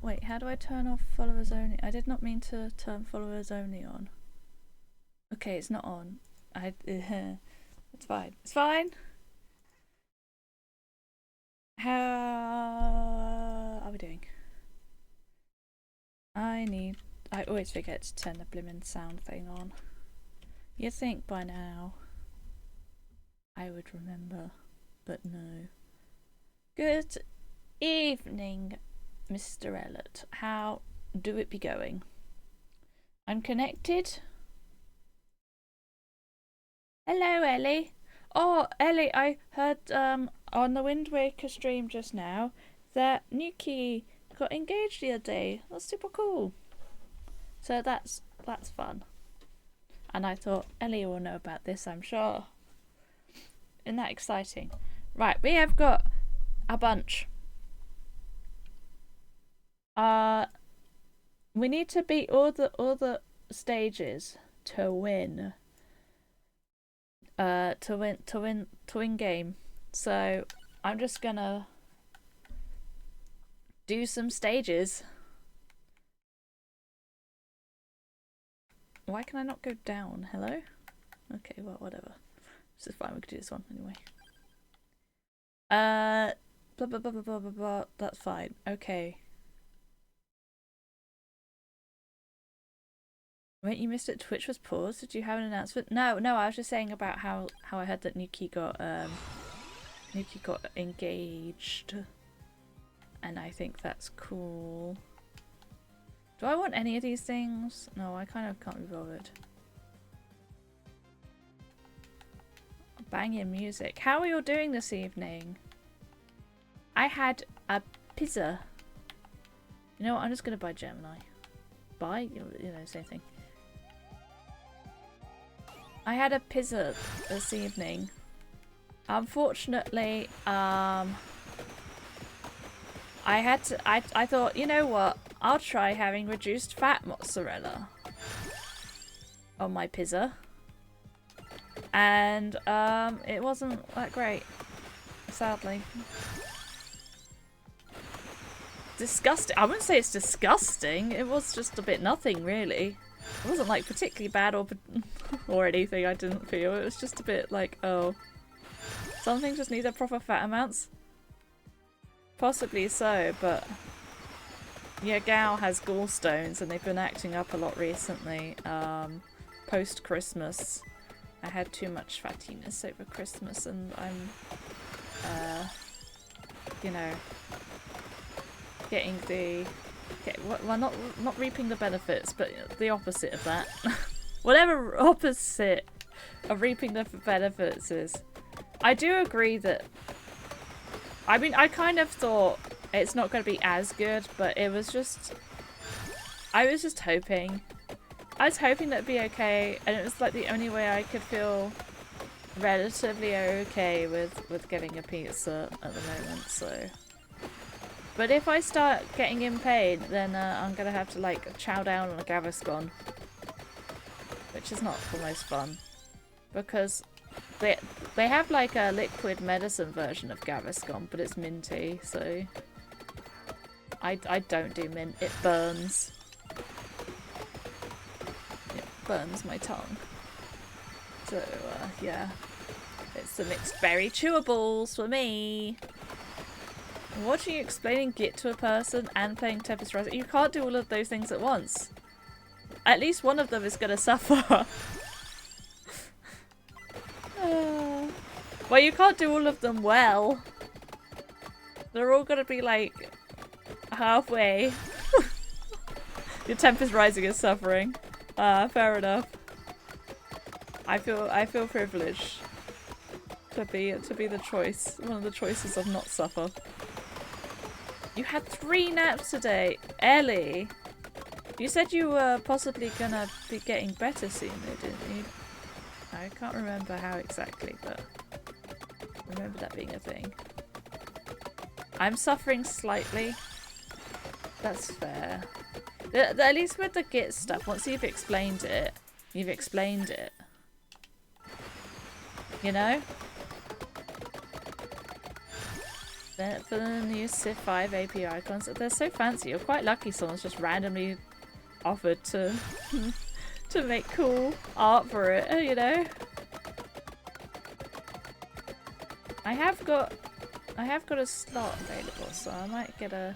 Wait, how do I turn off followers only? I did not mean to turn followers only on. Okay, it's not on. It's fine. It's fine. How are we doing? I always forget to turn the blimmin' sound thing on. You'd think by now I would remember, but no. Good evening, Mr. Ellett. How do it be going? I'm connected. Hello, Ellie. Oh, Ellie, I heard on the Wind Waker stream just now that Nuki got engaged the other day. That's super cool. So that's fun. And I thought Ellie will know about this, I'm sure. Isn't that exciting? Right, we have got a bunch. We need to beat all the stages to win. To win game. So I'm just gonna do some stages. Why can I not go down? Hello? Okay, well, whatever. This is fine, we could do this one anyway. Blah blah blah blah blah blah blah. That's fine. Okay. Wait, you missed it. Twitch was paused. Did you have an announcement? No, I was just saying about how I heard that Nuki got engaged, and I think that's cool. Do I want any of these things? No, I kind of can't be bothered. Banging music. How are you all doing this evening? I had a pizza. You know what? I'm just gonna buy Gemini. Buy? You know, same thing. I had a pizza this evening. Unfortunately, I thought, you know what? I'll try having reduced fat mozzarella on my pizza. And it wasn't that great, sadly. Disgusting. I wouldn't say it's disgusting. It was just a bit nothing, really. It wasn't like particularly bad or anything. I didn't feel. It was just a bit like, oh, something just needs a proper fat amounts. Possibly so, but yeah, Gal has gallstones and they've been acting up a lot recently. Post Christmas, I had too much fattiness over Christmas, and I'm, you know, getting the. Well, not reaping the benefits, but the opposite of that. Whatever opposite of reaping the benefits is. I do agree that. I mean, I kind of thought it's not going to be as good, but it was just. I was just hoping. I was hoping that'd be okay, and it was like the only way I could feel relatively okay with getting a pizza at the moment, so. But if I start getting in pain, then I'm gonna have to like chow down on a Gaviscon, which is not the most fun, because they have like a liquid medicine version of Gaviscon, but it's minty, so I don't do mint. It burns. It burns my tongue. So yeah, it's the mixed berry chewables for me. Watching you explaining Git to a person and playing Tempest Rising, you can't do all of those things at once. At least one of them is going to suffer. Well, you can't do all of them well. They're all going to be like halfway. Your Tempest Rising is suffering. Fair enough. I feel privileged to be the choice, one of the choices of not suffer. You had 3 naps today, Ellie. You said you were possibly gonna be getting better soon, though, didn't you? I can't remember how exactly, but I remember that being a thing. I'm suffering slightly. That's fair. At least with the Git stuff, once you've explained it, You've explained it. You know? Then for the new Civ 5 API icons, they're so fancy. You're quite lucky someone's just randomly offered to to make cool art for it, you know? I have got a slot available, so I might get a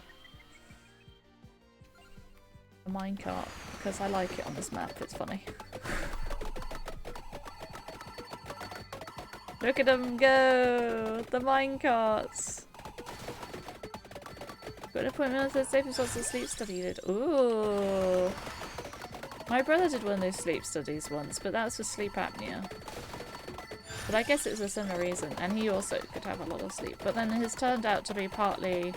minecart because I like it on this map. It's funny. Look at them go! The minecarts! Got an appointment on Thursday for sorts of sleep study you did. Ooh! My brother did one of those sleep studies once, but that was for sleep apnea. But I guess it was a similar reason, and he also could have a lot of sleep. But then his turned out to be partly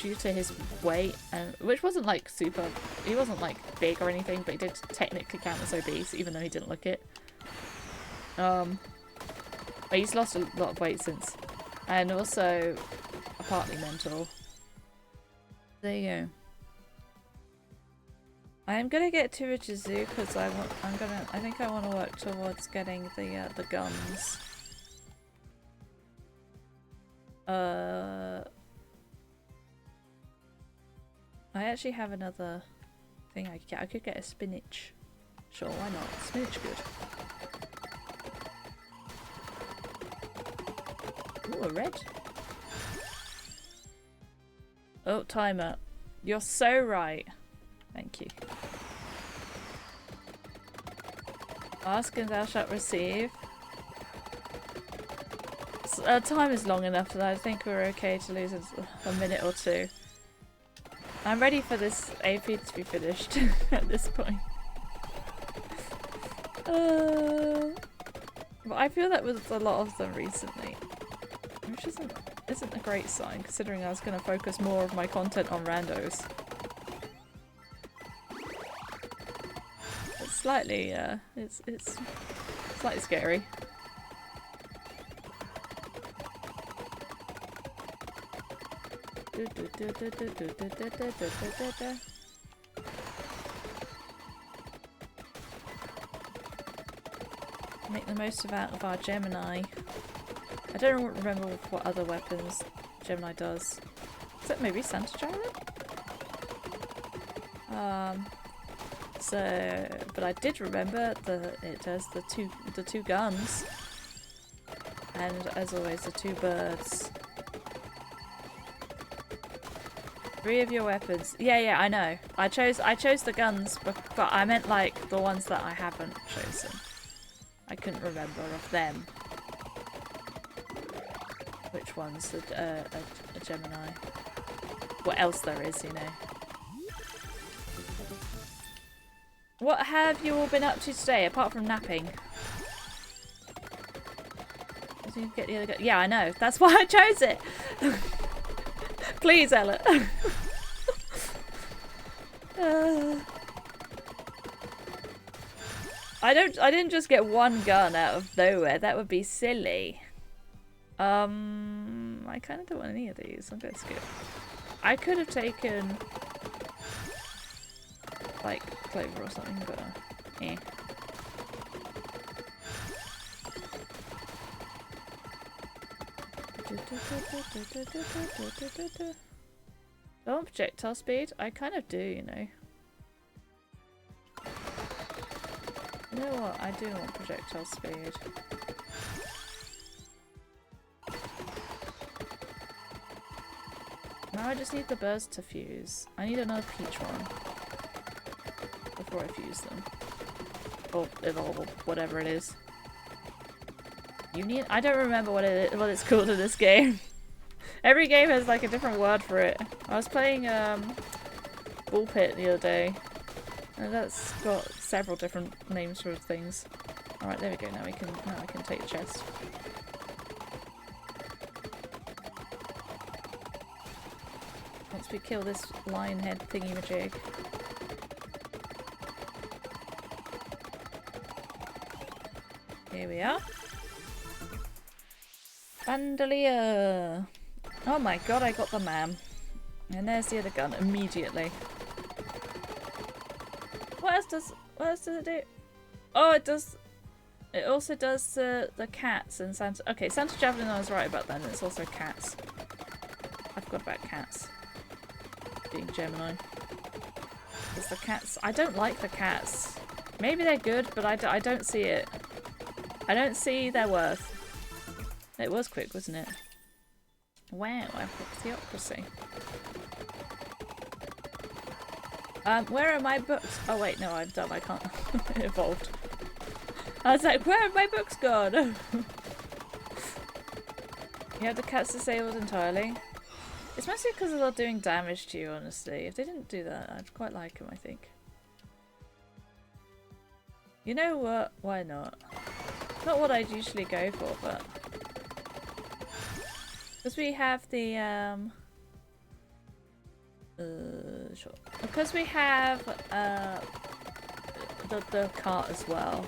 due to his weight, and which wasn't like super, he wasn't like big or anything, but he did technically count as obese, even though he didn't look it. But he's lost a lot of weight since, and also partly mental. There you go. I'm gonna get to a zoo because I think I want to work towards getting the guns. I actually have another thing I could get. I could get a spinach. Sure, why not? Spinach good. Ooh, a red. Oh, timer. You're so right. Thank you. Ask and thou shalt receive. Time is long enough that I think we're okay to lose a minute or two. I'm ready for this AP to be finished at this point. But I feel that with a lot of them recently, which isn't a great sign considering I was going to focus more of my content on randos. It's slightly, it's slightly scary. Make the most of our Gemini. I don't remember what other weapons Gemini does. Is that maybe Santa Gyro? But I did remember that it does the two guns, and as always the 2 birds. 3 of your weapons. Yeah, I know. I chose the guns, but I meant like the ones that I haven't chosen. I couldn't remember of them. Which one's a Gemini? What else there is, you know. What have you all been up to today, apart from napping? Did you get the other guy? Yeah, I know. That's why I chose it. Please, Ella. I didn't just get one gun out of nowhere. That would be silly. I kind of don't want any of these. I'm gonna skip. I could have taken like clover or something, but eh. I want projectile speed? I kind of do, you know. You know what? I do want projectile speed. Now I just need the birds to fuse. I need another peach one before I fuse them. Or evolve, or whatever it is. Union? I don't remember what it's called in this game. Every game has like a different word for it. I was playing Ball Pit the other day, and that's got several different names for things. All right, there we go. Now we can take the chest. Once we kill this lion head thingy-majig. Here we are. Bandolier! Oh my god, I got the man. And there's the other gun immediately. What else does it do? Oh, it does. It also does the cats and Santa. Okay, Santa Javelin, I was right about that. And it's also cats. I forgot about cats. Being Gemini. It's the cats. I don't like the cats. Maybe they're good, but I don't see it. I don't see their worth. It was quick, wasn't it? Wow, I've got theocracy. Where are my books? Oh wait, no, I'm dumb. I can't. It evolved. I was like, where have my books gone? You have the cats disabled entirely. It's mostly because they're doing damage to you, honestly. If they didn't do that, I'd quite like them, I think. You know what? Why not? Not what I'd usually go for, but... Because we have the, sure. Because we have, the cart as well.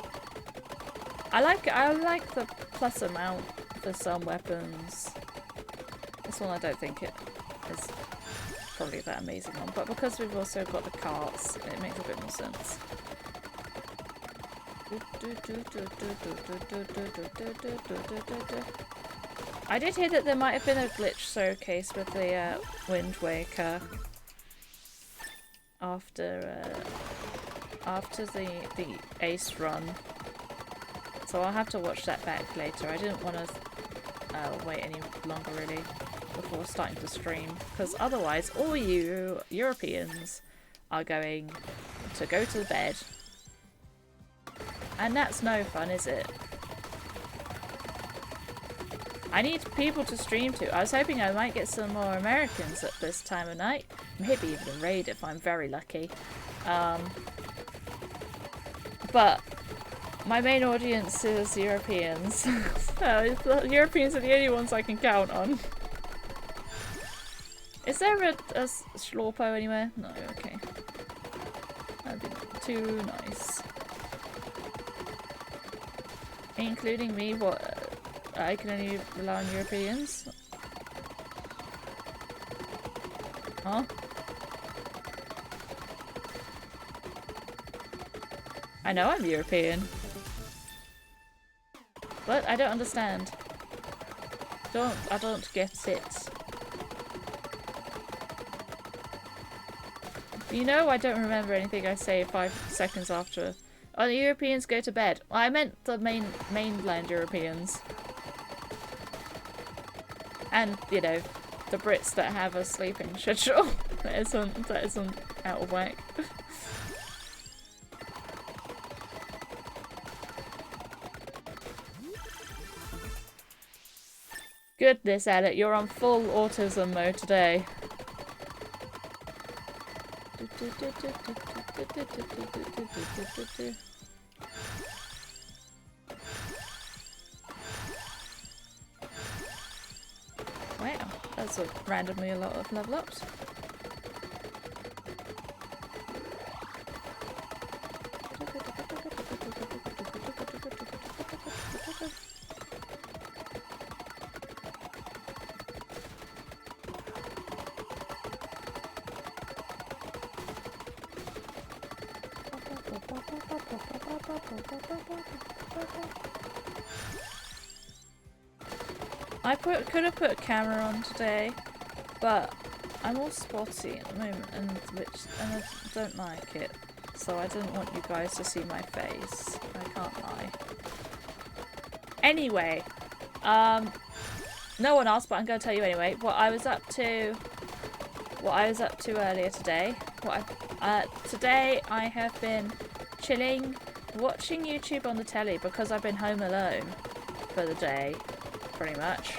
I like the plus amount for some weapons. This one I don't think it is probably that amazing one, but because we've also got the carts, it makes a bit more sense. I did hear that there might have been a glitch showcase with the Wind Waker after the Ace run. So I'll have to watch that back later. I didn't want to wait any longer really before starting to stream, because otherwise all you Europeans are going to go to bed. And that's no fun, is it? I need people to stream to. I was hoping I might get some more Americans at this time of night. Maybe even a raid if I'm very lucky. But my main audience is Europeans. So the Europeans are the only ones I can count on. Is there a Schlorpo anywhere? No, okay. That'd be too nice. Including me, what? I can only rely on Europeans? Huh? I know I'm European. But I don't understand. I don't get it. You know I don't remember anything I say 5 seconds after. Oh, the Europeans go to bed. Well, I meant the mainland Europeans. And, you know, the Brits that have a sleeping schedule that isn't out of whack. Goodness, Alec, you're on full autism mode today. Wow, that's randomly a lot of level ups. I could have put a camera on today, but I'm all spotty at the moment, and I don't like it. So I didn't want you guys to see my face. I can't lie. Anyway, no one asked, but I'm going to tell you anyway. What I was up to earlier today. Today I have been chilling, watching YouTube on the telly because I've been home alone for the day, pretty much.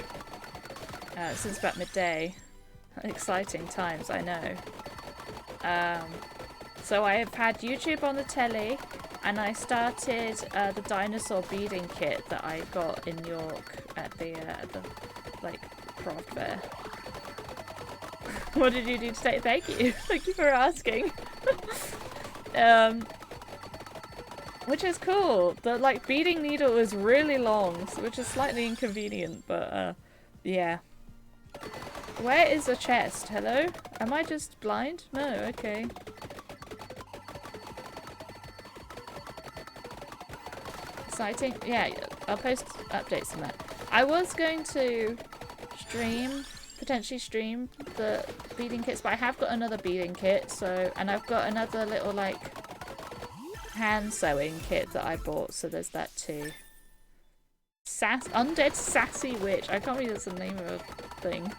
Since about midday. Exciting times, I know. So I have had YouTube on the telly, and I started the dinosaur beading kit that I got in York at the like craft fair. What did you do today? Thank you. Thank you for asking. Which is cool. The like beading needle is really long, which is slightly inconvenient, but yeah. Where is the chest? Hello? Am I just blind? No, okay. exciting. Yeah, I'll post updates on that. I was going to potentially stream the beading kits, but I have got another beading kit, so, and I've got another little like hand sewing kit that I bought, so there's that too. Undead Sassy Witch. I can't believe that's the name of a thing.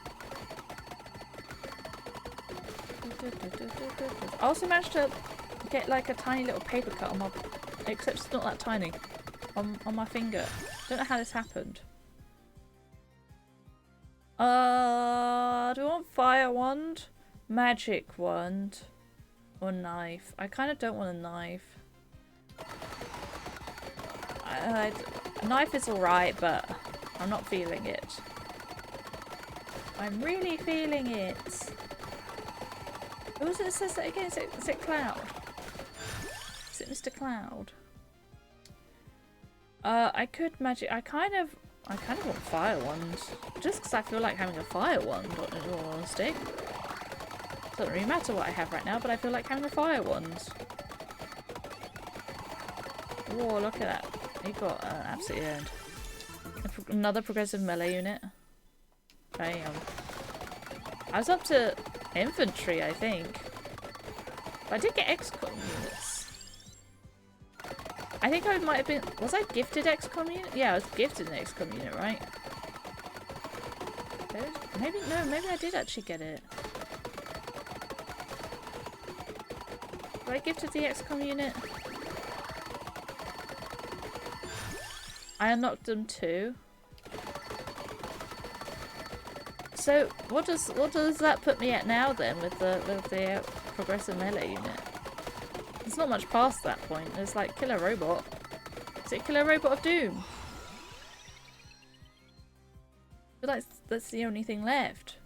I also managed to get like a tiny little paper cut on my, except it's not that tiny, on my finger. Don't know how this happened. Do I want fire wand, magic wand, or knife? I kind of don't want a knife. A knife is alright, but I'm not feeling it. I'm really feeling it. Who was it that says that again? Is it Cloud? Is it Mr. Cloud? I could magic. I kind of want fire wand, just because I feel like having a fire wand. In all honesty, doesn't really matter what I have right now, but I feel like having a fire wand. Whoa! Look at that. He got absolutely earned. Another progressive melee unit. Bam. I was up to infantry, I think. But I did get XCOM units. I think I might have been... Was I gifted XCOM unit? Yeah, I was gifted an XCOM unit, right? Maybe... No, maybe I did actually get it. Were I gifted the XCOM unit? I unlocked them too. So what does that put me at now then with the progressive melee unit? It's not much past that point. It's like Killer Robot. Is it Killer Robot of Doom? I feel like that's the only thing left.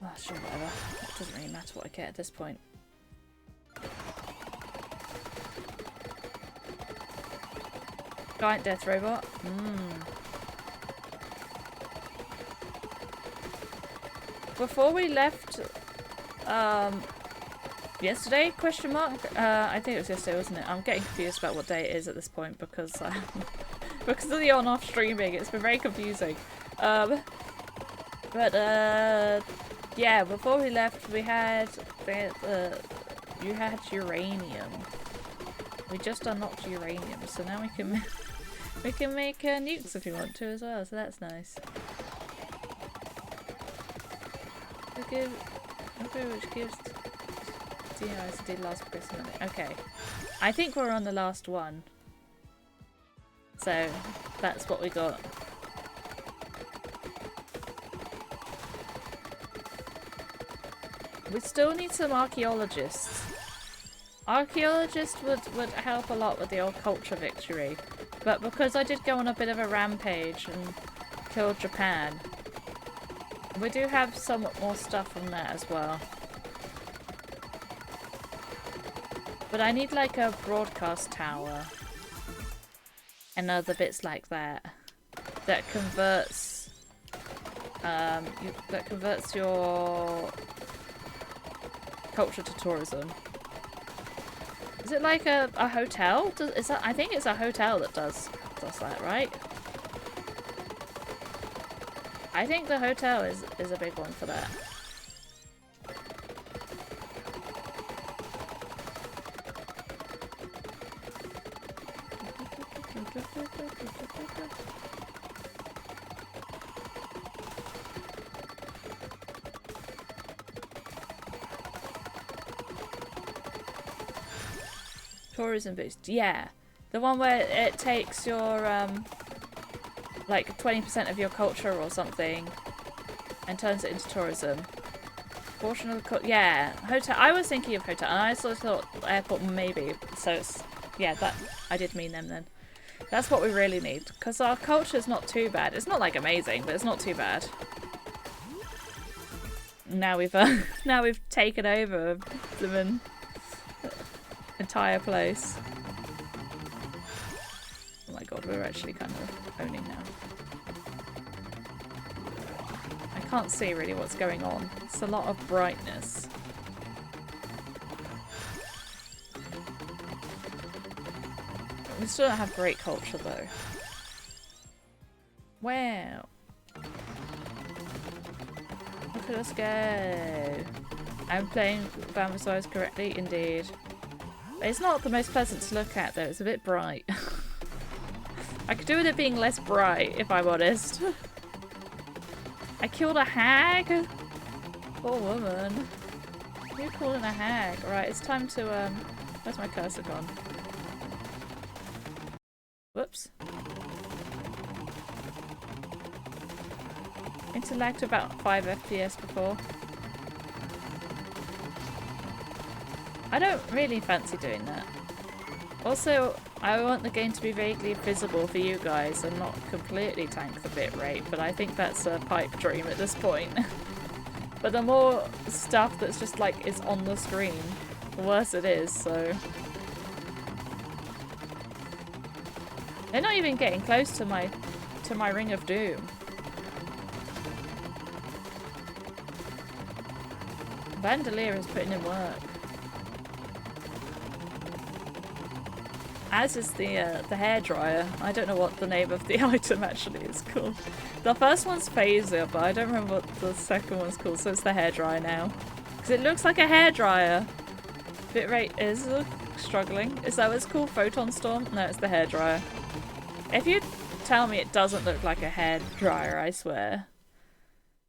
Oh, sure, whatever. It doesn't really matter what I get at this point. Giant death robot. Before we left, yesterday? Question mark. I think it was yesterday, wasn't it? I'm getting confused about what day it is at this point because because of the on-off streaming. It's been very confusing. Yeah. Before we left, we had you had uranium. We just unlocked uranium, so now we can make nukes if we want to as well. So that's nice. Okay, which gives as did last person. Okay, I think we're on the last one. So that's what we got. We still need some archaeologists. Archaeologists would help a lot with the old culture victory, but because I did go on a bit of a rampage and killed Japan, we do have somewhat more stuff from that as well. But I need like a broadcast tower and other bits like that that converts your culture to tourism. Is it like a hotel? Is that? I think it's a hotel that does that, right? I think the hotel is a big one for that. Tourism boost, yeah. The one where it takes your, like 20% of your culture or something and turns it into tourism. Portion of the yeah, hotel. I was thinking of hotel and I sort of thought airport maybe. So it's, yeah, that, I did mean them then. That's what we really need because our culture's not too bad. It's not like amazing, but it's not too bad. Now we've taken over the entire place. Oh my god, we're actually kind of owning now. can't see really what's going on. It's a lot of brightness. We still don't have great culture though. Wow. Look at us go. I'm playing Vampire correctly, indeed. It's not the most pleasant to look at though, it's a bit bright. I could do with it being less bright, if I'm honest. I killed a hag? Poor woman. You're calling a hag. Right, it's time to, where's my cursor gone? Whoops. Intellect about 5 FPS before. I don't really fancy doing that. Also, I want the game to be vaguely visible for you guys and not completely tank the bitrate, but I think that's a pipe dream at this point. But the more stuff that's just like is on the screen, the worse it is, so... They're not even getting close to my Ring of Doom. Bandolier is putting in work. As is the hairdryer. I don't know what the name of the item actually is called. The first one's Phaser, but I don't remember what the second one's called, so it's the hairdryer now. Because it looks like a hairdryer. Bitrate is struggling. Is that what it's called? Photon Storm? No, it's the hairdryer. If you tell me it doesn't look like a hairdryer, I swear.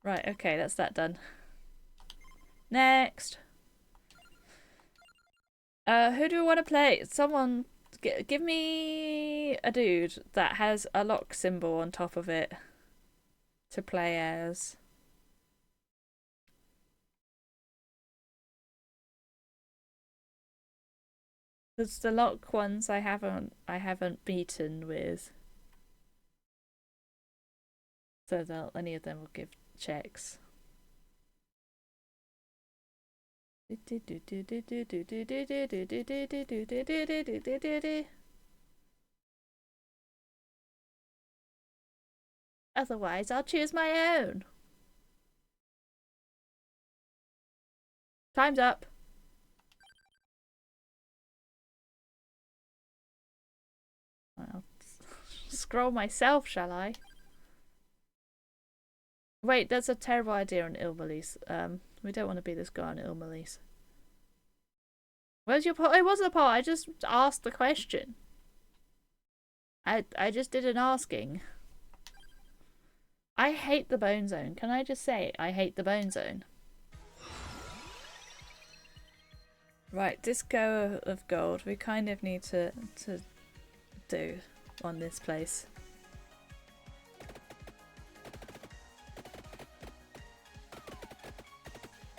Right, okay, that's that done. Next. Who do we want to play? Someone... Give me a dude that has a lock symbol on top of it to play as. Because the lock ones I haven't beaten with. So any of them will give checks. Otherwise, I'll choose my own. Time's up. I'll scroll myself, shall I? Wait, that's a terrible idea on Ilmalis. We don't want to be this guy on Ilmalis. Where's your pot? It wasn't a pot. I just asked the question. I just did an asking. I hate the bone zone. Can I just say I hate the bone zone? Right, disco of gold. We kind of need to do on this place.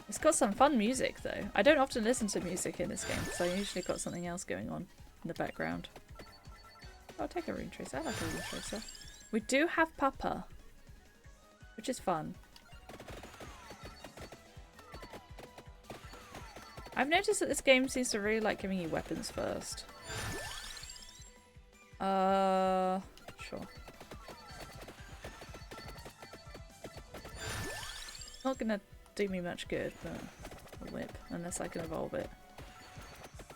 It's got some fun music though. I don't often listen to music in this game, so I usually got something else going on in the background. I'll take a rune tracer. I like a rune tracer. We do have Papa, which is fun. I've noticed that this game seems to really like giving you weapons first. Sure. Not gonna do me much good, but a whip, unless I can evolve it.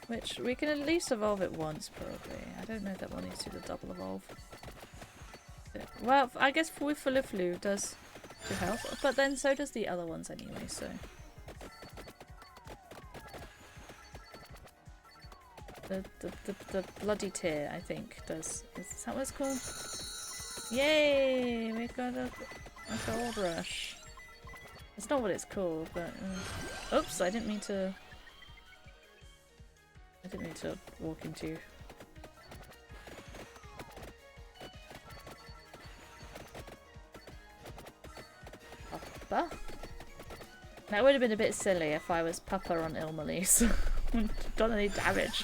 Which, we can at least evolve it once, probably. I don't know that one needs to do the double evolve. Well, I guess Flu does do health, but then so does the other ones anyway, so... The bloody tear, I think, does. Is that what it's called? Yay! We got a gold rush. It's not what it's called, but... Oops, I didn't mean to... walk into you. Papa? That would have been a bit silly if I was Papa on Ilmalis. Done any damage.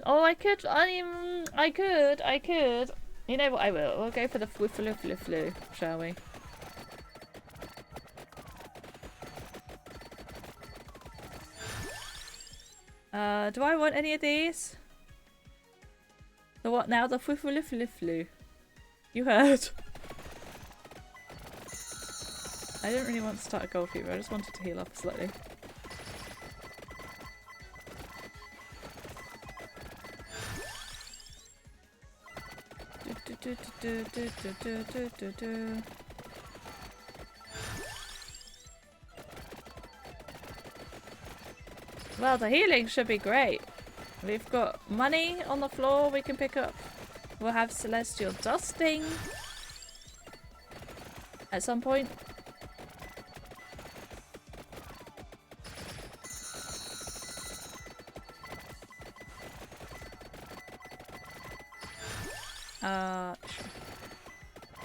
Oh, I could. I could. You know what? I will. We'll go for the flu, shall we? Do I want any of these? The what now? The flu. You heard. I didn't really want to start a gold fever, I just wanted to heal up slightly. Well, the healing should be great. We've got money on the floor we can pick up. We'll have celestial dusting at some point. Sure.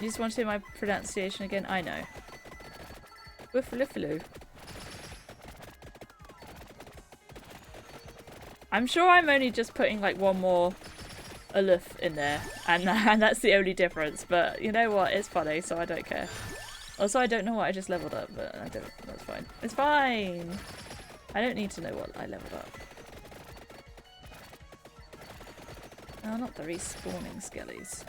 You just want to hear my pronunciation again? I know. Wiffalifaloo. I'm sure I'm only just putting like one more aloof in there, and that's the only difference, but you know what, it's funny, so I don't care. Also, I don't know what I just leveled up, but I don't, that's fine. It's fine! I don't need to know what I leveled up. Oh, not the respawning skellies.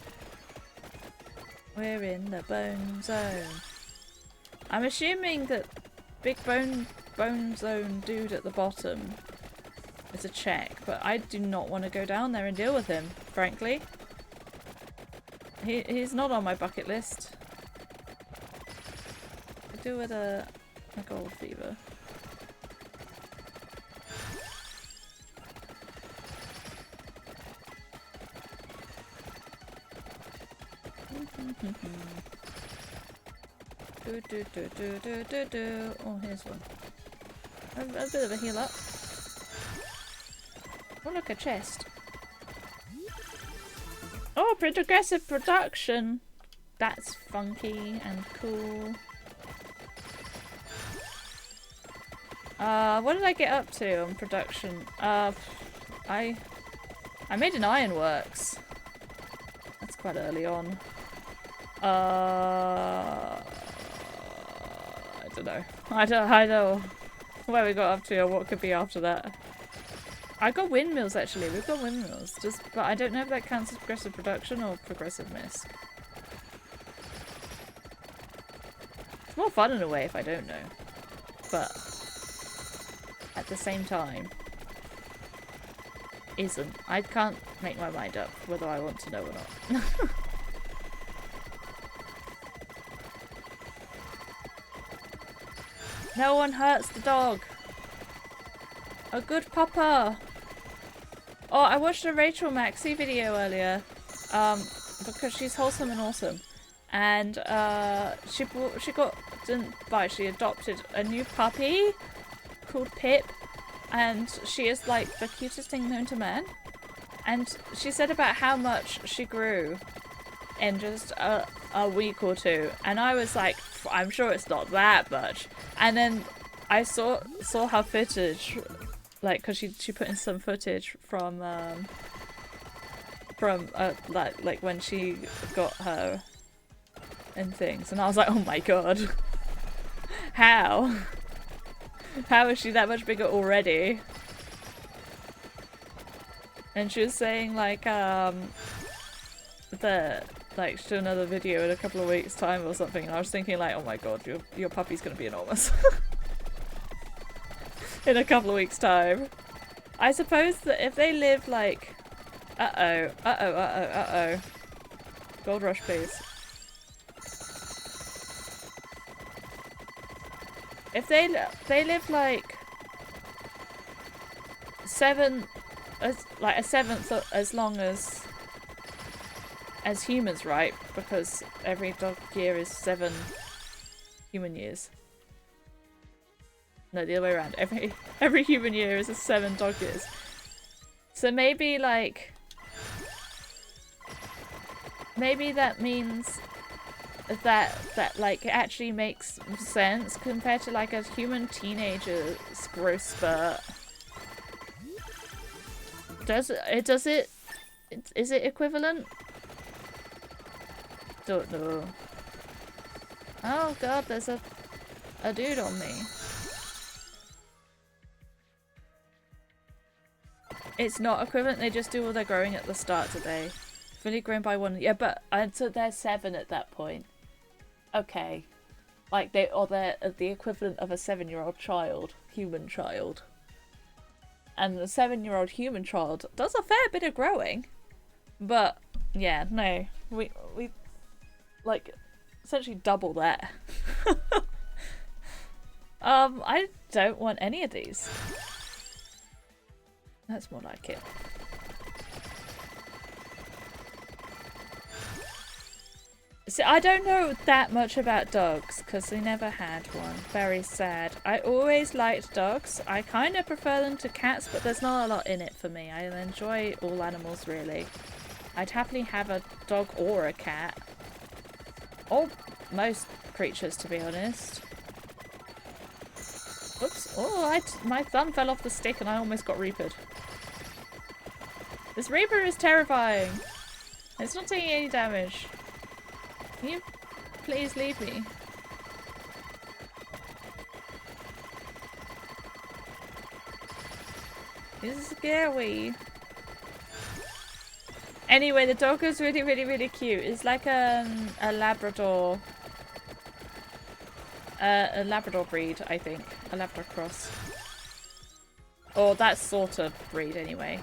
We're in the bone zone. I'm assuming that big bone zone dude at the bottom is a check, but I do not want to go down there and deal with him, frankly. He's not on my bucket list. I do with a gold fever. Oh, here's one. A bit of a heal up. Oh, look, a chest. Oh, progressive production. That's funky and cool. What did I get up to on production? I made an ironworks. That's quite early on. I don't know. I don't know where we got up to or what could be after that. I got windmills actually. We've got windmills. But I don't know if that counts as progressive production or progressive miss. It's more fun in a way if I don't know. But at the same time, isn't. I can't make my mind up whether I want to know or not. No one hurts the dog. A good papa. Oh, I watched a Rachel Maxey video earlier, because she's wholesome and awesome, and she adopted a new puppy called Pip, and she is like the cutest thing known to man. And she said about how much she grew in just a week or two, and I was like, I'm sure it's not that much. And then I saw her footage. Like, cause she put in some footage from like when she got her and things, and I was like, oh my god, how is she that much bigger already? And she was saying like like she'll do another video in a couple of weeks time or something, and I was thinking like, oh my god, your puppy's gonna be enormous. In a couple of weeks' time. I suppose that if they live like... Uh-oh. Gold rush, please. If they live like... a seventh as long as humans, right? Because every dog year is 7 human years. No, the other way around. Every human year is 7 dog years. So maybe like... maybe that means that like it actually makes sense compared to like a human teenager's growth spurt. Is it equivalent? Don't know. Oh god, there's a dude on me. It's not equivalent, they just do all their growing at the start today. Fully grown by 1. Yeah, but so they're 7 at that point. Okay. Like they're the equivalent of a 7-year-old child, human child. And the 7-year-old human child does a fair bit of growing. But yeah, no. We like essentially double that. I don't want any of these. That's more like it. See, I don't know that much about dogs because I never had one. Very sad. I always liked dogs. I kind of prefer them to cats, but there's not a lot in it for me. I enjoy all animals, really. I'd happily have a dog or a cat. Or most creatures, to be honest. Oops. Oh, my thumb fell off the stick and I almost got reapered. This reaper is terrifying. It's not taking any damage. Can you please leave me? This is scary. Anyway, the dog is really, really, really cute. It's like a Labrador. A Labrador breed, I think. A Labrador cross. Or that sort of breed, anyway.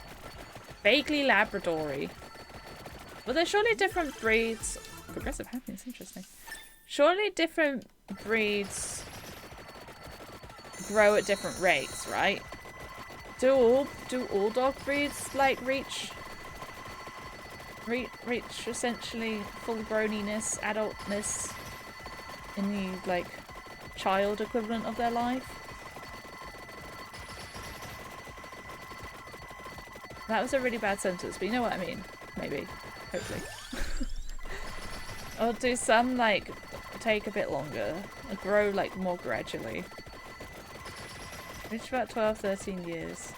Vaguely Labradory. Well, there's surely different breeds. Progressive happiness, interesting. Surely different breeds grow at different rates, right? Do all dog breeds like reach essentially full growniness, adultness in the like child equivalent of their life? That was a really bad sentence, but you know what I mean. Maybe. Hopefully. Or do some like take a bit longer and grow like more gradually? Reach about 12, 13 years.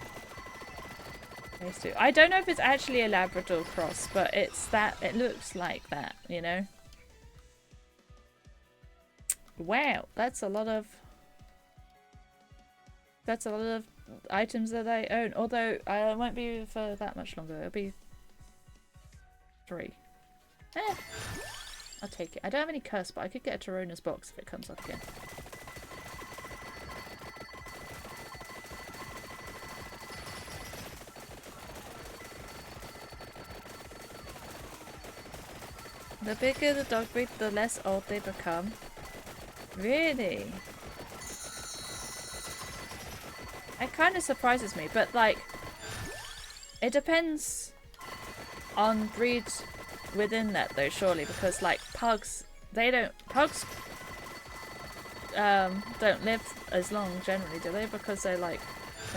I don't know if it's actually a Labrador cross, but it's that, it looks like that, you know? Wow, that's a lot of items that I own. Although I won't be for that much longer. It'll be 3. Eh. I'll take it. I don't have any curse, but I could get a Tarona's box if it comes up again. The bigger the dog breed, the less old they become. Really? It kind of surprises me, but like, it depends on breeds within that though, surely, because like pugs don't live as long generally, do they? Because they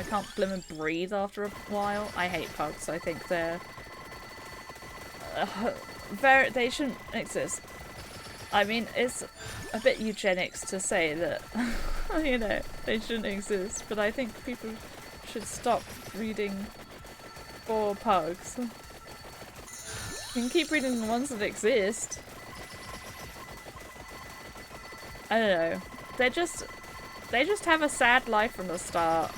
can't blimmin' breathe after a while. I hate pugs. I think they're they shouldn't exist. I mean, it's a bit eugenics to say that, you know, they shouldn't exist, but I think people should stop breeding for pugs. You can keep breeding the ones that exist. I don't know. They just have a sad life from the start.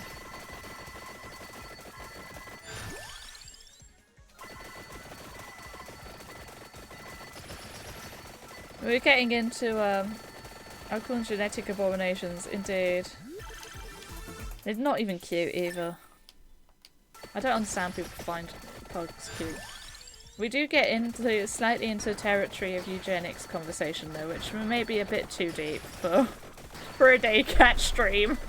We're getting into alcohol genetic abominations, indeed. They're not even cute either. I don't understand people find pugs cute. We do get into slightly into territory of eugenics conversation though, which may be a bit too deep for a DayKat stream.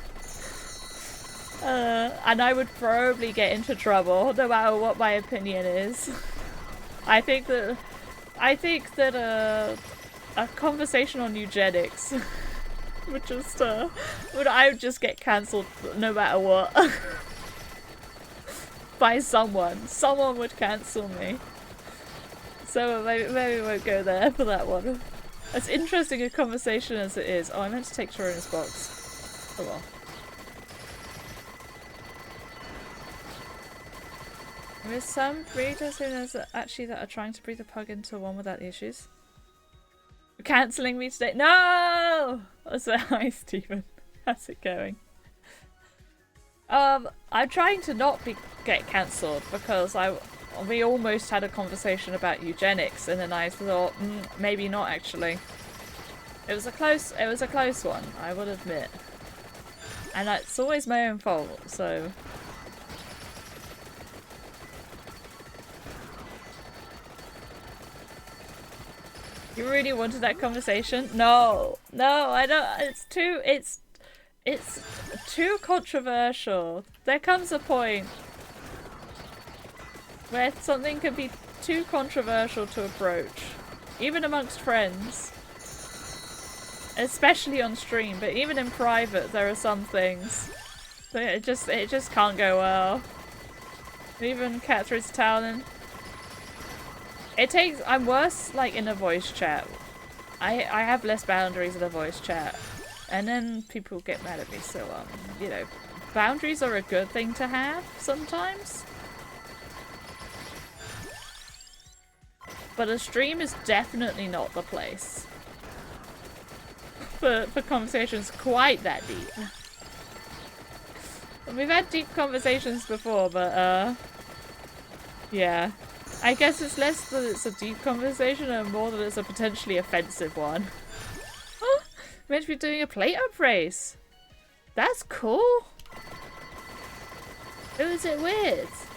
And I would probably get into trouble no matter what my opinion is. I think that a conversation on eugenics would just I would just get cancelled no matter what. By someone. Someone would cancel me. So maybe we won't go there for that one. As interesting a conversation as it is. Oh, I meant to take Tarona's box. Oh well. There's some breeders who knows that actually that are trying to breed a pug into one without the issues. You're cancelling me today. No! So, hi Stephen. How's it going? I'm trying to not get cancelled because we almost had a conversation about eugenics and then I thought, maybe not actually. It was a close one, I will admit. And it's always my own fault, so... You really wanted that conversation? No! No, I don't... It's too controversial. There comes a point where something can be too controversial to approach. Even amongst friends. Especially on stream, but even in private there are some things. It just can't go well. Even cat throws a towel in. I'm worse like in a voice chat. I have less boundaries in a voice chat. And then people get mad at me, so you know, boundaries are a good thing to have sometimes. But a stream is definitely not the place for conversations quite that deep. We've had deep conversations before, but yeah. I guess it's less that it's a deep conversation and more that it's a potentially offensive one. Meant to be doing a plate up race. That's cool. Who is it with?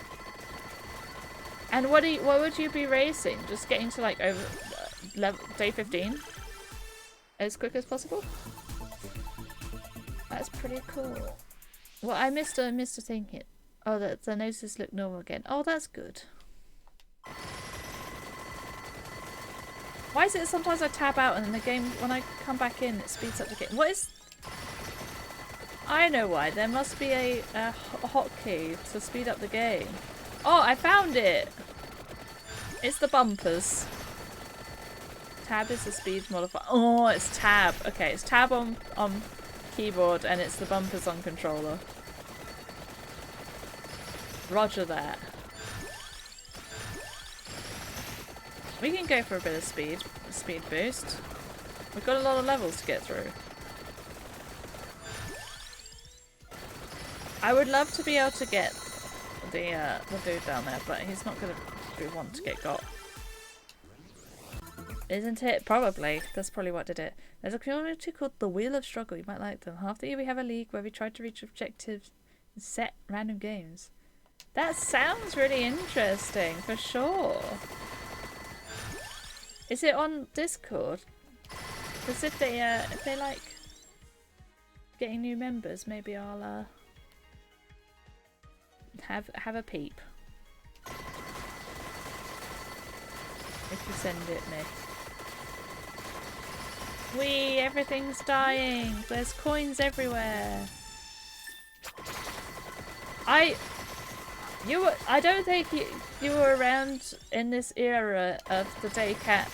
And what would you be racing? Just getting to like over day 15 as quick as possible? That's pretty cool. Well, I missed thinking. Oh, the noses look normal again. Oh, that's good. Why is it sometimes I tab out and then the game, when I come back in, it speeds up the game? What is... I know why. There must be a hotkey to speed up the game. Oh, I found it! It's the bumpers. Tab is the speed modifier. Oh, it's tab. Okay, it's tab on keyboard and it's the bumpers on controller. Roger that. We can go for a bit of speed boost. We've got a lot of levels to get through. I would love to be able to get the dude down there, but he's not gonna be one to get got. Isn't it? Probably. That's probably what did it. There's a community called the Wheel of Struggle. You might like them. Half the year we have a league where we try to reach objectives and set random games. That sounds really interesting, for sure. Is it on Discord? Because if they like getting new members, maybe I'll have a peep. If you send it me. Whee! Everything's dying! There's coins everywhere! I don't think you were around in this era of the DayKat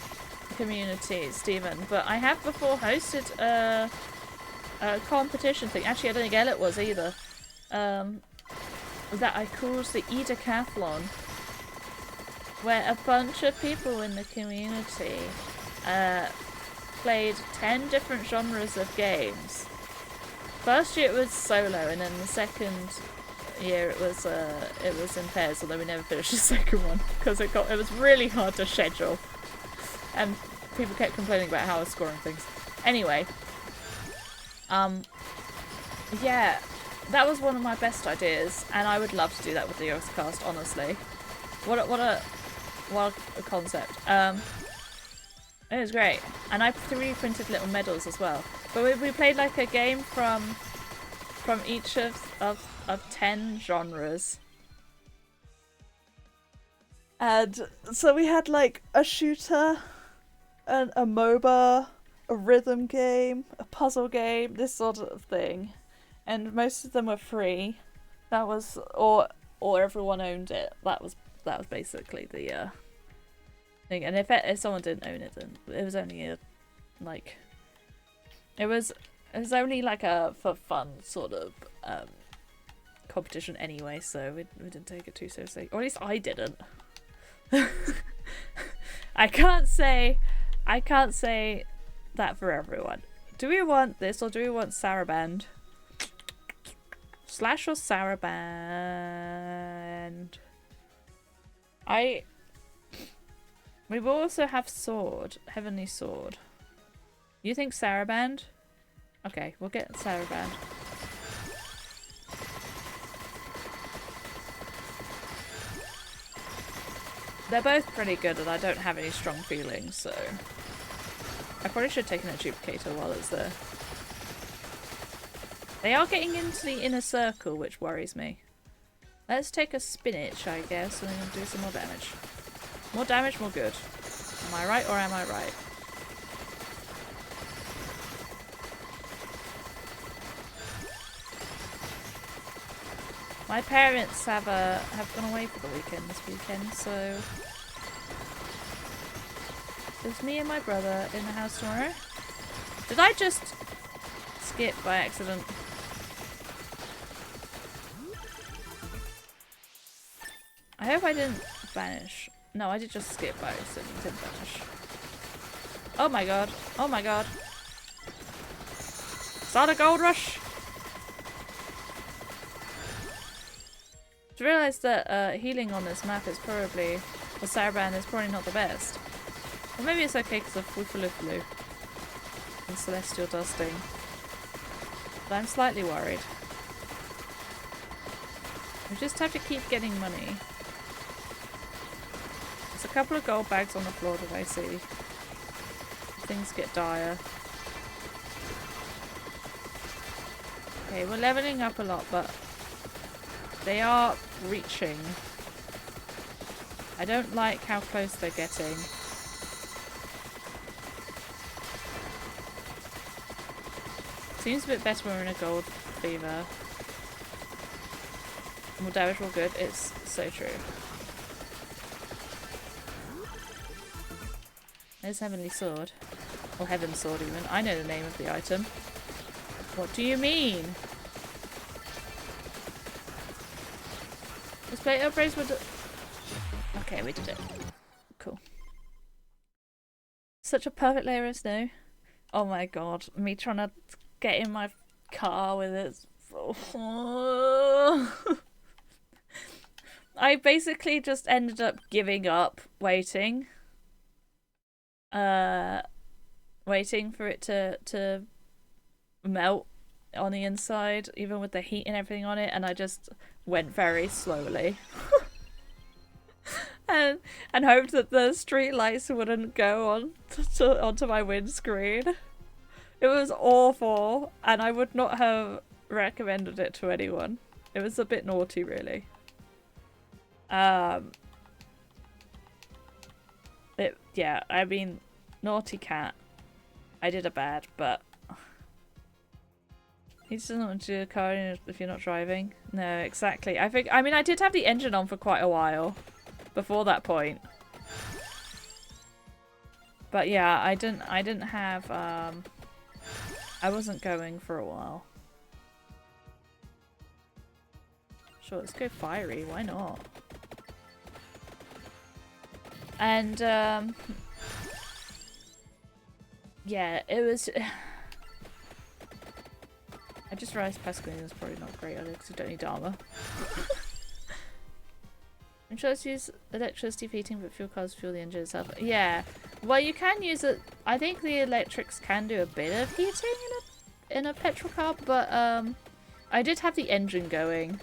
community, Stephen, but I have before hosted a competition thing. Actually, I don't think Elliot was either. That I called the Decathlon, where a bunch of people in the community played 10 different genres of games. First year it was solo, and then the second year it was in pairs, although we never finished the second one because it was really hard to schedule and people kept complaining about how I was scoring things. Anyway, yeah, that was one of my best ideas, and I would love to do that with the Yogscast, honestly. What a concept. It was great, and I 3D printed little medals as well. But we played like a game from each of 10 genres. And so we had like a shooter, a MOBA, a rhythm game, a puzzle game, this sort of thing. And most of them were free. That was, or everyone owned it. That was basically the thing. And if someone didn't own it, then it was only a like it was only like a for fun sort of competition anyway, so we didn't take it too seriously. Or at least I didn't. I can't say that for everyone. Do we want this or do we want Saraband? Slash or Saraband? We will also have Sword, Heavenly Sword. You think Saraband? Okay, we'll get Saraband. They're both pretty good and I don't have any strong feelings, so... I probably should have taken a duplicator while it's there. They are getting into the inner circle, which worries me. Let's take a spinach, I guess, and then do some more damage. More damage, more good. Am I right or am I right? My parents have gone away for the weekend this weekend, so there's me and my brother in the house tomorrow. Did I just skip by accident? I hope I didn't vanish. No, I did just skip by accident, didn't vanish. Oh my god. Oh my god. Is that a gold rush? I realised that healing on this map is probably, for Saraband, is probably not the best. Or maybe it's okay because of Fufulufulu and Celestial Dusting. But I'm slightly worried. We just have to keep getting money. There's a couple of gold bags on the floor that I see. Things get dire. Okay, we're leveling up a lot, but they are reaching. I don't like how close they're getting. Seems a bit better when we're in a gold fever. More damage, more good. It's so true. There's Heavenly Sword. Or Heaven's Sword even. I know the name of the item. What do you mean? Let's play upgrades with the... Okay, we did it. Cool. Such a perfect layer of snow. Oh my god. Me trying to get in my car with it. I basically just ended up giving up waiting. Waiting for it to melt on the inside, even with the heat and everything on it, and I just went very slowly. and hoped that the street lights wouldn't go on onto my windscreen. It was awful, and I would not have recommended it to anyone. It was a bit naughty, really. Yeah, I mean, naughty cat. I did a bad, but he just doesn't want to do a car if you're not driving. No, exactly. I mean, I did have the engine on for quite a while before that point. But yeah, I didn't have, I wasn't going for a while. Sure, let's go fiery, why not? And, yeah, it was... I just realised Pasquini was probably not great because you don't need armour. I'm sure let's use electricity for heating, but fuel cars fuel the engine itself. Yeah, well you can use it. I think the electrics can do a bit of heating in a petrol car, but I did have the engine going.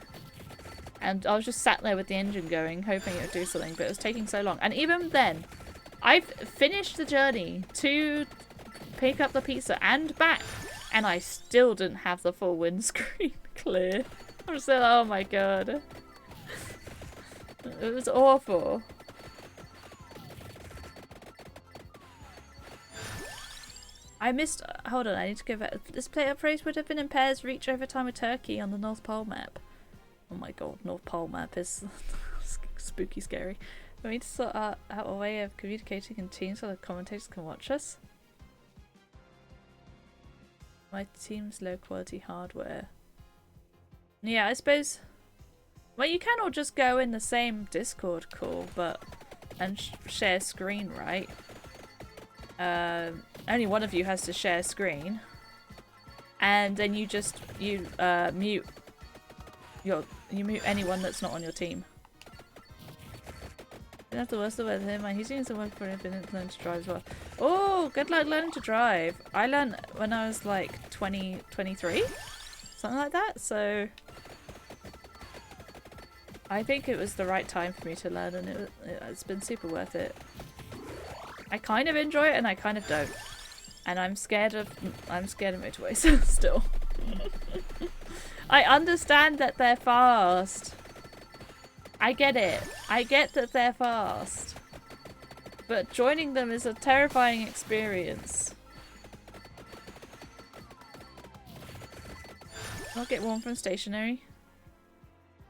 And I was just sat there with the engine going, hoping it would do something, but it was taking so long. And even then, I've finished the journey to pick up the pizza and back, and I still didn't have the full windscreen clear. I'm still, oh my god. It was awful. I missed, hold on, I need to go back. This plate upgrade would have been in pairs reach over time with Turkey on the North Pole map. Oh my god, North Pole map is spooky scary. We need to sort out a way of communicating in teams so the commentators can watch us. My team's low quality hardware. Yeah, I suppose... Well, you can all just go in the same Discord call, but... And share screen, right? Only one of you has to share screen. And then you just... mute... You mute anyone that's not on your team. Didn't have the worst of it with him. My heating isn't working for him. Didn't learn to drive as well. Oh, good luck learning to drive. I learned when I was like 23, something like that. So I think it was the right time for me to learn, and it's been super worth it. I kind of enjoy it, and I kind of don't. And I'm scared of motorways still. I understand that they're fast. I get it. I get that they're fast. But joining them is a terrifying experience. I'll get warm from stationary.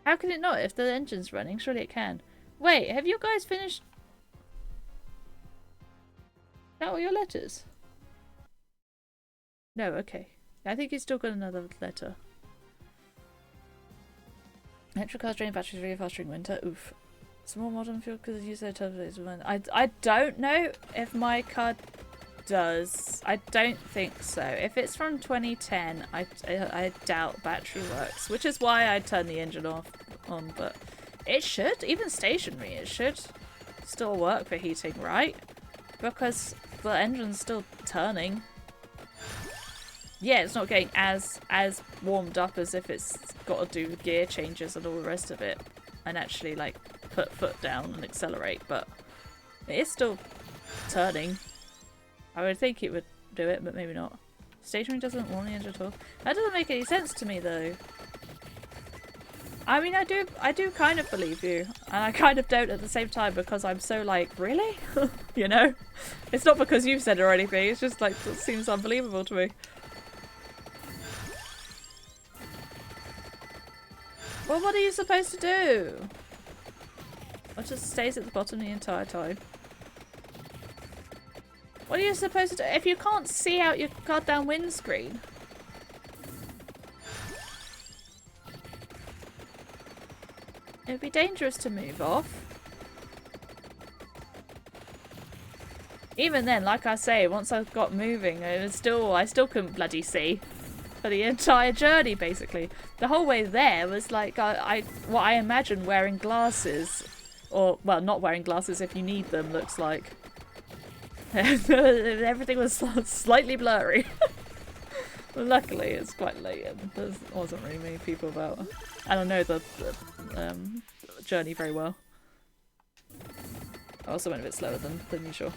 How can it not if the engine's running? Surely it can. Wait, have you guys finished? Is that all your letters? No, okay. I think he's still got another letter. Electric cars drain batteries really fast during winter. Oof. Some more modern fuel because use their turbos. I don't know if my car does. I don't think so. If it's from 2010, I doubt battery works, which is why I turned the engine on. But it should, even stationary, it should still work for heating, right? Because the engine's still turning. Yeah, it's not getting as warmed up as if it's got to do gear changes and all the rest of it, and actually like put foot down and accelerate, but it is still turning. I would think it would do it, but maybe not. Stationary doesn't warm the engine at all. That doesn't make any sense to me though. I mean, I do kind of believe you, and I kind of don't at the same time, because I'm so like, really? You know? It's not because you've said it or anything, it's just like, it seems unbelievable to me. Well, what are you supposed to do? It just stays at the bottom the entire time. What are you supposed to do if you can't see out your goddamn windscreen? It'd be dangerous to move off. Even then, like I say, once I got moving, I still couldn't bloody see. For the entire journey, basically. The whole way there was like what I imagine wearing glasses, or well, not wearing glasses if you need them. Looks like everything was slightly blurry. But luckily, it's quite late and there wasn't really many people about. I don't know the journey very well. I also went a bit slower than usual.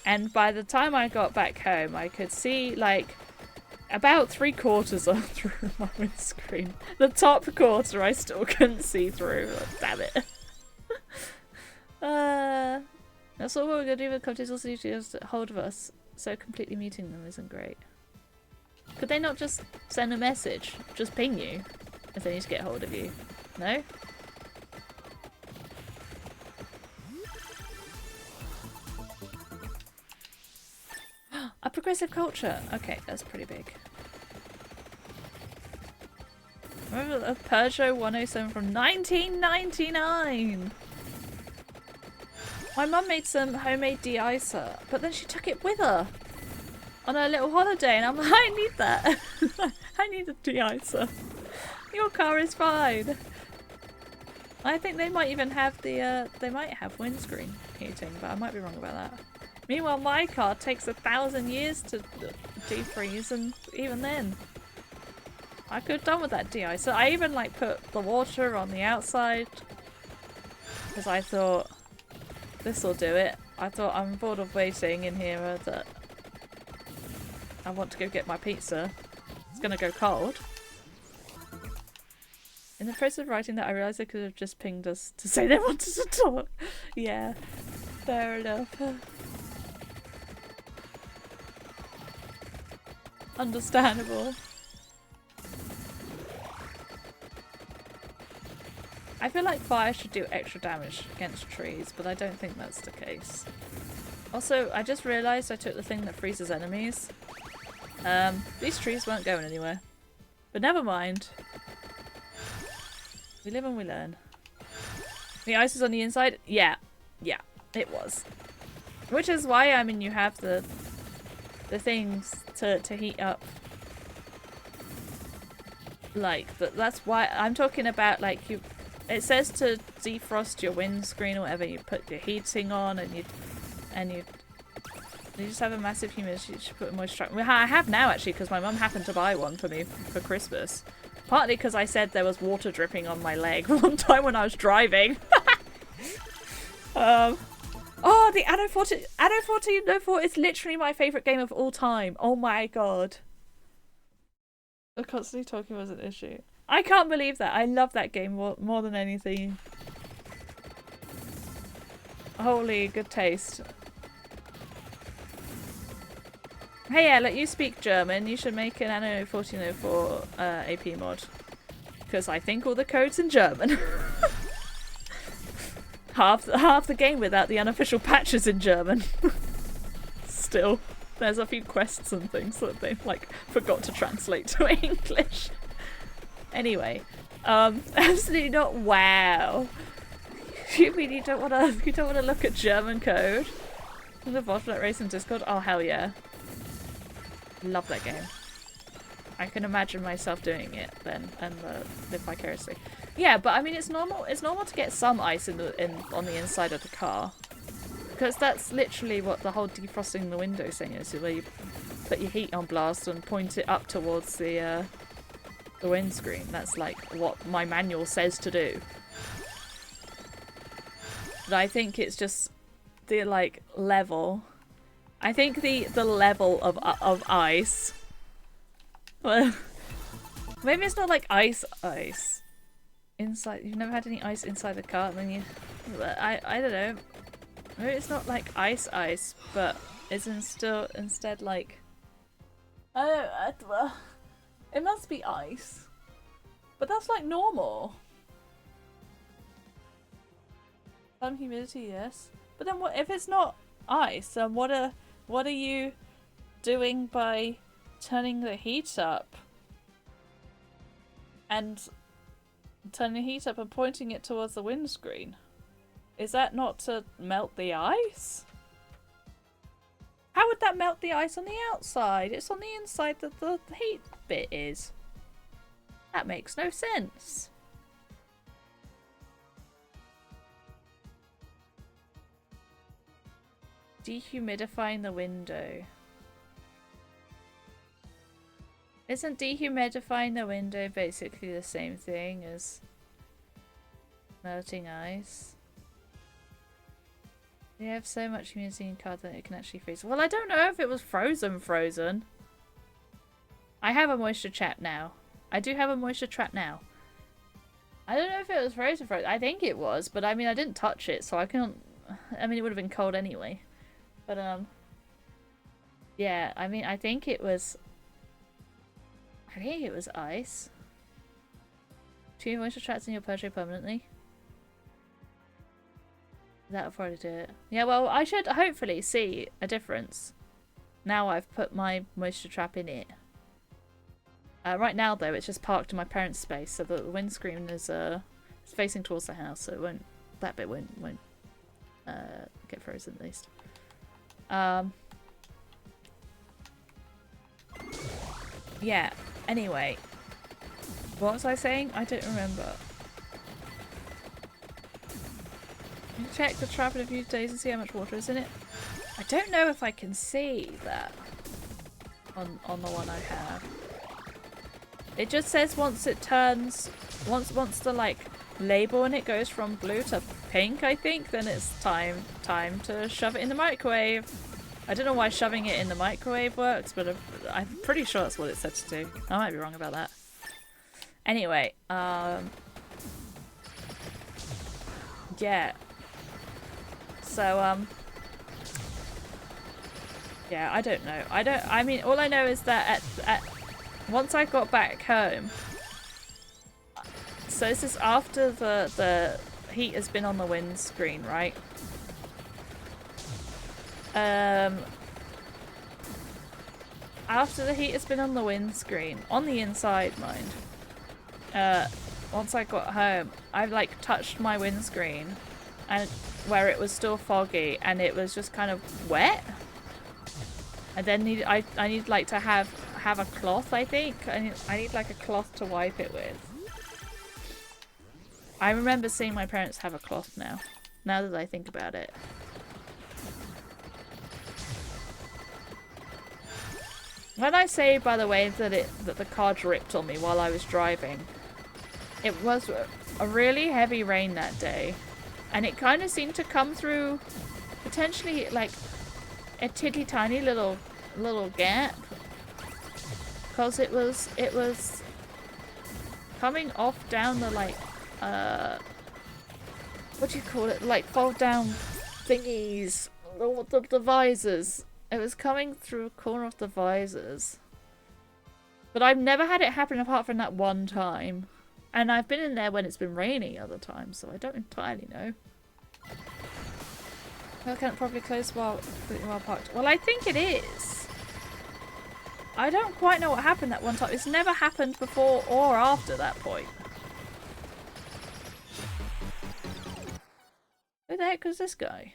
And by the time I got back home, I could see, like, about 3/4 of through my windscreen. The top quarter I still couldn't see through. Oh, damn it. That's all we're going to do with companies also need to get hold of us. So completely meeting them isn't great. Could they not just send a message? Just ping you if they need to get hold of you? No? A progressive culture. Okay, that's pretty big. Remember a Peugeot 107 from 1999? My mum made some homemade de-icer, but then she took it with her on her little holiday, and I'm like, I need that. I need a de-icer. Your car is fine. I think they might even have the, they might have windscreen heating, but I might be wrong about that. Meanwhile, my car takes 1,000 years to defreeze, and even then, I could have done with that de-icer. I even like put the water on the outside because I thought this will do it. I thought I'm bored of waiting in here. That I want to go get my pizza. It's gonna go cold. In the process of writing that, I realised they could have just pinged us to say they wanted to talk. Yeah, fair enough. Understandable. I feel like fire should do extra damage against trees, but I don't think that's the case. Also, I just realised I took the thing that freezes enemies. These trees weren't going anywhere. But never mind. We live and we learn. The ice is on the inside? Yeah. Yeah, it was. Which is why, I mean, you have the things to heat up Like, that's why I'm talking about, like, it says to defrost your windscreen or whatever, you put your heating on and you just have a massive humidity. You should put a moisture trap. I have now, actually, because my mum happened to buy one for me for Christmas. Partly because I said there was water dripping on my leg one time when I was driving. Oh, the Anno 1404 is literally my favourite game of all time. Oh my god. Constantly talking was an issue. I can't believe that. I love that game more than anything. Holy good taste. Hey Ella, you speak German. You should make an Anno 1404 AP mod. Because I think all the code's in German. half the game without the unofficial patches in German. Still. There's a few quests and things that they like forgot to translate to English. Anyway, absolutely not. Wow. You mean you don't wanna look at German code? The VODArchiver race in Discord? Oh hell yeah. Love that game. I can imagine myself doing it then and live vicariously. Yeah, but I mean it's normal to get some ice on the inside of the car. Because that's literally what the whole defrosting the window thing is, where you put your heat on blast and point it up towards the windscreen. That's like what my manual says to do. But I think it's just the like level. I think the level of ice. Well, maybe it's not like ice inside. You've never had any ice inside the car, and then you. I don't know. Maybe it's not like ice, but it's instead like well, it must be ice, but that's like normal. Some humidity, yes, but then what if it's not ice? Then what are you doing by turning the heat up and pointing it towards the windscreen? Is that not to melt the ice? How would that melt the ice on the outside? It's on the inside that the heat bit is. That makes no sense. Dehumidifying the window. Isn't dehumidifying the window basically the same thing as melting ice? You have so much humidity in car that it can actually freeze. Well, I don't know if it was frozen. I have a moisture trap now. I do have a moisture trap now. I don't know if it was frozen. I think it was, but I mean, I didn't touch it, so I can't. I mean, it would have been cold anyway. But yeah. I mean, I think it was ice. 2 moisture traps in your Peugeot permanently. That'll probably do it. Yeah, well, I should hopefully see a difference now I've put my moisture trap in it. Right now, though, it's just parked in my parents' space, so the windscreen is facing towards the house, so it won't. That bit won't get frozen at least. Yeah. Anyway, what was I saying? I don't remember. You check the trap in a few days and see how much water is in it. I don't know if I can see that on the one I have. It just says once it turns, once the like label on it goes from blue to pink, I think, then it's time to shove it in the microwave. I don't know why shoving it in the microwave works, but I'm pretty sure that's what it said to do. I might be wrong about that. Anyway, yeah. So, yeah, I don't know. I mean, all I know is that once I got back home, so this is after the heat has been on the windscreen, right? After the heat has been on the windscreen, on the inside, mind. Once I got home, I've like touched my windscreen, and where it was still foggy, and it was just kind of wet. And then I need like to have have a cloth, I think. I need like a cloth to wipe it with. I remember seeing my parents have a cloth now that I think about it. When I say, by the way, that the car dripped on me while I was driving, it was a really heavy rain that day. And it kind of seemed to come through potentially like a tiddly tiny little gap. Because it was coming off down the like what do you call it? Like fold down thingies. The visors. It was coming through a corner of the visors. But I've never had it happen apart from that one time. And I've been in there when it's been raining other times, so I don't entirely know. Well, can it probably close while parked? Well, I think it is. I don't quite know what happened that one time. It's never happened before or after that point. Who the heck was this guy?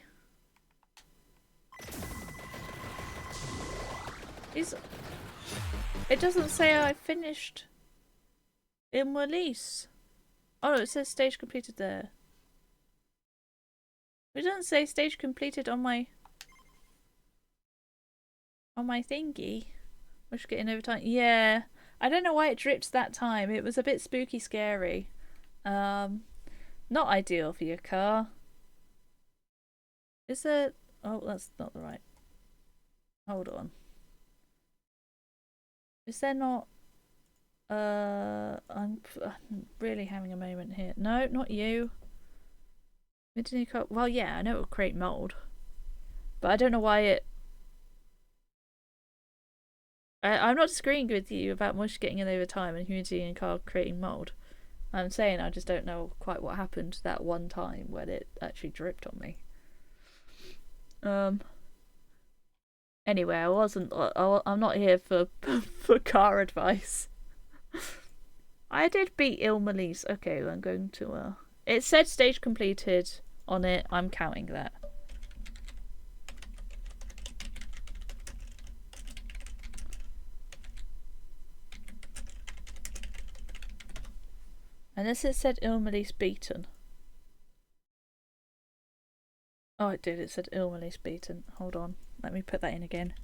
It doesn't say I finished in release. Oh no, it says stage completed there. It doesn't say stage completed on my thingy. We're just getting over time. Yeah. I don't know why it dripped that time. It was a bit spooky scary. Not ideal for your car. Is there... Oh, that's not the right... Hold on. Is there not... I'm really having a moment here. No, not you. Well, yeah, I know it will create mold. But I don't know why it... I'm not disagreeing with you about mush getting in over time and humidity in car creating mold. I'm saying I just don't know quite what happened that one time when it actually dripped on me. Anyway, I'm not here for car advice. I did beat Ilmalise. Okay, I'm going to it said stage completed on it. I'm counting that. And this it said Ilmalise beaten. Oh, it did. It said Ilmalise beaten. Hold on. Let me put that in again.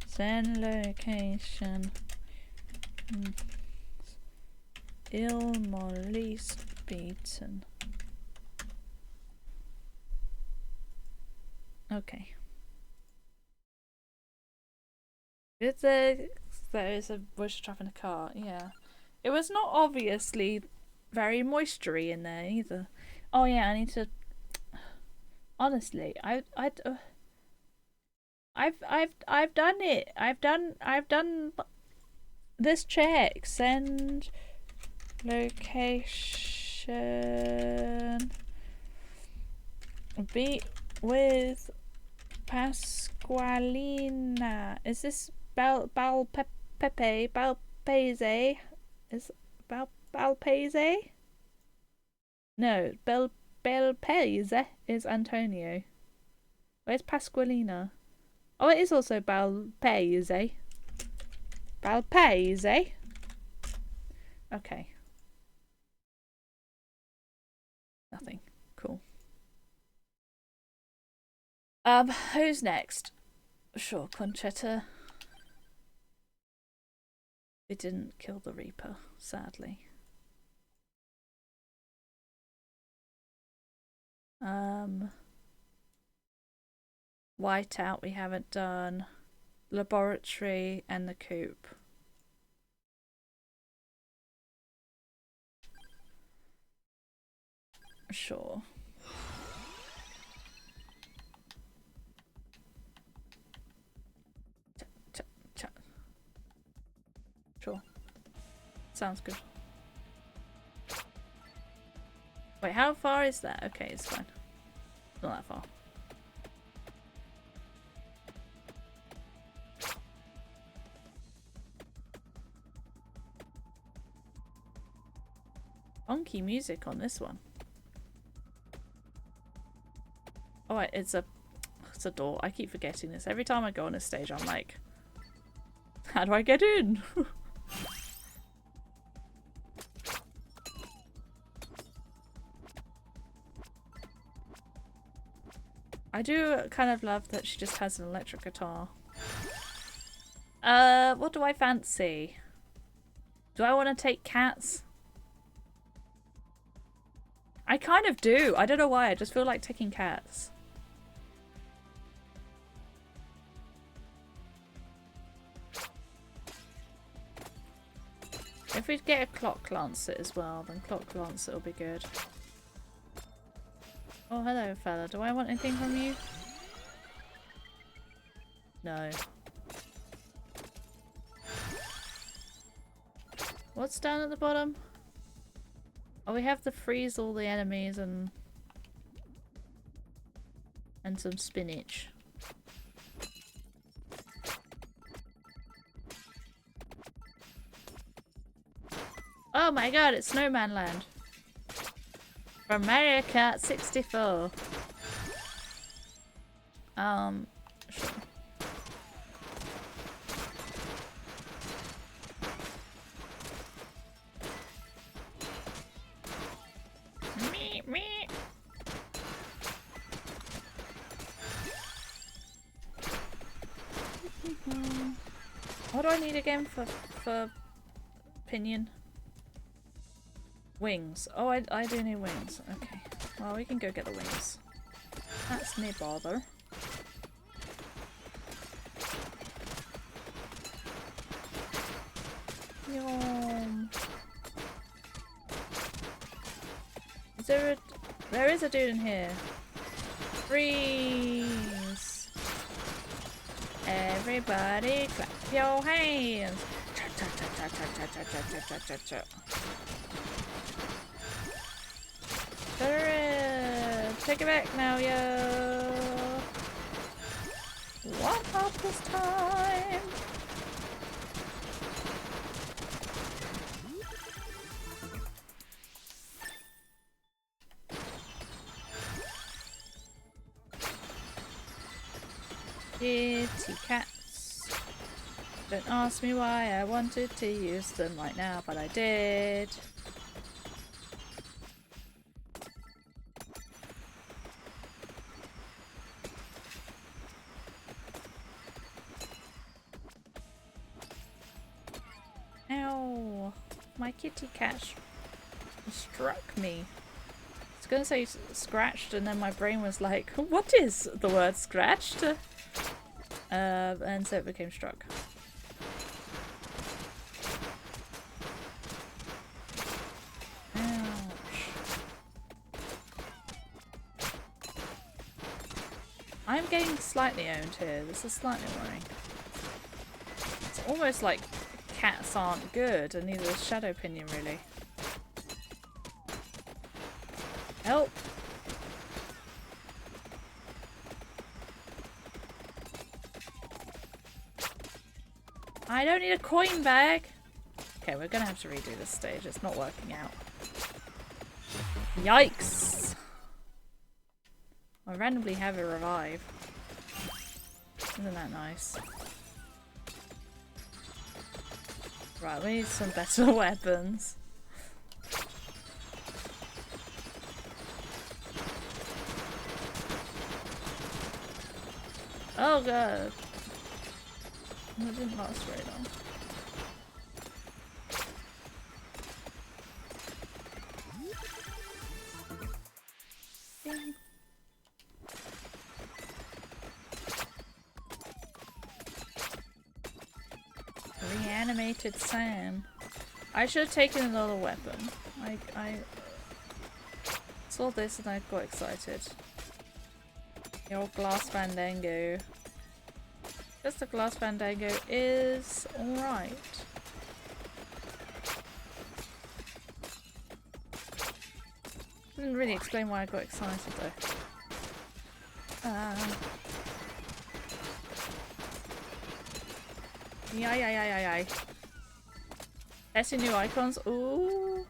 Send location. Ilmalise beaten. Okay. There is a bush trap in a car. Yeah. It was not obviously very moistury in there either. Oh yeah, I need to... Honestly, I've done it. I've done this check. Send location. Be with Pasqualina. Is this Balpese? Is Balpese? No, Belpese is Antonio. Where's Pasqualina? Oh, it is also Balpese. Balpese? Okay. Nothing. Cool. Who's next? Sure, Conchetta. We didn't kill the Reaper, sadly. Whiteout we haven't done. Laboratory and the coop. Sure. Sure. Sounds good. Wait, how far is that? Okay, it's fine. Not that far. Funky music on this one. Oh, wait, it's a door. I keep forgetting this. Every time I go on a stage, I'm like, How do I get in? I do kind of love that she just has an electric guitar. What do I fancy? Do I want to take cats? I kind of do. I don't know why. I just feel like taking cats. If we get a clock lancet as well, then clock lancet will be good. Oh, hello, fella. Do I want anything from you? No. What's down at the bottom? Oh, we have to freeze all the enemies and some spinach. Oh my god, it's Snowman Land. From Mario Kart 64. Sure. Me. What do I need again for pinion? Wings. Oh, I do need wings. Okay. Well, we can go get the wings. That's no bother. Yum. There is a dude in here. Freeze! Everybody clap your hands! Cha-cha-cha-cha-cha-cha-cha-cha-cha-cha. Take it back now, yo! What up this time? Kitty cats. Don't ask me why I wanted to use them right now, but I did. Ow! My kitty cat struck me. I was gonna say scratched, and then my brain was like, what is the word scratched? And so it became struck. Ouch. I'm getting slightly owned here. This is slightly worrying. It's almost like cats aren't good, and neither is Shadow Pinion, really. Help! I don't need a coin bag! Okay, we're gonna have to redo this stage. It's not working out. Yikes! I randomly have a revive. Isn't that nice? Right, we need some better weapons. Oh god. That didn't last very long. Ding. Reanimated Sam. I should have taken another weapon. I saw this and I got excited. The old glass fandango. Just the glass fandango is alright. Didn't really explain why I got excited though. Yay. Testing new icons. Ooh.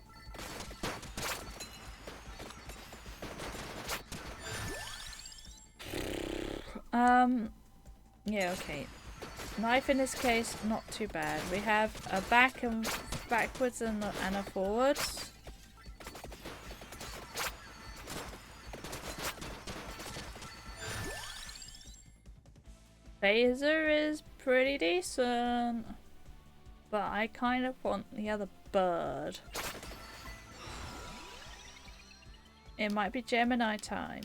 Yeah, okay. Knife in this case, not too bad. We have a backwards and a forwards. Phaser is pretty decent, but I kind of want the other bird. It might be Gemini time.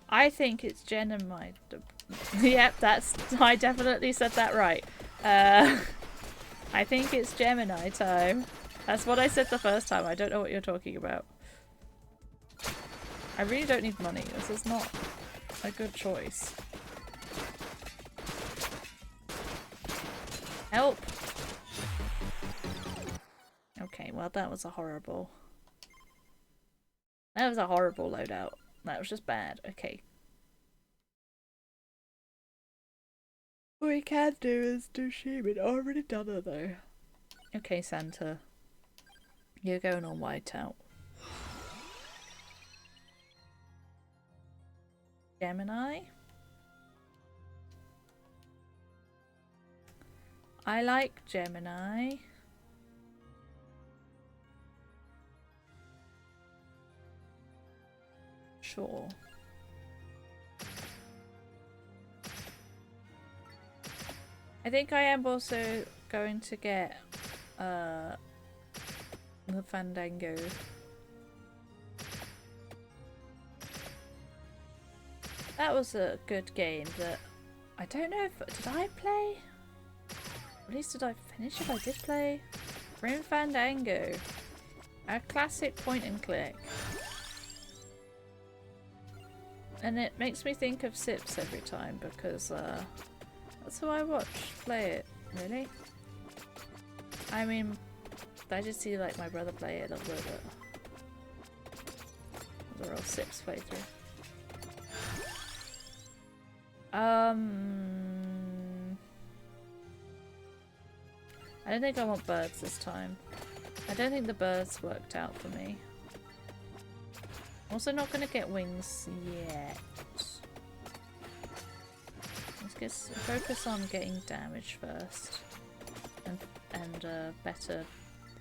I think it's Gemini. Yep, I definitely said that right. I think it's Gemini time. That's what I said the first time. I don't know what you're talking about. I really don't need money. This is not a good choice. Help! Okay, well that was a horrible... That was a horrible loadout. That was just bad. Okay. What we can do is do Sheeman. Already done it though. Okay, Santa. You're going on whiteout. Gemini? I like Gemini. Sure. I think I am also going to get the Fandango. That was a good game that I don't know if did I play? At least did I finish if I did play? Grim Fandango. A classic point and click. And it makes me think of Sips every time because that's who I watch play it, really. I mean, I just see like my brother play it a little bit. The real Sips playthrough. I don't think I want birds this time. I don't think the birds worked out for me. Also not gonna get wings yet. Let's focus on getting damage first. And better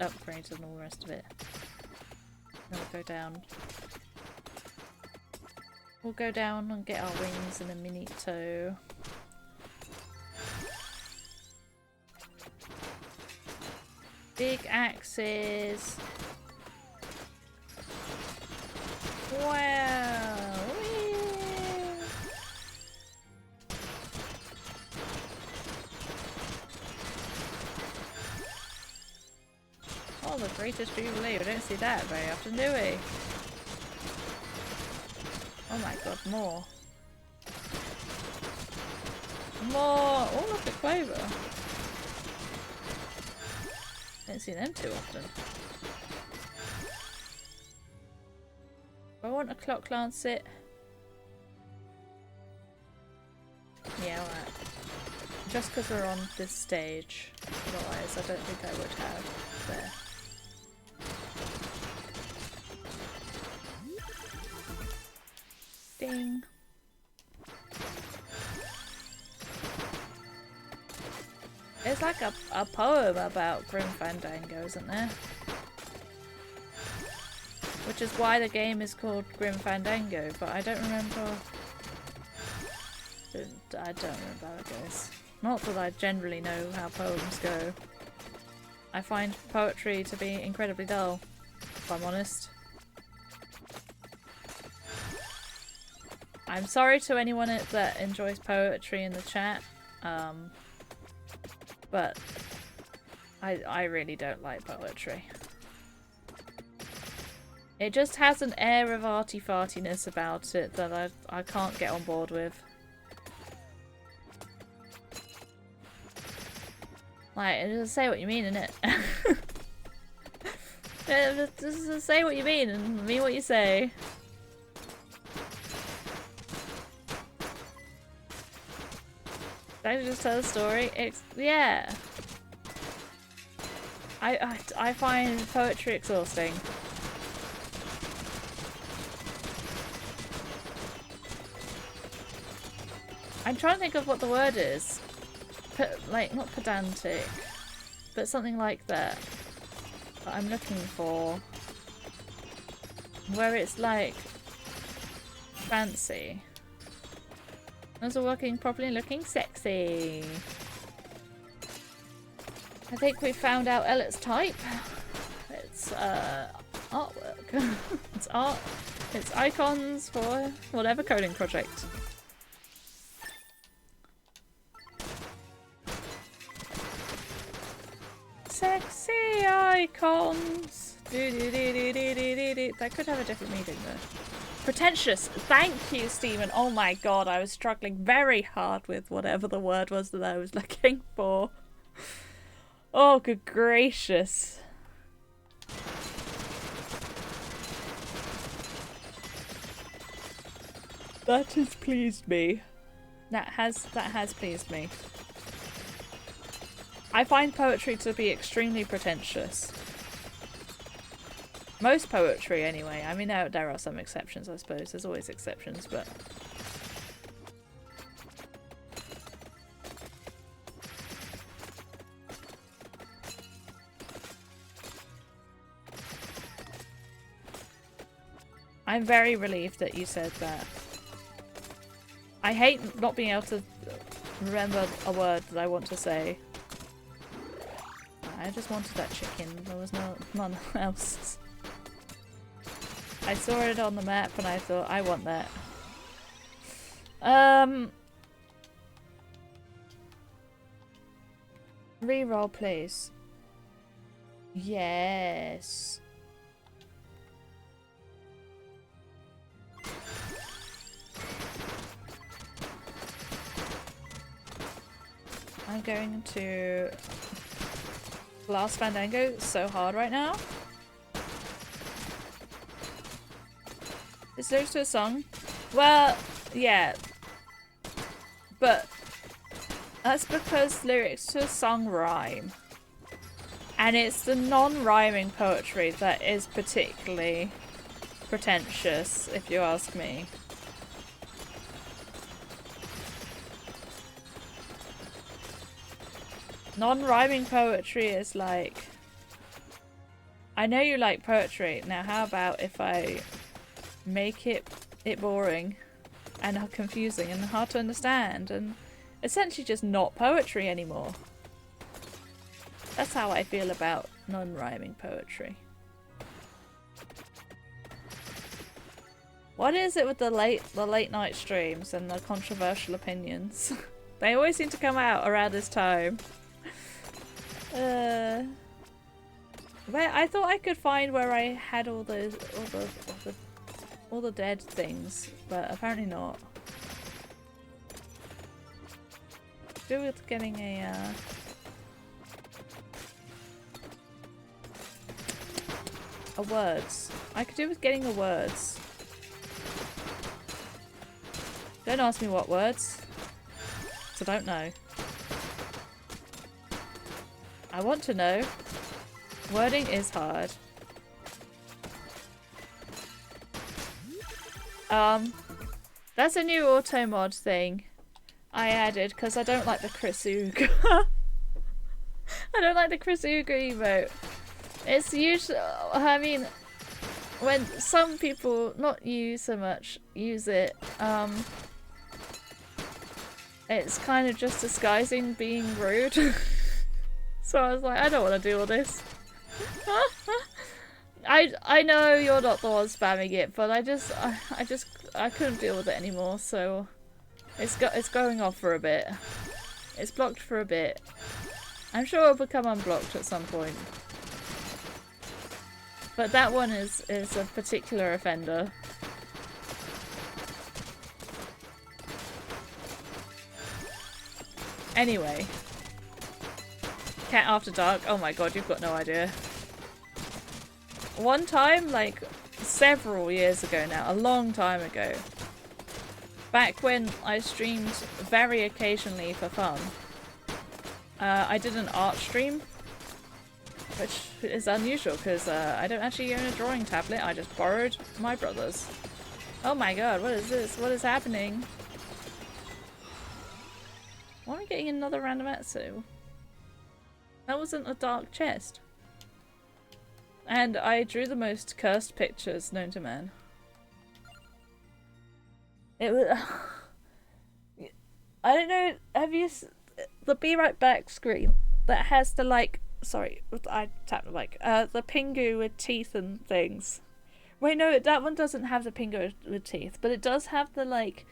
upgrades and all the rest of it. Then we'll go down. We'll go down and get our wings in a minute. Big axes. Wow. Whee. Oh, the greatest jubilee. We don't see that very often, do we? Oh my god, more. More! Oh, look at Clover. Don't see them too often. Do I want a clock lancet? Yeah, alright. Just because we're on this stage. Otherwise, I don't think I would have there. Ding. There's like a poem about Grim Fandango, isn't there? Which is why the game is called Grim Fandango, but I don't remember... I don't remember how it goes. Not that I generally know how poems go. I find poetry to be incredibly dull, if I'm honest. I'm sorry to anyone that enjoys poetry in the chat, but I really don't like poetry. It just has an air of arty-fartiness about it that I can't get on board with. Like, just say what you mean, innit? Just say what you mean and mean what you say. Did I just tell a story? Yeah. I find poetry exhausting. I'm trying to think of what the word is. like, not pedantic, but something like that I'm looking for. Where it's like fancy. Also working properly and looking sexy. I think we found out Elliot's type. It's artwork. It's art. It's icons for whatever coding project. Sexy icons. That could have a different meaning though. Pretentious. Thank you, Stephen. Oh my god, I was struggling very hard with whatever the word was that I was looking for. Oh, good gracious. That has pleased me. That has pleased me. I find poetry to be extremely pretentious. Most poetry, anyway. I mean, there are some exceptions, I suppose. There's always exceptions, but... I'm very relieved that you said that. I hate not being able to remember a word that I want to say. I just wanted that chicken. There was none else. I saw it on the map and I thought, I want that. Reroll, please. Yes. I'm going to Last Fandango so hard right now. It's lyrics to a song. Well, yeah. But that's because lyrics to a song rhyme. And it's the non-rhyming poetry that is particularly pretentious, if you ask me. Non-rhyming poetry is like... I know you like poetry. Now how about if I make it boring and confusing and hard to understand and essentially just not poetry anymore. That's how I feel about non-rhyming poetry. What is it with the late night streams and the controversial opinions? They always seem to come out around this time. Where I thought I could find where I had all the dead things, but apparently not. Do with getting a words. I could do with getting the words. Don't ask me what words, 'cause I don't know. I want to know. Wording is hard. That's a new auto mod thing I added because I don't like the Chris Uga. I don't like the Chris Uga emote. It's usually, I mean, when some people, not you so much, use it, it's kind of just disguising being rude. So I was like, I don't want to do all this. I know you're not the one spamming it, but I couldn't deal with it anymore, so it's going off for a bit. It's blocked for a bit. I'm sure it'll become unblocked at some point. But that one is a particular offender. Anyway. Cat After Dark. Oh my god, you've got no idea. One time, like several years ago now, a long time ago, back when I streamed very occasionally for fun, I did an art stream, which is unusual because I don't actually own a drawing tablet, I just borrowed my brother's. Oh my god, what is this? What is happening? Why am I getting another randomatsu? That wasn't a dark chest. And I drew the most cursed pictures known to man. It was... I don't know, have you... The Be Right Back screen that has the like... Sorry, I tapped the mic. The Pingu with teeth and things. Wait, no, that one doesn't have the Pingu with teeth, but it does have the like...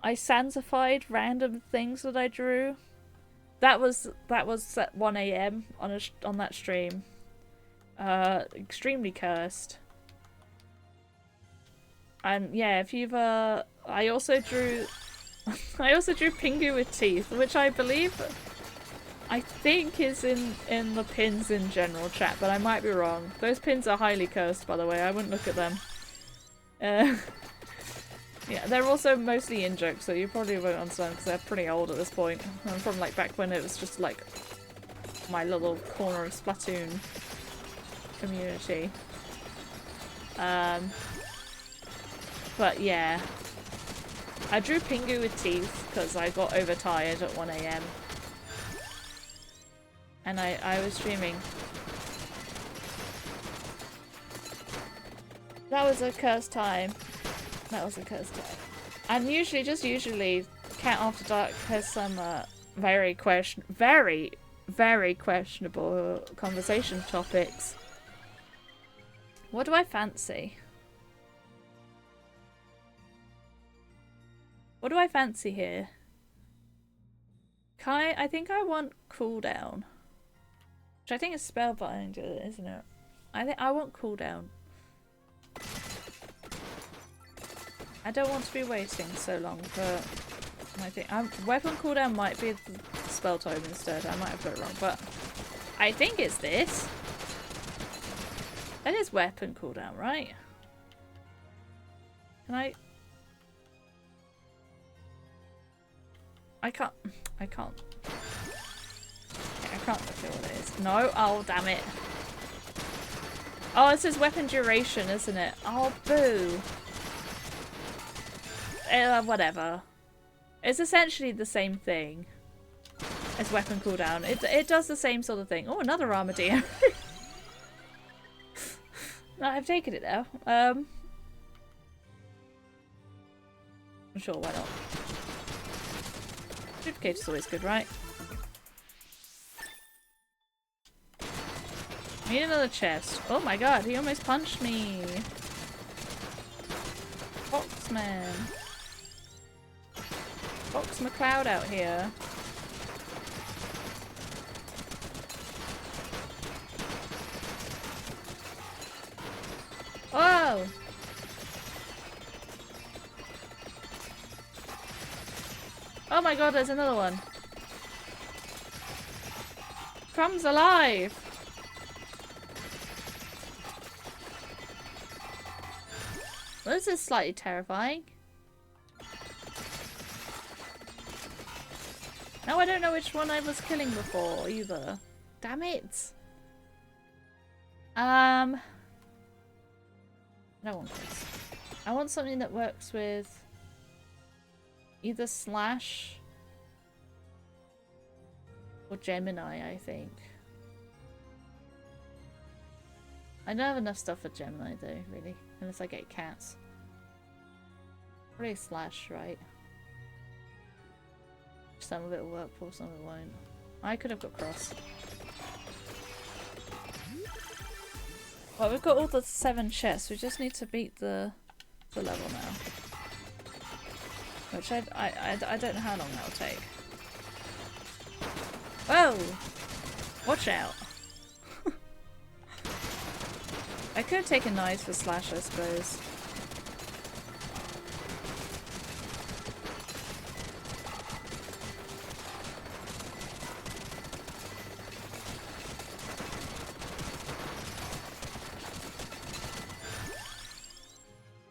I sansified random things that I drew. That was at 1 AM on that stream. Extremely cursed. And yeah, if you've I also drew Pingu with teeth, which I think is in the pins in general chat, but I might be wrong. Those pins are highly cursed, by the way. I wouldn't look at them. Yeah, they're also mostly in-jokes, so you probably won't understand because they're pretty old at this point. I'm from like back when it was just like my little corner of Splatoon community. But yeah. I drew Pingu with teeth because I got overtired at 1 AM. And I was streaming. That was a cursed time. That was a cursed time. And usually, Cat After Dark has some very questionable conversation topics. What do I fancy? What do I fancy here? I think I want cooldown. Which I think is spellbind, isn't it? I want cooldown. I don't want to be waiting so long for my thing. Weapon cooldown might be the spell tome instead. I might have put it wrong, but I think it's this. That is weapon cooldown, right? Can I can't. Okay, I can't feel what it is. No, oh damn it. Oh, it says weapon duration, isn't it? Oh, boo. Whatever. It's essentially the same thing as weapon cooldown. It does the same sort of thing. Oh, another armadillo. No, I've taken it now. I'm sure, why not? Duplicate is always good, right? I need another chest. Oh my god, he almost punched me. Foxman. Fox McCloud out here. Whoa! Oh my god, there's another one. Crumb's alive! Well, this is slightly terrifying. Now I don't know which one I was killing before either. Damn it! I don't want this. I want something that works with either Slash or Gemini, I think. I don't have enough stuff for Gemini though, really. Unless I get cats. Probably Slash, right? Some of it will work for, some of it won't. I could have got cross. Well, we've got all the 7 chests. We just need to beat the level now. Which I don't know how long that will take. Whoa! Watch out! I could have taken knives for Slash, I suppose.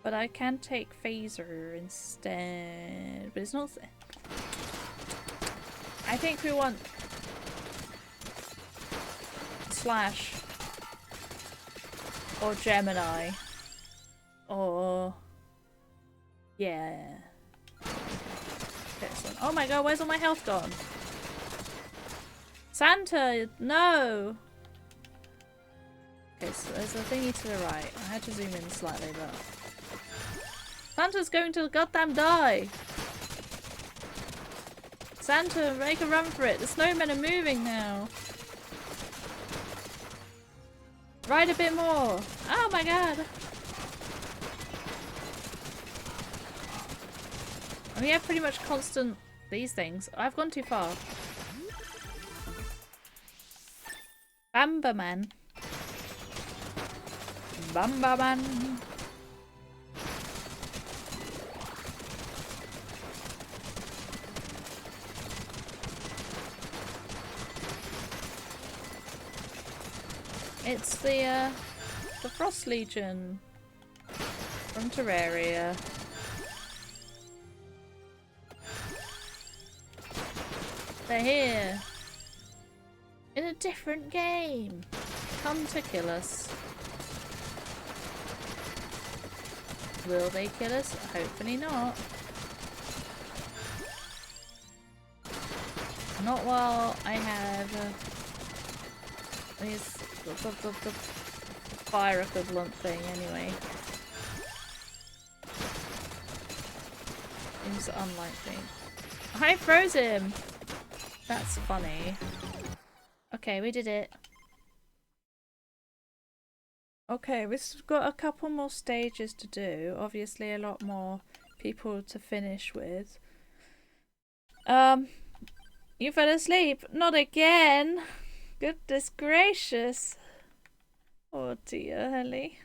But I can take Phaser instead. But it's not... I think we want... Slash. Or Gemini. Or... Yeah. This one. Oh my god, where's all my health gone? Santa, no! Okay, so there's a thingy to the right. I had to zoom in slightly, but... Santa's going to goddamn die! Santa, make a run for it. The snowmen are moving now. Ride a bit more. Oh my god. And we have pretty much constant these things. I've gone too far. Bamba man. Bamba man. It's the Frost Legion from Terraria. They're here in a different game. Come to kill us. Will they kill us? Hopefully not. Not while I have these the fire equivalent thing anyway. Seems unlikely. I froze him! That's funny. Okay, we did it. Okay, we've got a couple more stages to do. Obviously a lot more people to finish with. You fell asleep? Not again! Goodness gracious. Oh dear, Helly.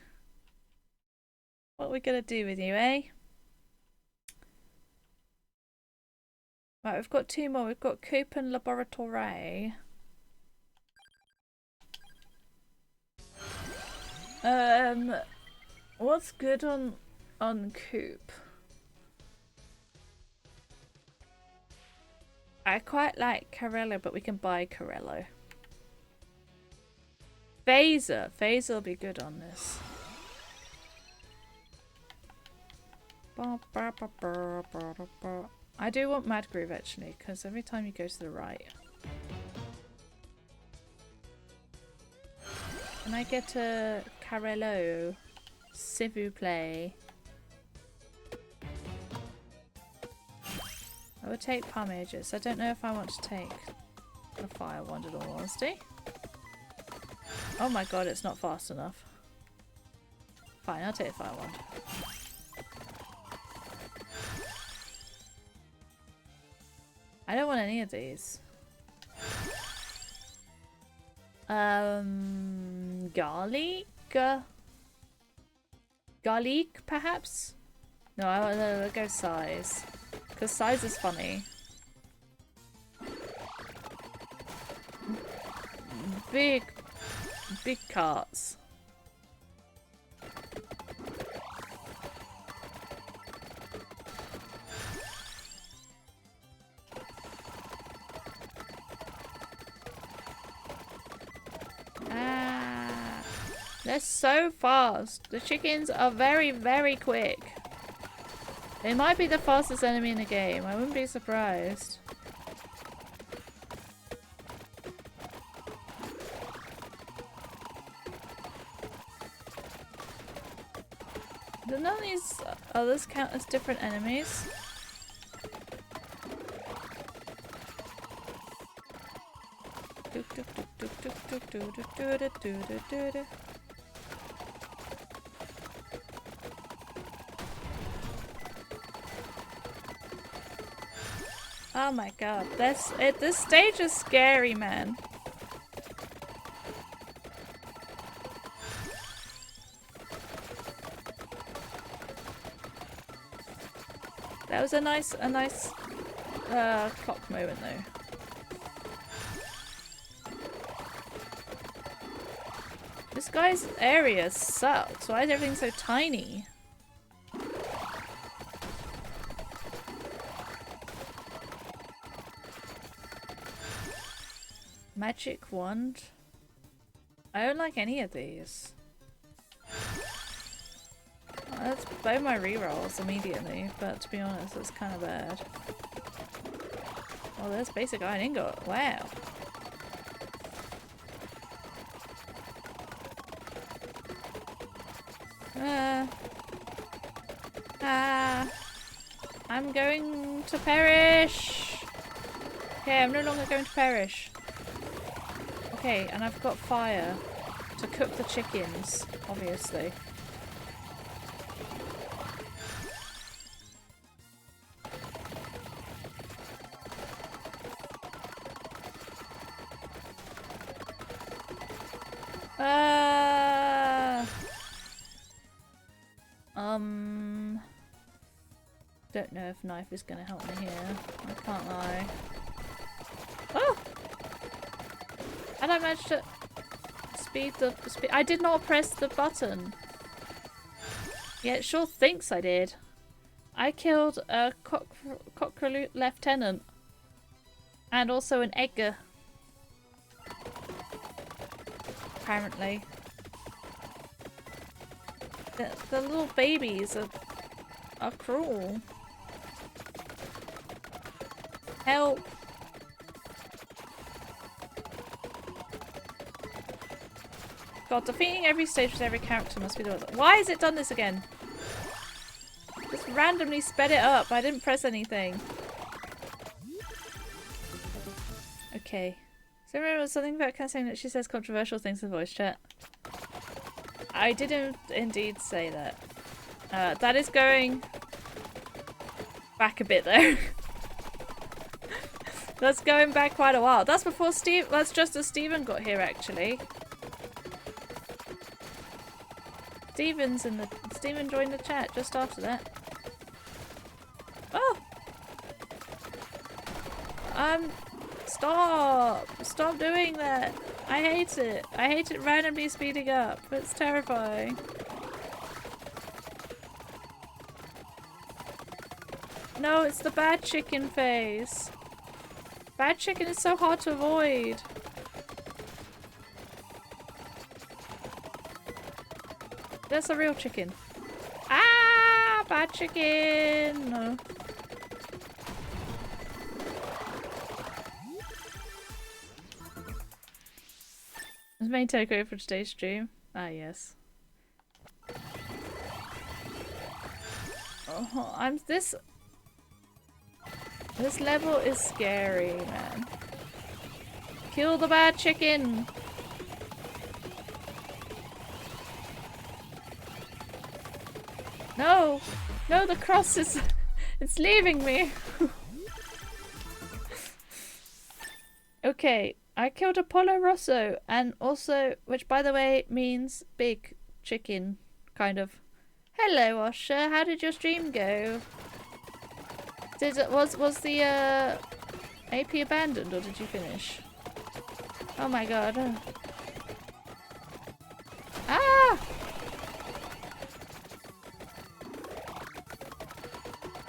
What are we gonna do with you, eh? Right, we've got two more. We've got Coop and Laboratory. What's good on Coop? I quite like Corello, but we can buy Corello. Phaser. Phaser will be good on this. I do want Mad Groove actually, because every time you go to the right. Can I get a Carello? S'il vous plaît. I would take Parmages. I don't know if I want to take the Fire Wand in all honesty. Oh my god, it's not fast enough. Fine, I'll take the Fire Wand. I don't want any of these. Garlic? Garlic, perhaps? No, I'll go size. Because size is funny. Big carts. They're so fast. The chickens are very, very quick. They might be the fastest enemy in the game. I wouldn't be surprised. Do none of these others count as different enemies? Oh my god, this stage is scary, man. That was a nice clock moment though. This guy's area sucks. Why is everything so tiny? Magic wand? I don't like any of these. Let's blow my rerolls immediately, but to be honest, it's kind of bad. Oh, there's basic iron ingot. Wow. I'm going to perish. Okay, I'm no longer going to perish. Okay, and I've got fire to cook the chickens, obviously. Don't know if knife is going to help me here. I can't lie. Oh! And I managed to speed the speed. I did not press the button. Yeah, it sure thinks I did. I killed a cockroach lieutenant. And also an egger. Apparently. The little babies are cruel. Help. God, defeating every stage with every character must be the worst. Why has it done this again? Just randomly sped it up. I didn't press anything. Okay. So remember something about Kat saying that she says controversial things in voice chat? I didn't indeed say that. That is going back a bit though. That's going back quite a while. That's before Steve. That's just as Steven got here, actually. Steven joined the chat just after that. Oh! Stop doing that. I hate it. I hate it randomly speeding up. It's terrifying. No, it's the bad chicken phase. Bad chicken is so hard to avoid. That's a real chicken. Ah, bad chicken. No. This main takeaway for today's stream. Ah, yes. Oh, This level is scary, man. Kill the bad chicken! No! No, the cross is... it's leaving me! Okay, I killed Apollo Rosso, and also... which, by the way, means big chicken, kind of. Hello, Osher. How did your stream go? Was the AP abandoned, or did you finish? Oh my god. Ah!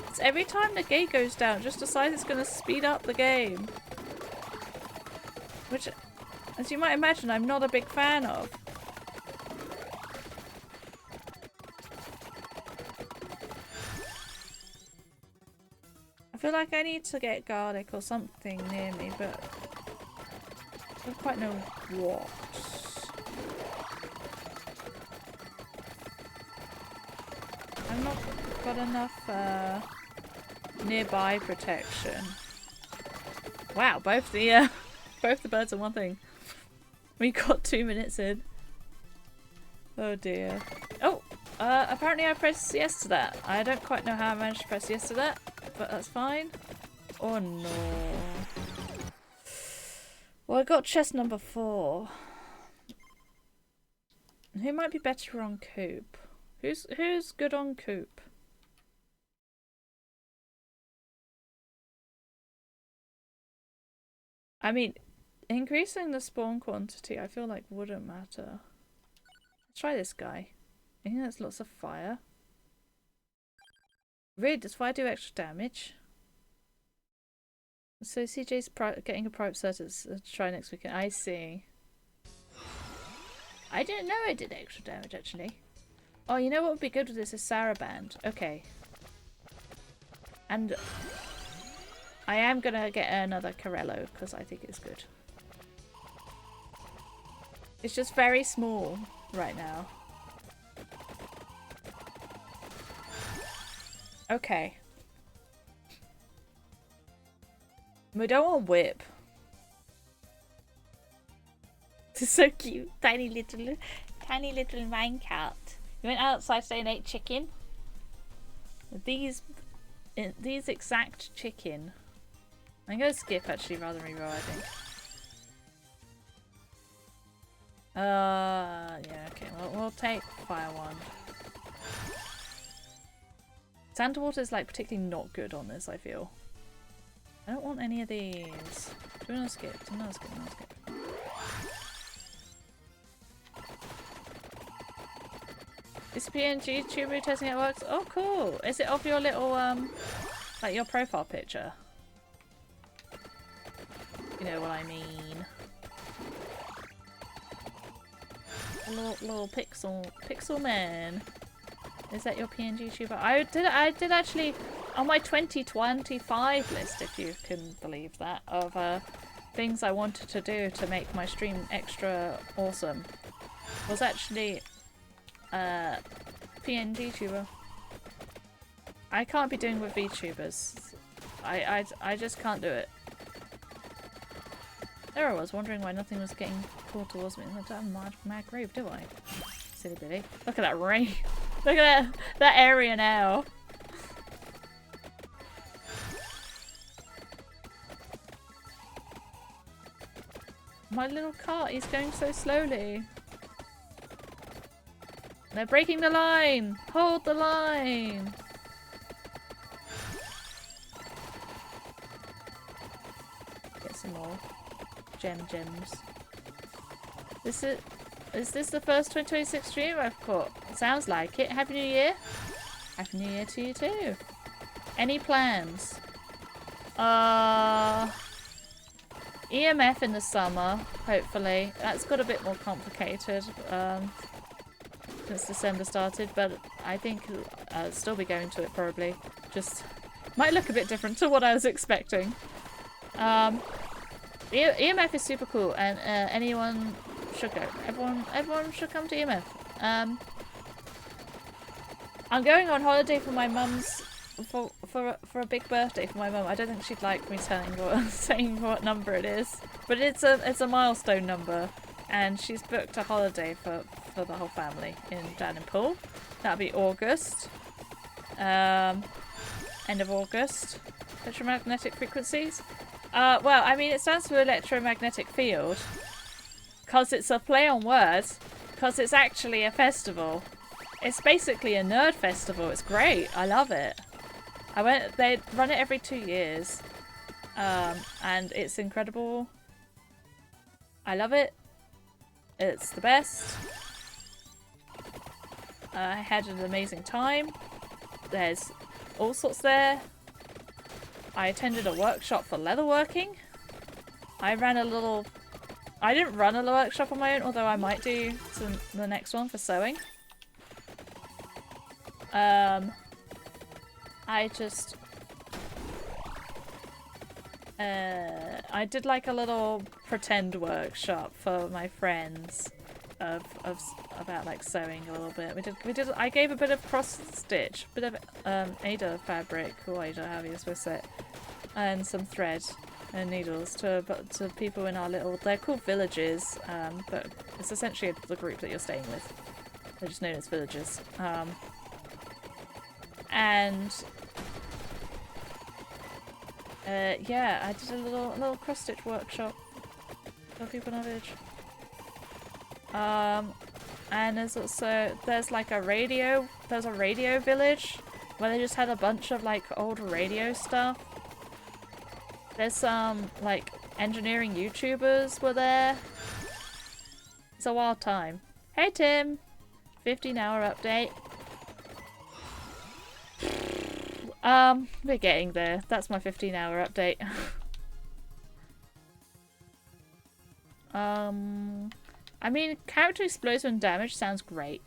It's every time the gate goes down, it just decides it's going to speed up the game. Which, as you might imagine, I'm not a big fan of. I feel like I need to get garlic or something near me, but I don't quite know what. I've not got enough nearby protection. Wow, both the birds are one thing. We got 2 minutes in. Oh dear. Oh, apparently I pressed yes to that. I don't quite know how I managed to press yes to that, but that's fine. Oh no. Well, I got chest number 4. Who might be better on Coop? Who's good on Coop? I mean, increasing the spawn quantity I feel like wouldn't matter. Let's try this guy. I think that's lots of fire. Really, does fire do extra damage? So CJ's getting a private cert to try next weekend. I see. I didn't know it did extra damage, actually. Oh, you know what would be good with this is Saraband. Okay. And I am gonna get another Corello because I think it's good. It's just very small right now. Okay. We don't want whip. This is so cute. Tiny little mine cat. You went outside today and ate chicken? These exact chicken. I'm gonna skip actually rather than reroll, I think. Yeah, okay, we'll take fire one. Sandwater is like particularly not good on this, I feel. I don't want any of these. Do you want to skip? Do you want to skip? Is PNG tuber testing it works? Oh, cool. Is it of your little, like your profile picture? You know what I mean. A little pixel man. Is that your PNG tuber? I did actually, on my 2025 list, if you can believe that, of things I wanted to do to make my stream extra awesome, was actually PNG tuber. I can't be doing with VTubers. I just can't do it. There I was, wondering why nothing was getting pulled towards me. I don't have mad grave, do I? Silly Billy. Look at that rain. Look at that area now. My little cart, he's going so slowly. They're breaking the line! Hold the line! Get some more gems. Is this the first 2026 stream I've caught? Sounds like it. Happy New Year! Happy New Year to you too! Any plans? EMF in the summer, hopefully. That's got a bit more complicated since December started, but I think I'll still be going to it probably. Just might look a bit different to what I was expecting. EMF is super cool, and anyone should go. Everyone should come to EMF. I'm going on holiday for my mum's for a big birthday for my mum. I don't think she'd like me saying what number it is, but it's a milestone number, and she's booked a holiday for the whole family down in Poole. That'll be August. End of August. Electromagnetic frequencies. Well, I mean, it stands for electromagnetic field, because it's a play on words, because it's actually a festival. It's basically a nerd festival. It's great. I love it. They run it every 2 years, and it's incredible. I love it. It's the best. I had an amazing time. There's all sorts there. I attended a workshop for leatherworking. I didn't run a workshop on my own, although I might do the next one for sewing. I did like a little pretend workshop for my friends about like sewing a little bit. I gave a bit of cross stitch, bit of Ada fabric, or Ada, however you're supposed to say it, and some thread and needles to people in our little, they're called villages, but it's essentially the group that you're staying with. They're just known as villages. Yeah, I did a little cross stitch workshop for people in our village. And there's like a radio village where they just had a bunch of like old radio stuff. There's some like engineering YouTubers were there. It's a wild time. Hey Tim! 15-hour update. We're getting there. That's my 15-hour update. I mean, character explosion damage sounds great.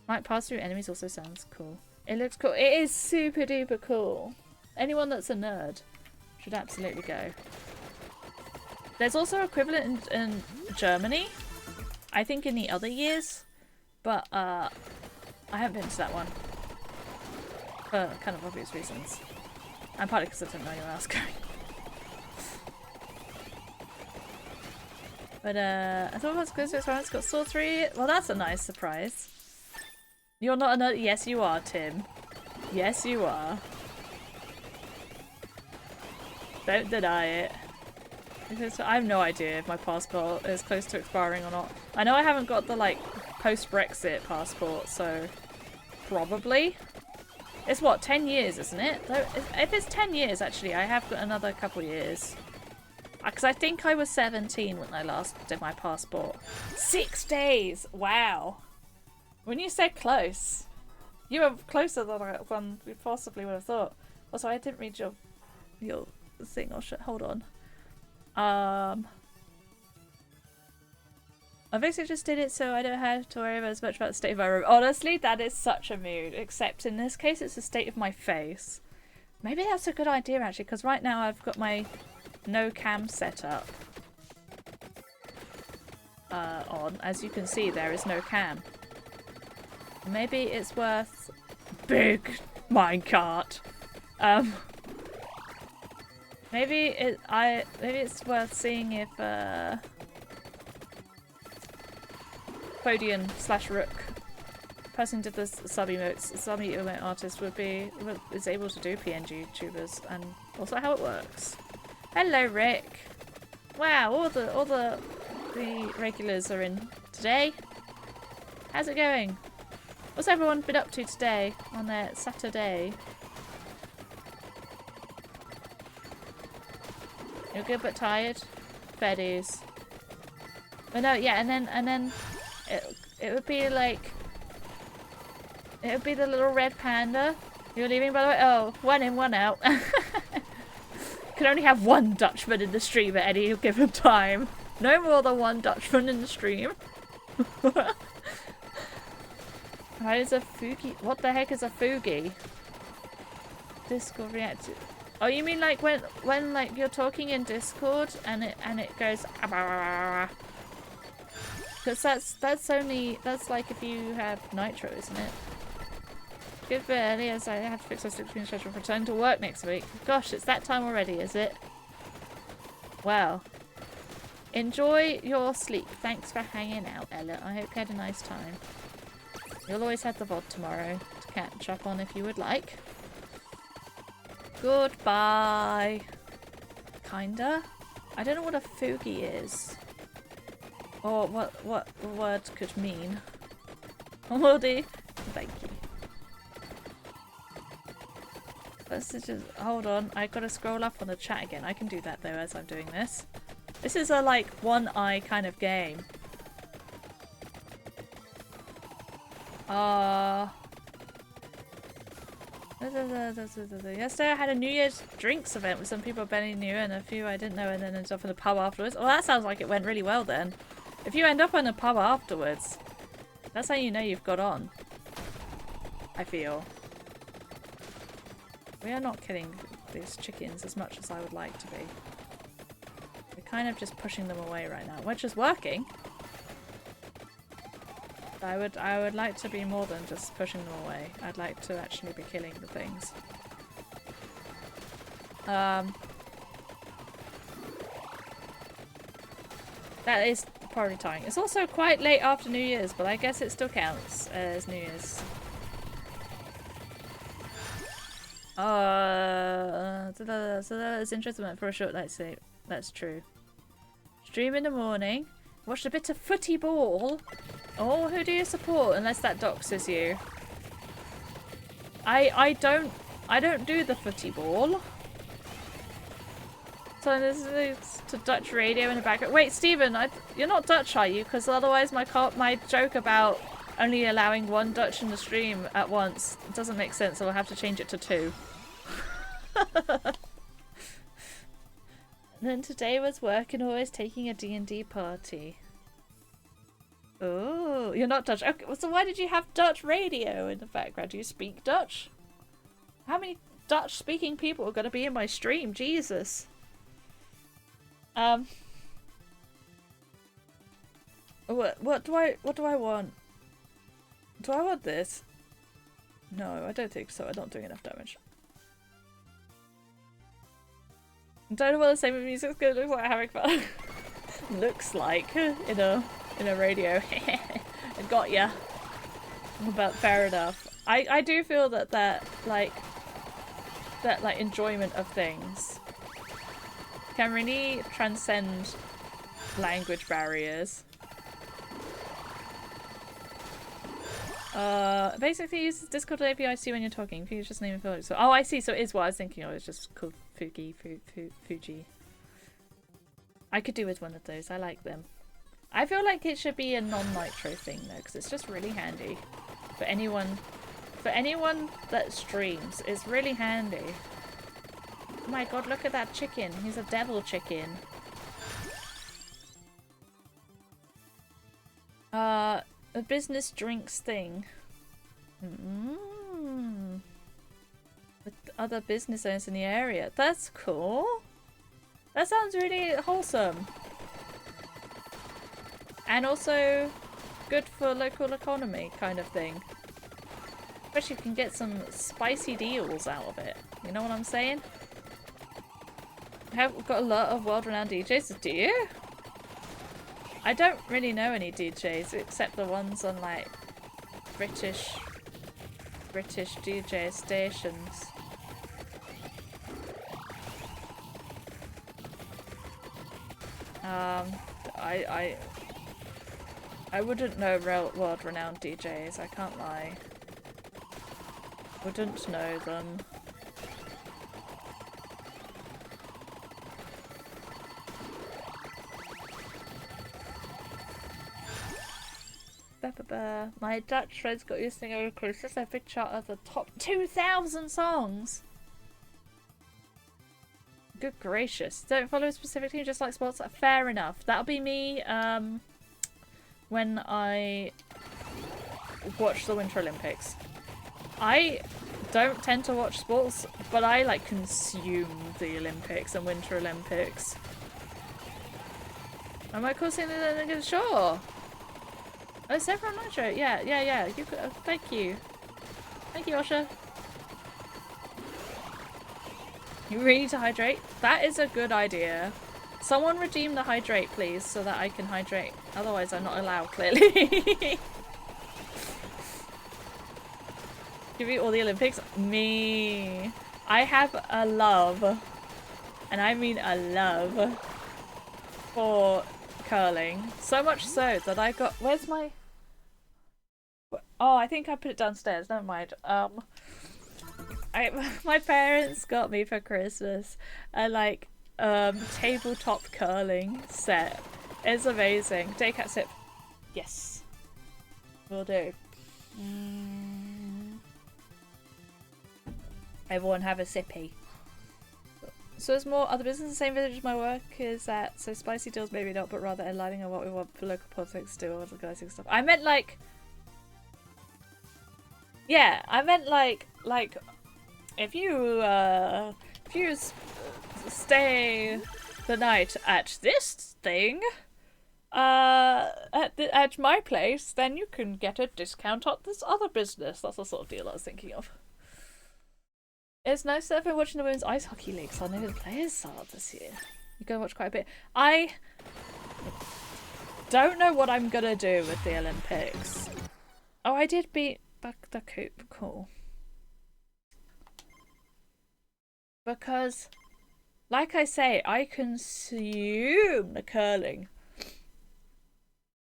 Might pass through enemies also sounds cool. It looks cool. It is super duper cool. Anyone that's a nerd should absolutely go. There's also equivalent in Germany. I think in the other years. But, I haven't been to that one. For kind of obvious reasons. And partly because I didn't know you were asking. But I thought it was close to experience, got Saw 3. Well, that's a nice surprise. You're not another. Yes, you are, Tim. Yes, you are. Don't deny it. I have no idea if my passport is close to expiring or not. I know I haven't got the, like, post-Brexit passport, so probably. It's what, 10 years, isn't it? If it's 10 years, actually, I have got another couple years. Because I think I was 17 when I last did my passport. 6 days! Wow. When you said close, you were closer than we possibly would have thought. Also, I didn't read your thing. Oh shit, hold on. I basically just did it so I don't have to worry about as much about the state of my room. Honestly, that is such a mood. Except in this case, it's the state of my face. Maybe that's a good idea, actually, because right now I've got my no cam set up on. As you can see, there is no cam. Maybe it's worth... Big minecart. Maybe it's worth seeing if Podium / Rook, person who did the sub emote artist is able to do PNG tubers, and also how it works. Hello, Rick. Wow, all the regulars are in today. How's it going? What's everyone been up to today on their Saturday? You're good but tired? Fair dues. But no, yeah, and then it would be like, it would be the little red panda. You're leaving, by the way? Oh, one in, one out. Can only have one Dutchman in the stream at any given time. No more than one Dutchman in the stream. How is a Fugi? What the heck is a Fugi? Discord reacted. Oh, you mean like when like you're talking in Discord and it goes because that's like if you have Nitro, isn't it? Good bit early as I have to fix my sleep schedule for returning to work next week. Gosh, it's that time already, is it? Well, enjoy your sleep. Thanks for hanging out, Ella. I hope you had a nice time. You'll always have the VOD tomorrow to catch up on if you would like. Goodbye. Kinda. I don't know what a Fugi is. Or what the word could mean. Already. Thank you. Let's just hold on. I gotta scroll up on the chat again. I can do that though as I'm doing this. This is a like one eye kind of game. Yesterday I had a New Year's drinks event with some people Benny knew and a few I didn't know, and then ended up in the pub afterwards. Well, that sounds like it went really well then. If you end up in a pub afterwards, that's how you know you've got on. I feel. We are not killing these chickens as much as I would like to be. We're kind of just pushing them away right now, which is working. I would like to be more than just pushing them away. I'd like to actually be killing the things. That is probably time. It's also quite late after New Year's, but I guess it still counts as New Year's. So that was interesting for a short night's sleep. That's true. Stream in the morning. Watched a bit of footy ball. Oh, who do you support? Unless that doxes you. I don't do the footy ball. So this is to Dutch radio in the background. Wait, Stephen, you're not Dutch, are you? Because otherwise my joke about only allowing one Dutch in the stream at once doesn't make sense, so we'll have to change it to 2. And then today was work and always taking a D&D party. Oh, you're not Dutch. Okay, so why did you have Dutch radio in the background? Do you speak Dutch? How many Dutch-speaking people are going to be in my stream? Jesus. What do I want? Do I want this? No, I don't think so. I'm not doing enough damage. I don't know what the same with music's gonna look like having fun. Looks like in a radio. I got ya. But fair enough. I do feel that like enjoyment of things can really transcend language barriers. Basically uses Discord API see when you're talking. If you just name it. So oh, I see. So it is what I was thinking. It's just called Fuji. I could do with one of those. I like them. I feel like it should be a non-nitro thing though, because it's just really handy for anyone that streams. It's really handy. Oh my god, look at that chicken. He's a devil chicken. A business drinks thing. With other business owners in the area. That's cool. That sounds really wholesome. And also good for local economy kind of thing. Especially if you can get some spicy deals out of it. You know what I'm saying? Have got a lot of world-renowned DJs, do you? I don't really know any DJs except the ones on like British DJ stations. I wouldn't know world-renowned DJs, I can't lie. Wouldn't know them. My Dutch friends got used to singing over Christmas. A big chart of the top 2,000 songs. Good gracious. Don't follow a specific team, just like sports. Fair enough. That'll be me when I watch the Winter Olympics. I don't tend to watch sports, but I like consume the Olympics and Winter Olympics. Am I causing the sure? Oh, Steffan Nitro. Yeah. You could, thank you. Thank you, Osha. You really need to hydrate? That is a good idea. Someone redeem the hydrate, please, so that I can hydrate. Otherwise, I'm not allowed, clearly. Give you all the Olympics? Me. I have a love, and I mean a love, for curling. So much so that I got... Where's my... Oh, I think I put it downstairs. Never mind. My parents got me for Christmas a like tabletop curling set. It's amazing. DayKat sip. Yes. Will do. Everyone have a sippy. So there's more other business, the same village as my work is at, so spicy deals maybe not, but rather aligning on what we want for local politics to do, organising stuff. I meant like... Yeah, I meant like if you stay the night at this thing, at my place, then you can get a discount on this other business. That's the sort of deal I was thinking of. It's nice that I've been watching the Women's Ice Hockey League, so I know who the players are this year. You go watch quite a bit. I don't know what I'm gonna do with the Olympics. Oh, I did beat the Coop. Cool. Because, like I say, I consume the curling.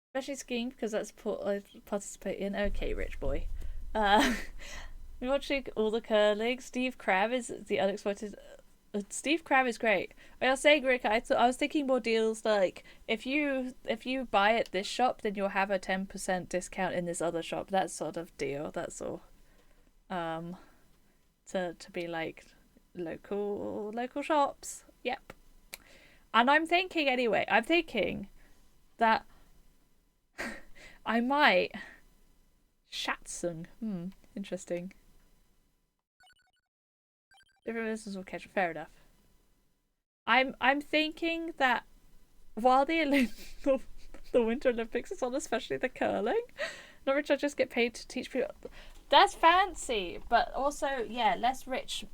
Especially skiing, because that's what I participate in. Okay, rich boy. We're watching all the curling. Steve Crab is the unexpected. Steve Crab is great. I was saying, Rick, I was thinking more deals like if you buy at this shop, then you'll have a 10% discount in this other shop. That sort of deal. That's all. To be like local shops. Yep. And I'm thinking anyway. I'm thinking that I might Shatsung. Interesting. Different businesses will catch. Fair enough. I'm thinking that while the Winter Olympics is on, especially the curling, not rich, I just get paid to teach people. That's fancy, but also, yeah, less rich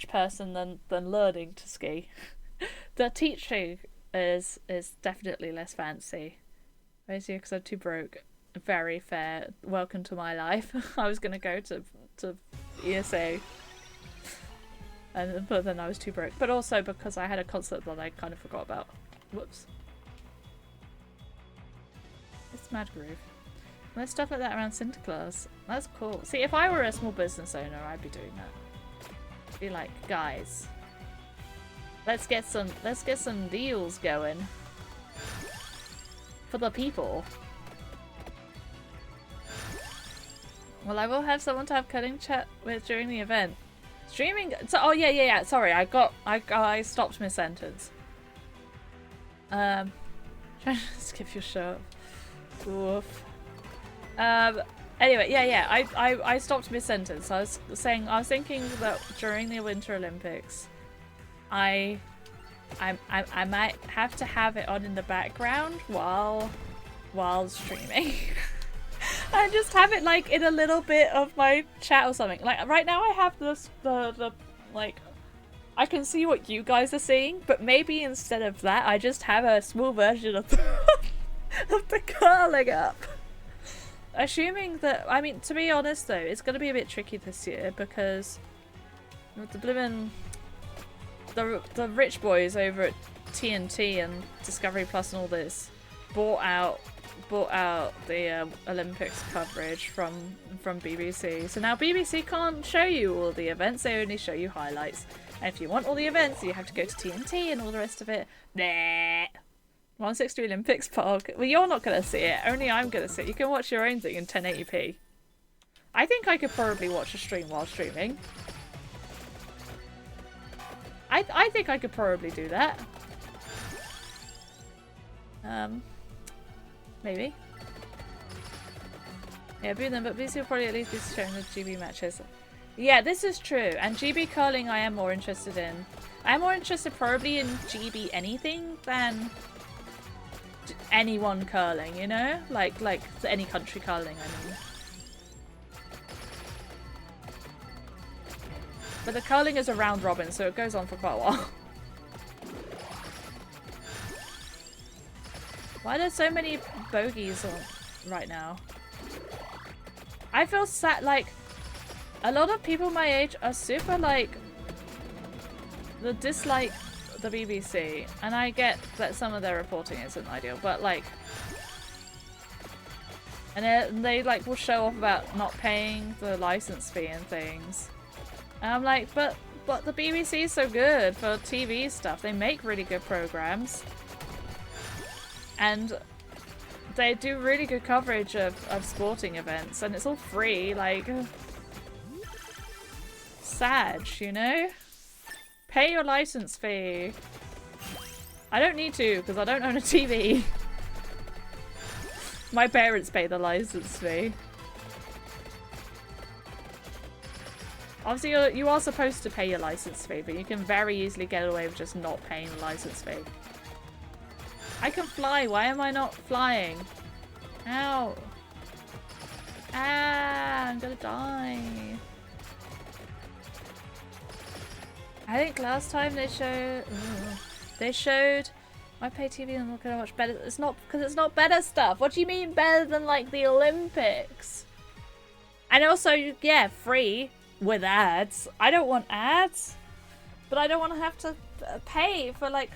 person than learning to ski. The teaching is definitely less fancy. Basically, because I'm too broke. Very fair. Welcome to my life. I was gonna go to ESA, but then I was too broke. But also because I had a concert that I kind of forgot about. Whoops. It's Mad Groove. There's stuff like that around Sinterklaas. That's cool. See, if I were a small business owner, I'd be doing that. Be like, guys, let's get some deals going for the people. Well, I will have someone to have cutting chat with during the event. Streaming. So, oh yeah. Sorry, I stopped my sentence. Trying to skip your show. Oof. Anyway, yeah. I stopped mid sentence. I was thinking that during the Winter Olympics, I might have to have it on in the background while streaming. I just have it like in a little bit of my chat or something. Like right now I have the like I can see what you guys are seeing, but maybe instead of that I just have a small version of the curling up. Assuming that, I mean, to be honest though, it's going to be a bit tricky this year because the rich boys over at TNT and Discovery Plus and all this bought out the Olympics coverage from BBC. So now BBC can't show you all the events, they only show you highlights. And if you want all the events, you have to go to TNT and all the rest of it. Nah. 160 Olympics Park. Well, you're not going to see it. Only I'm going to see it. You can watch your own thing in 1080p. I think I could probably watch a stream while streaming. I think I could probably do that. Maybe. Yeah, boo them, but BBC will probably at least be showing the GB matches. Yeah, this is true. And GB curling I am more interested in. I'm more interested probably in GB anything than anyone curling, you know? Like any country curling, I mean. But the curling is a round robin, so it goes on for quite a while. Why are there so many bogeys on right now? I feel sad, like, a lot of people my age are super, like, they dislike the BBC, and I get that some of their reporting isn't ideal, but, like, and they like, will show off about not paying the license fee and things. And I'm like, but the BBC is so good for TV stuff. They make really good programs. And they do really good coverage of sporting events, and it's all free, like, sad, you know? Pay your license fee. I don't need to, because I don't own a TV. My parents pay the license fee. Obviously, you are supposed to pay your license fee, but you can very easily get away with just not paying the license fee. I can fly. Why am I not flying? Ow. Ah, I'm gonna die. I think last time they showed my pay TV and I'm not gonna watch better. It's not because it's not better stuff. What do you mean better than like the Olympics? And also, yeah, free with ads. I don't want ads, but I don't want to have to pay for like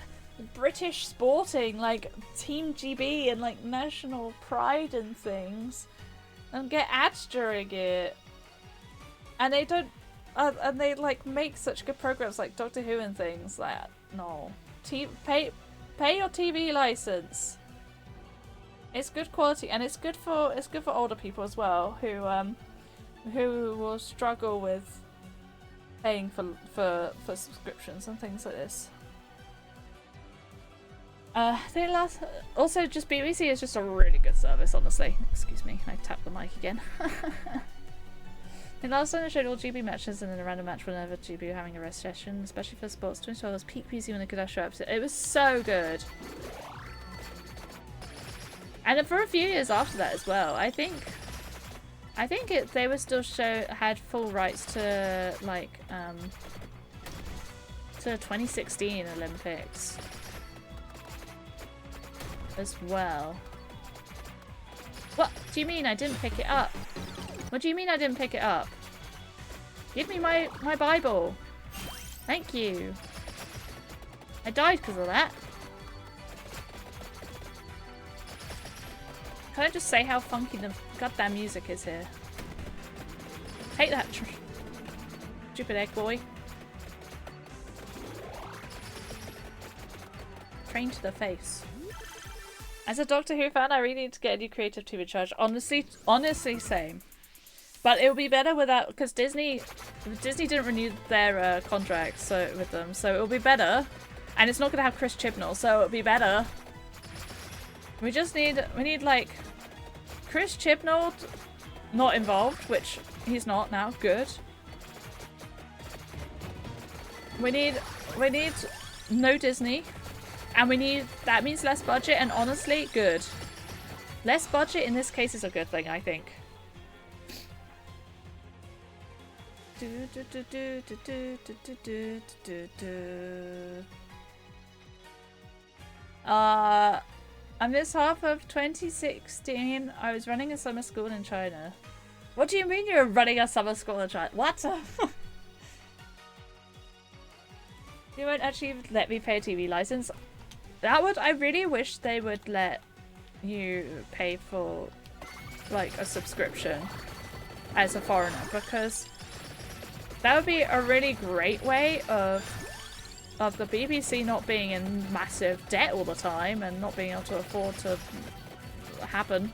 British sporting, like Team GB and like National Pride and things, and get ads during it. And they don't, and they like make such good programs like Doctor Who and things. Like, no, pay your TV license. It's good quality, and it's good for older people as well who will struggle with paying for subscriptions and things like this. I think also just BBC is just a really good service, honestly. Excuse me, I tapped the mic again. In last time I showed all GB matches and then a random match whenever GB were having a rest session, especially for sports. 2012 was peak PC when they could show episode. It was so good. And for a few years after that as well. I think I think they were still had full rights to like to 2016 Olympics as well. What do you mean I didn't pick it up? What do you mean I didn't pick it up? Give me my Bible. Thank you. I died because of that. Can I just say how funky the goddamn music is here? Take that, stupid egg boy. Train to the face. As a Doctor Who fan, I really need to get a new creative team in charge. Honestly, same. But it will be better without, because Disney didn't renew their contract with them, so it will be better. And it's not going to have Chris Chibnall, so it'll be better. We need like Chris Chibnall not involved, which he's not now. Good. We need no Disney, and that means less budget. And honestly, good. Less budget in this case is a good thing, I think. I missed half of 2016. I was running a summer school in China. What do you mean you're running a summer school in China? What? You won't actually let me pay a TV license. I really wish they would let you pay for like a subscription as a foreigner, because that would be a really great way of the BBC not being in massive debt all the time and not being able to afford to happen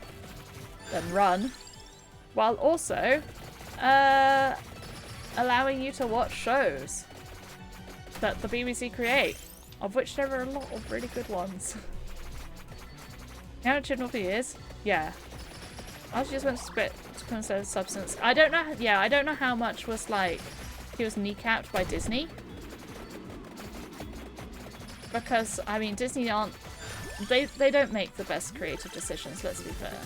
and run, while also allowing you to watch shows that the BBC create, of which there are a lot of really good ones. You haven't Chibnall for years? Yeah. I just went to spit instead of substance. I don't know. Yeah, I don't know how much was like he was kneecapped by Disney. Because, I mean, Disney aren't... They don't make the best creative decisions, let's be fair.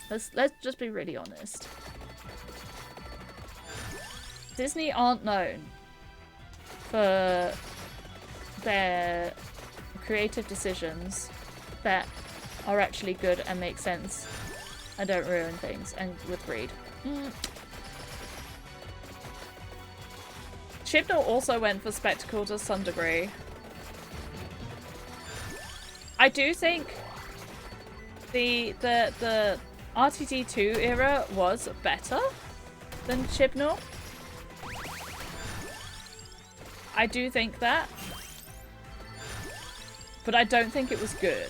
Let's just be really honest. Disney aren't known for their creative decisions that are actually good and make sense and don't ruin things and with greed. Chibnall also went for spectacle to some degree. I do think the RTD2 era was better than Chibnall. I do think that. But I don't think it was good.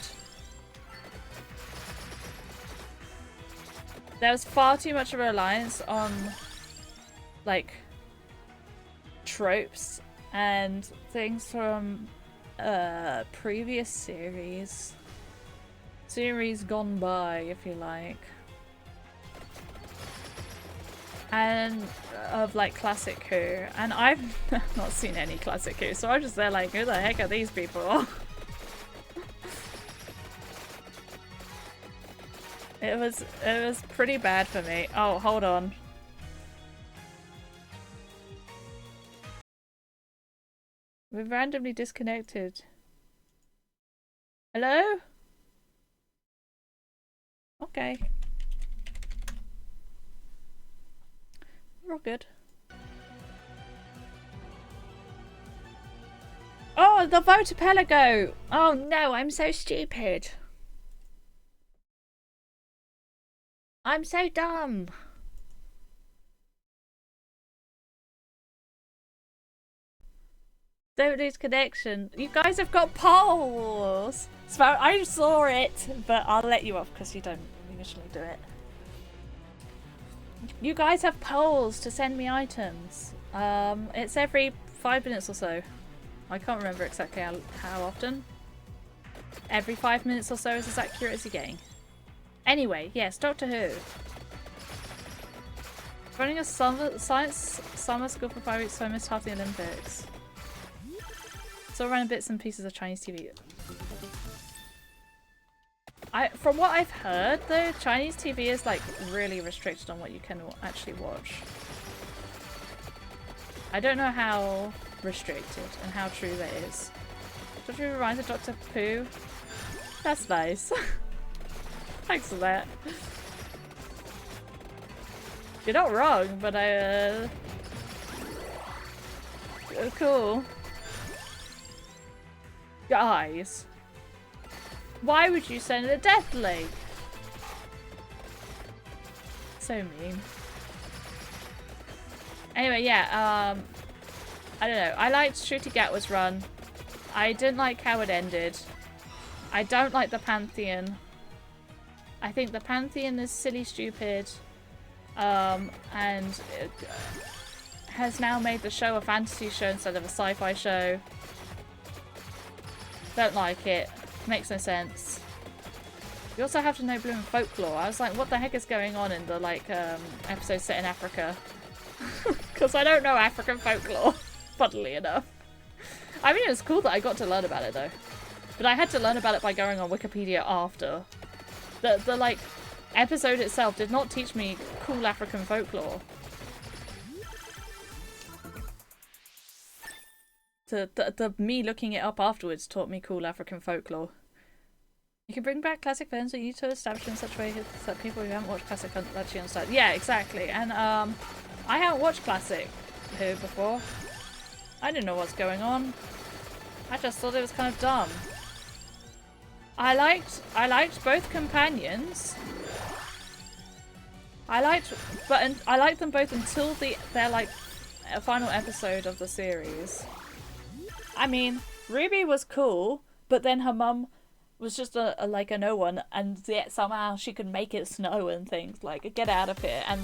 There was far too much of a reliance on like tropes and things from previous series gone by, if you like, and of like classic Who, and I've not seen any classic Who, so I'm just there like, who the heck are these people? It was pretty bad for me. Oh, hold on. We've randomly disconnected. Hello? Okay. We're all good. Oh, the Votapelago! Oh no, I'm so stupid. I'm so dumb. Don't lose connection. You guys have got polls! So I saw it, but I'll let you off because you don't usually do it. You guys have polls to send me items. It's every 5 minutes or so. I can't remember exactly how often. Every 5 minutes or so is as accurate as you're getting. Anyway, yes, Doctor Who. Running a science summer school for 5 weeks, so I missed half the Olympics. Still running bits and pieces of Chinese TV. From what I've heard, though, Chinese TV is like really restricted on what you can actually watch. I don't know how restricted and how true that is. Dr. Who reminds of Dr. Pooh? That's nice. Thanks for that. You're not wrong, but cool. Guys. Why would you send a death link? So mean. Anyway, yeah, I don't know. I liked Shruti Gatwa's run. I didn't like how it ended. I don't like the Pantheon. I think the Pantheon is silly stupid. And it has now made the show a fantasy show instead of a sci-fi show. Don't like it. Makes no sense. You also have to know Bloom folklore. I was like, what the heck is going on in the like episode set in Africa? Because I don't know African folklore, funnily enough. I mean, it was cool that I got to learn about it though. But I had to learn about it by going on Wikipedia after. The like episode itself did not teach me cool African folklore. The me looking it up afterwards taught me cool African folklore. You can bring back classic films, but you need to establish in such a way that people who haven't watched classic actually understand. Yeah, exactly. And I haven't watched classic Who before. I didn't know what's going on. I just thought it was kind of dumb. I liked both companions. I liked them both until their like final episode of the series. I mean, Ruby was cool, but then her mum was just like a no one, and yet somehow she could make it snow and things. Like, get out of here. And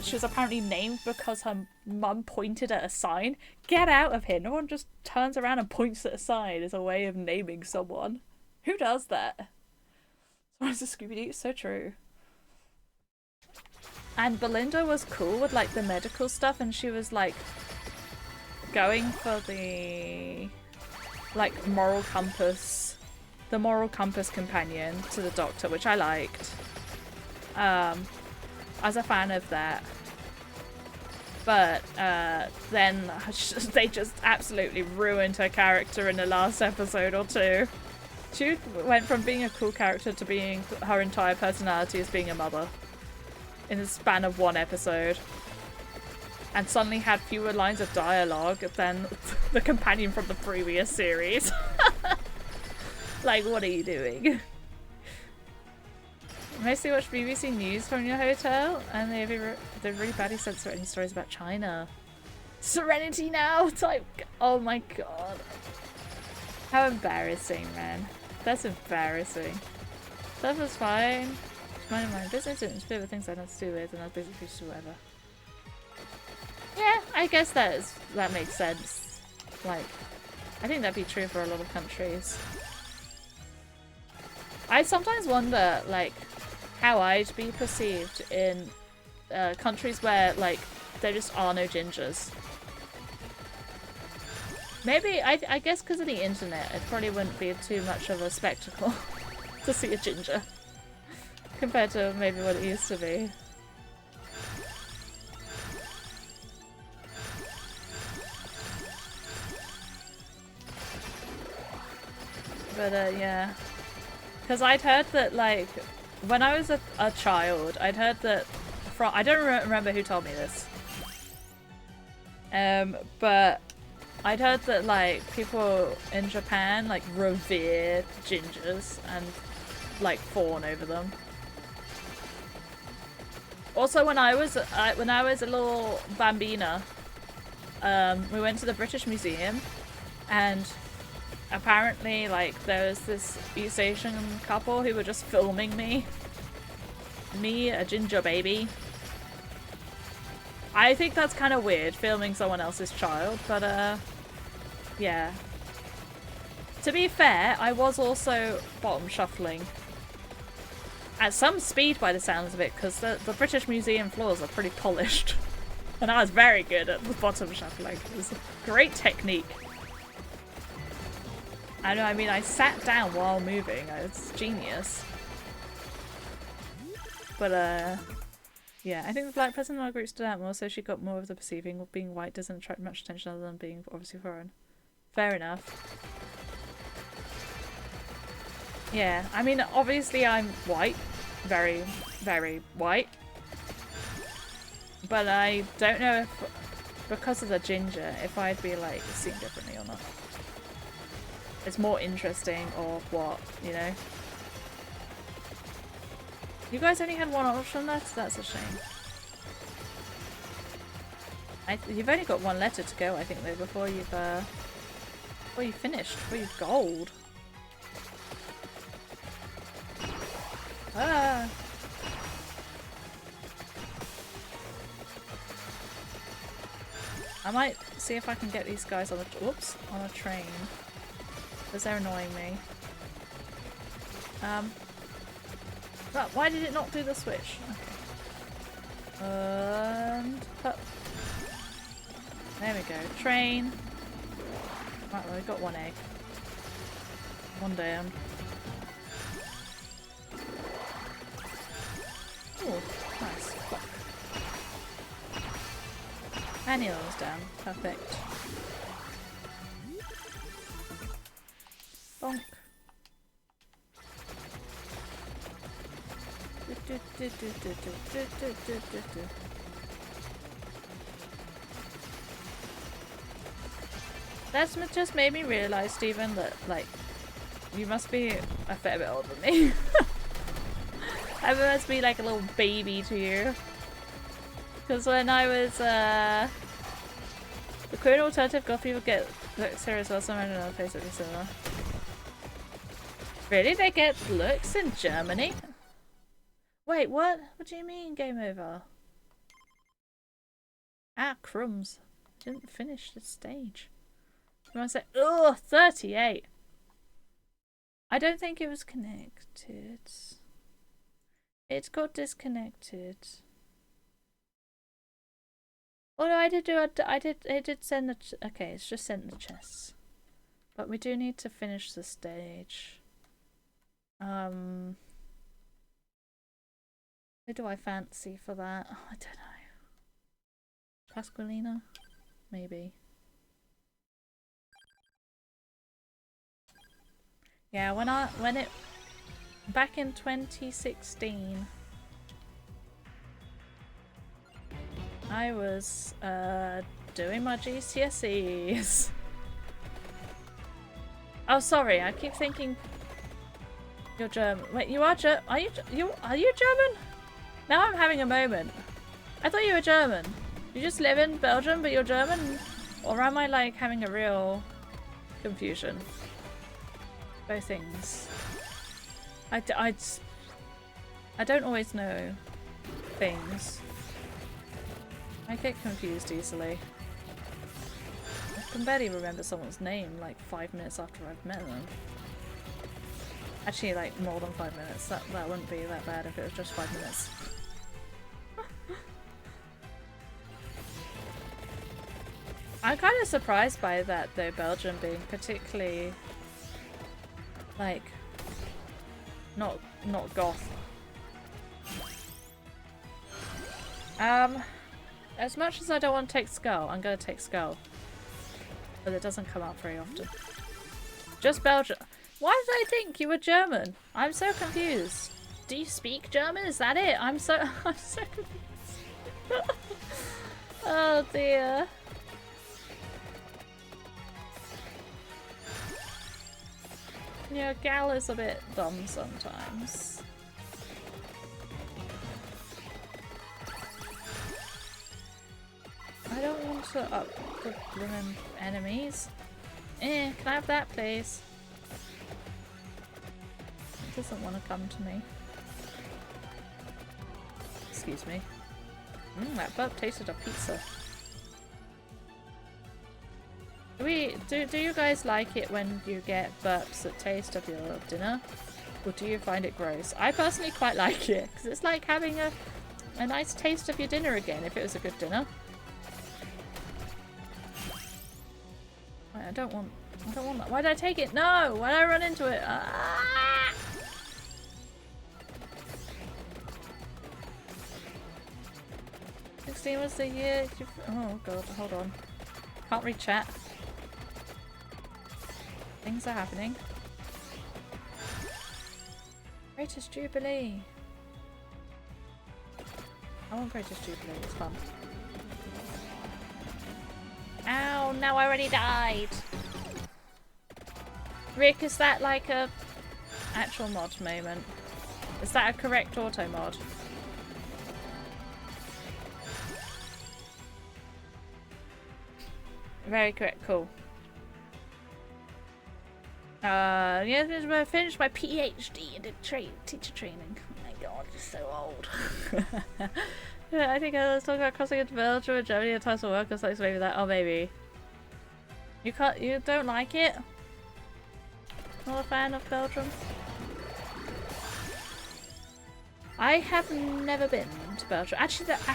she was apparently named because her mum pointed at a sign. Get out of here. No one just turns around and points at a sign as a way of naming someone. Who does that? Someone's a Scooby-Doo. So true. And Belinda was cool with like the medical stuff, and she was like going for the like moral compass companion to the Doctor, which I liked. I was a fan of that. But then they just absolutely ruined her character in the last episode or two. She went from being a cool character to being her entire personality as being a mother in the span of one episode. And suddenly had fewer lines of dialogue than the companion from the previous series. Like, what are you doing? Mostly watch BBC News from your hotel, and they really badly censor any stories about China. Serenity Now type. Oh my god. How embarrassing, man. That's embarrassing. Stuff was fine. Just minding my own business, didn't interfere with things I had to do with, and I was busy for whatever. Yeah, I guess that makes sense. Like, I think that'd be true for a lot of countries. I sometimes wonder, like, how I'd be perceived in countries where, like, there just are no gingers. Maybe, I guess because of the internet, it probably wouldn't be too much of a spectacle to see a ginger. Compared to maybe what it used to be. But yeah, because I'd heard that, like, when I was a child, I'd heard that from, I don't remember who told me this, but I'd heard that, like, people in Japan, like, revere gingers and, like, fawn over them. Also, when I was a little bambina, we went to the British Museum, and apparently, like, there was this East Asian couple who were just filming me, a ginger baby. I think that's kind of weird, filming someone else's child, but yeah. To be fair, I was also bottom shuffling. At some speed by the sounds of it, because the British Museum floors are pretty polished. And I was very good at the bottom shuffling. It was a great technique. I know, I mean, I sat down while moving. It's genius. But yeah, I think the black person in our group stood out more, so she got more of the perceiving. Being white doesn't attract much attention other than being obviously foreign. Fair enough. Yeah, I mean, obviously I'm white. Very, very white. But I don't know if, because of the ginger, if I'd be like seen differently or not. It's more interesting or what, you know? You guys only had one option left? That's a shame. You've only got one letter to go, I think, though, before you've finished, before you've gold. Ah! I might see if I can get these guys on a on a train, because they're annoying me. But why did it not do the switch? Okay. And up. There we go. Train. Right, well, we got one egg. One down. Oh, nice. Fuck. And the other one's down. Perfect. Bonk. That's just made me realise, Stephen, that like you must be a fair bit older than me. I must be like a little baby to you. Because when I was the queer alternative goth people get looks here as well, so I don't know if it's similar. Really? They get looks in Germany? Wait, what? What do you mean game over? Ah, crumbs. Didn't finish the stage. You want to say, ugh, 38. I don't think it was connected. It got disconnected. Oh no, I did do it did send the, okay, it's just sent the chests. But we do need to finish the stage. Who do I fancy for that? Oh, I don't know. Pasqualina? Maybe. Yeah, when it back in 2016 I was doing my GCSEs. Oh sorry, I keep thinking you're German. Wait, you are German? Are you German? Now I'm having a moment. I thought you were German. You just live in Belgium, but you're German? Or am I like having a real confusion? Both things. I don't always know things. I get confused easily. I can barely remember someone's name like 5 minutes after I've met them. Actually, like more than 5 minutes. That wouldn't be that bad if it was just 5 minutes. I'm kind of surprised by that though, Belgium being particularly like not goth. As much as I don't want to take Skull, I'm gonna take Skull. But it doesn't come up very often. Just Belgium. Why did I think you were German? I'm so confused. Do you speak German? Is that it? I'm so confused. Oh dear. Yeah, Gal is a bit dumb sometimes. I don't want to up the blooming enemies. Can I have that, please? It doesn't want to come to me. Excuse me. That burp tasted of pizza. Do you guys like it when you get burps that taste of your dinner? Or do you find it gross? I personally quite like it, because it's like having a nice taste of your dinner again if it was a good dinner. Wait, I don't want that. Why did I take it? No! Why did I run into it? Ah! 2016 was the year. Oh god, hold on. Can't read chat. Things are happening. Greatest Jubilee. I want Greatest Jubilee, it's fun. Ow, no, I already died. Rick, is that like a actual mod moment? Is that a correct auto mod? Very correct, cool. Yeah, I finished my PhD and did teacher training. Oh my god, you're so old. Yeah, I think I was talking about crossing into Belgium and Germany and times of work or something, so maybe that. Oh, maybe. You don't like it? Not a fan of Belgium? I have never been to Belgium. Actually, I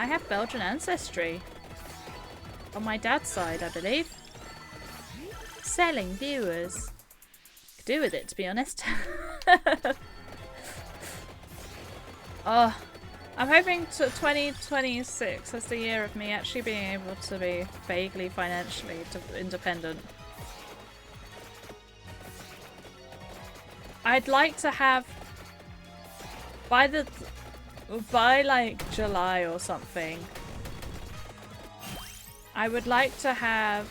have Belgian ancestry. On my dad's side, I believe. Selling viewers. Could do with it, to be honest. Oh, I'm hoping 2026 is the year of me actually being able to be vaguely financially independent. I'd like to have by like July or something. I would like to have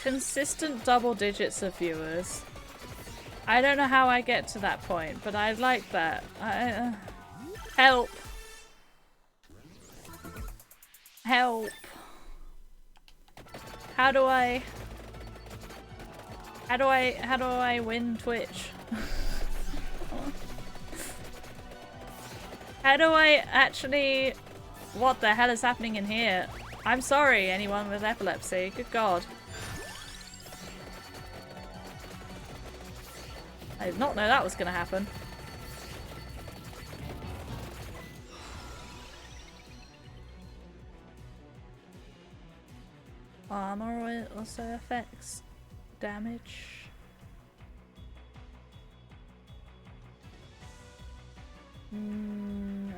consistent double digits of viewers. I don't know how I get to that point, but I'd like that. Help. Help. How do I win Twitch? How do I actually... What the hell is happening in here? I'm sorry, anyone with epilepsy. Good god. I did not know that was going to happen. Armor also affects damage.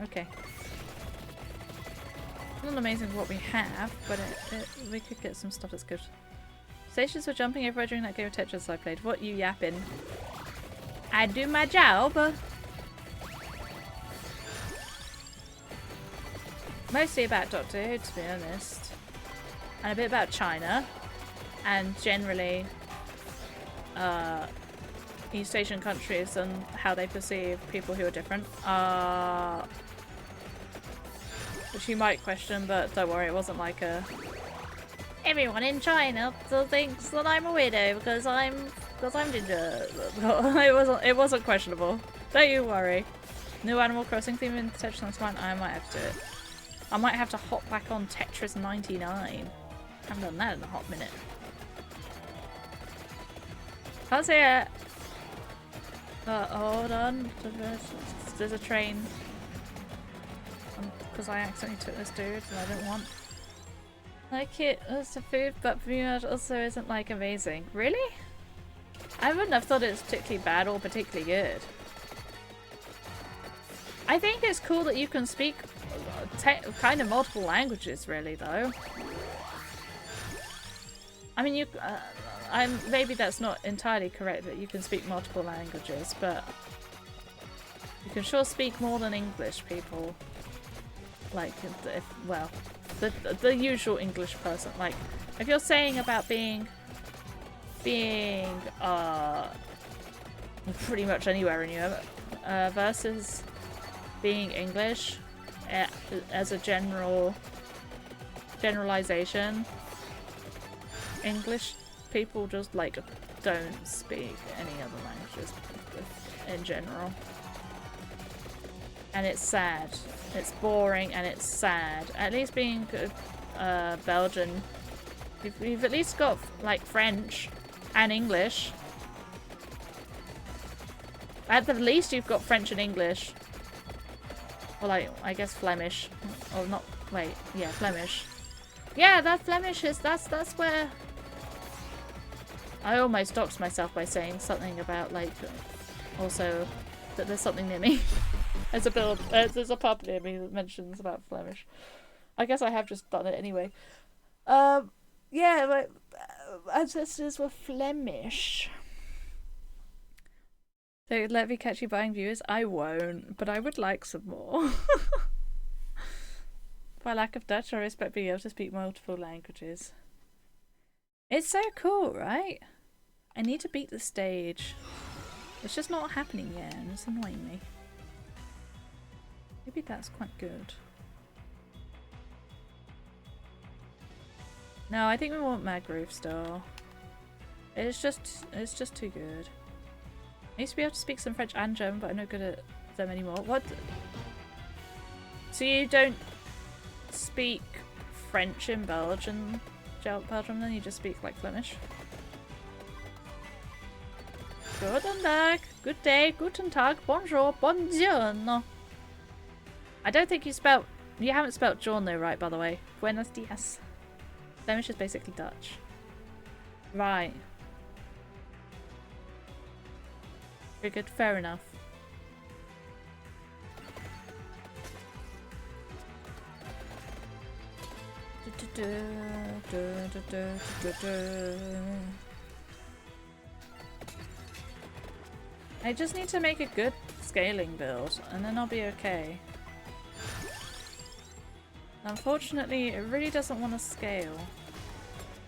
Okay. Not amazing what we have, but we could get some stuff that's good. Stations were jumping everywhere during that game of Tetris I played. What you yapping? I do my job. Mostly about Doctor Who, to be honest. And a bit about China. And generally East Asian countries and how they perceive people who are different. Which you might question, but don't worry, it wasn't like a... Everyone in China still thinks that I'm a weirdo because I'm ginger. It wasn't questionable. Don't you worry. New Animal Crossing theme in Tetris on Smart. I might have to do it. I might have to hop back on Tetris 99. Haven't done that in a hot minute. Can't see it. Hold on. There's a train. Because I accidentally took this dude and I didn't want. Like it as a food, but food also isn't like amazing. Really? I wouldn't have thought it was particularly bad or particularly good. I think it's cool that you can speak kind of multiple languages, really, though. I mean, maybe that's not entirely correct that you can speak multiple languages, but you can sure speak more than English people. Like, well, the usual English person. Like, if you're saying about being pretty much anywhere in Europe versus being English as a generalization, English people just like don't speak any other languages in general. And it's sad. It's boring and it's sad. At least being Belgian, you've at least got like French and English. At the least you've got French and English. Or like, I guess Flemish. Or not, wait, yeah, Flemish. Yeah, that Flemish is, that's where... I almost doxed myself by saying something about like, also that there's something near me. There's a pub near me that mentions about Flemish. I guess I have just done it anyway. Yeah, my ancestors were Flemish. So let me catch you buying viewers. I won't, but I would like some more. By lack of Dutch, I respect being able to speak multiple languages. It's so cool, right? I need to beat the stage. It's just not happening yet, and it's annoying me. Maybe that's quite good. No, I think we want Maggroove still. It's just too good. I used to be able to speak some French and German, but I'm not good at them anymore. What? So you don't speak French in Belgium then? You just speak like Flemish? Guten Tag, good day, guten Tag, bonjour, buongiorno. I don't think you haven't spelt John though, right, by the way. Buenos dias. Flemish is basically Dutch. Right. Very good, fair enough. I just need to make a good scaling build and then I'll be okay. Unfortunately, it really doesn't want to scale.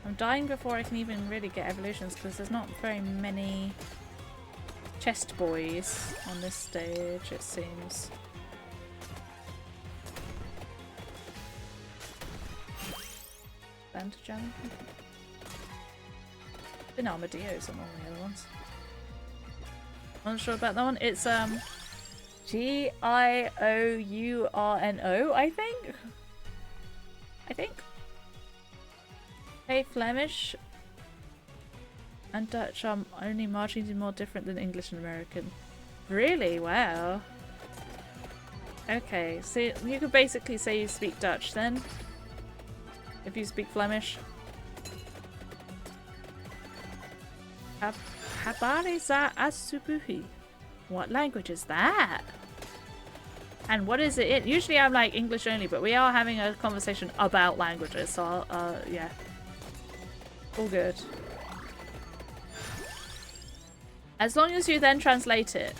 I'm dying before I can even really get evolutions because there's not very many chest boys on this stage, it seems. Bandage jam? Been armadillos on all the other ones. I'm not sure about that one. It's Giourno, I think? Hey, Flemish and Dutch are only marginally more different than English and American. Really? Wow. Okay, so you could basically say you speak Dutch then? If you speak Flemish. Habari za asubuhi. What language is that? And what is it? Usually I'm like English only, but we are having a conversation about languages, so yeah. All good. As long as you then translate it.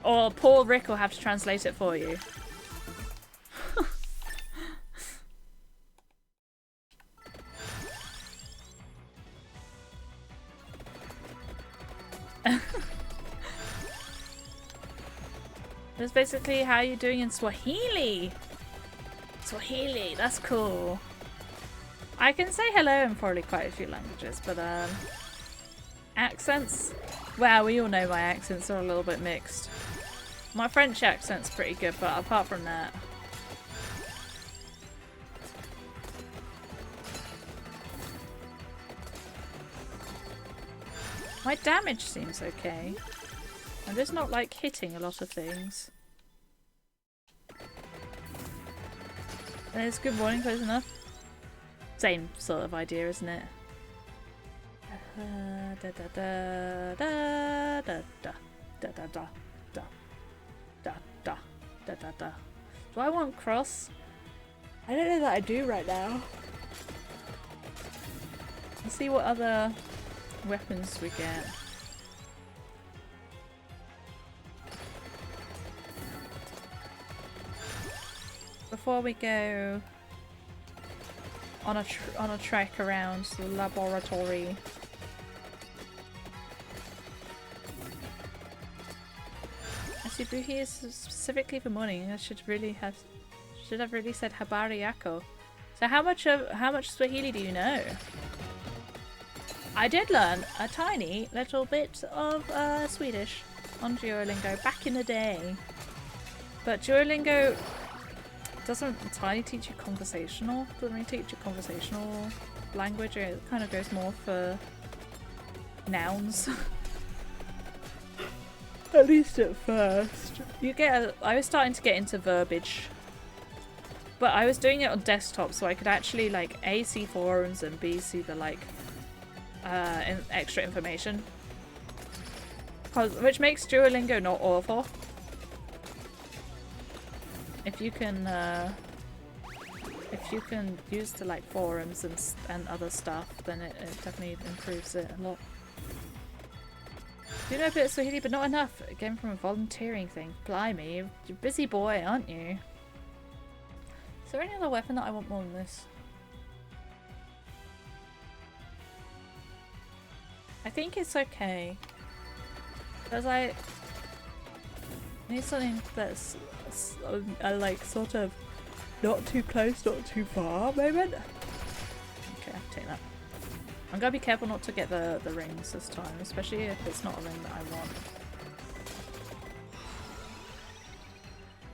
Or poor Rick will have to translate it for you. That's basically how you're doing in Swahili. Swahili, that's cool. I can say hello in probably quite a few languages, but accents? Well, we all know my accents are a little bit mixed. My French accent's pretty good, but apart from that. My damage seems okay. I'm just not like hitting a lot of things. And it's good morning close enough. Same sort of idea, isn't it? Da da da da da da da da da da da da da da da. Do I want cross? I don't know that I do right now. Let's see what other weapons we get. Before we go on a trek around the laboratory. Asubuhi is specifically for morning. I should have really said habari yako. So how much Swahili do you know? I did learn a tiny little bit of Swedish on Duolingo back in the day, but Duolingo doesn't entirely teach you conversational. Doesn't really teach you conversational language. It kind of goes more for nouns. At least at first. I was starting to get into verbiage, but I was doing it on desktop, so I could actually like A, see forums, and B, see the like extra information, which makes Duolingo not awful. if you can use the like forums and other stuff, then it definitely improves it a lot. You know a bit of Swahili, but not enough. Again, from a volunteering thing. Blimey, you're a busy boy, aren't you? Is there any other weapon that I want more than this? I think it's okay. Because I need something that's like sort of not too close, not too far moment. Okay, I can take that. I'm gonna be careful not to get the rings this time, especially if it's not a ring that I want.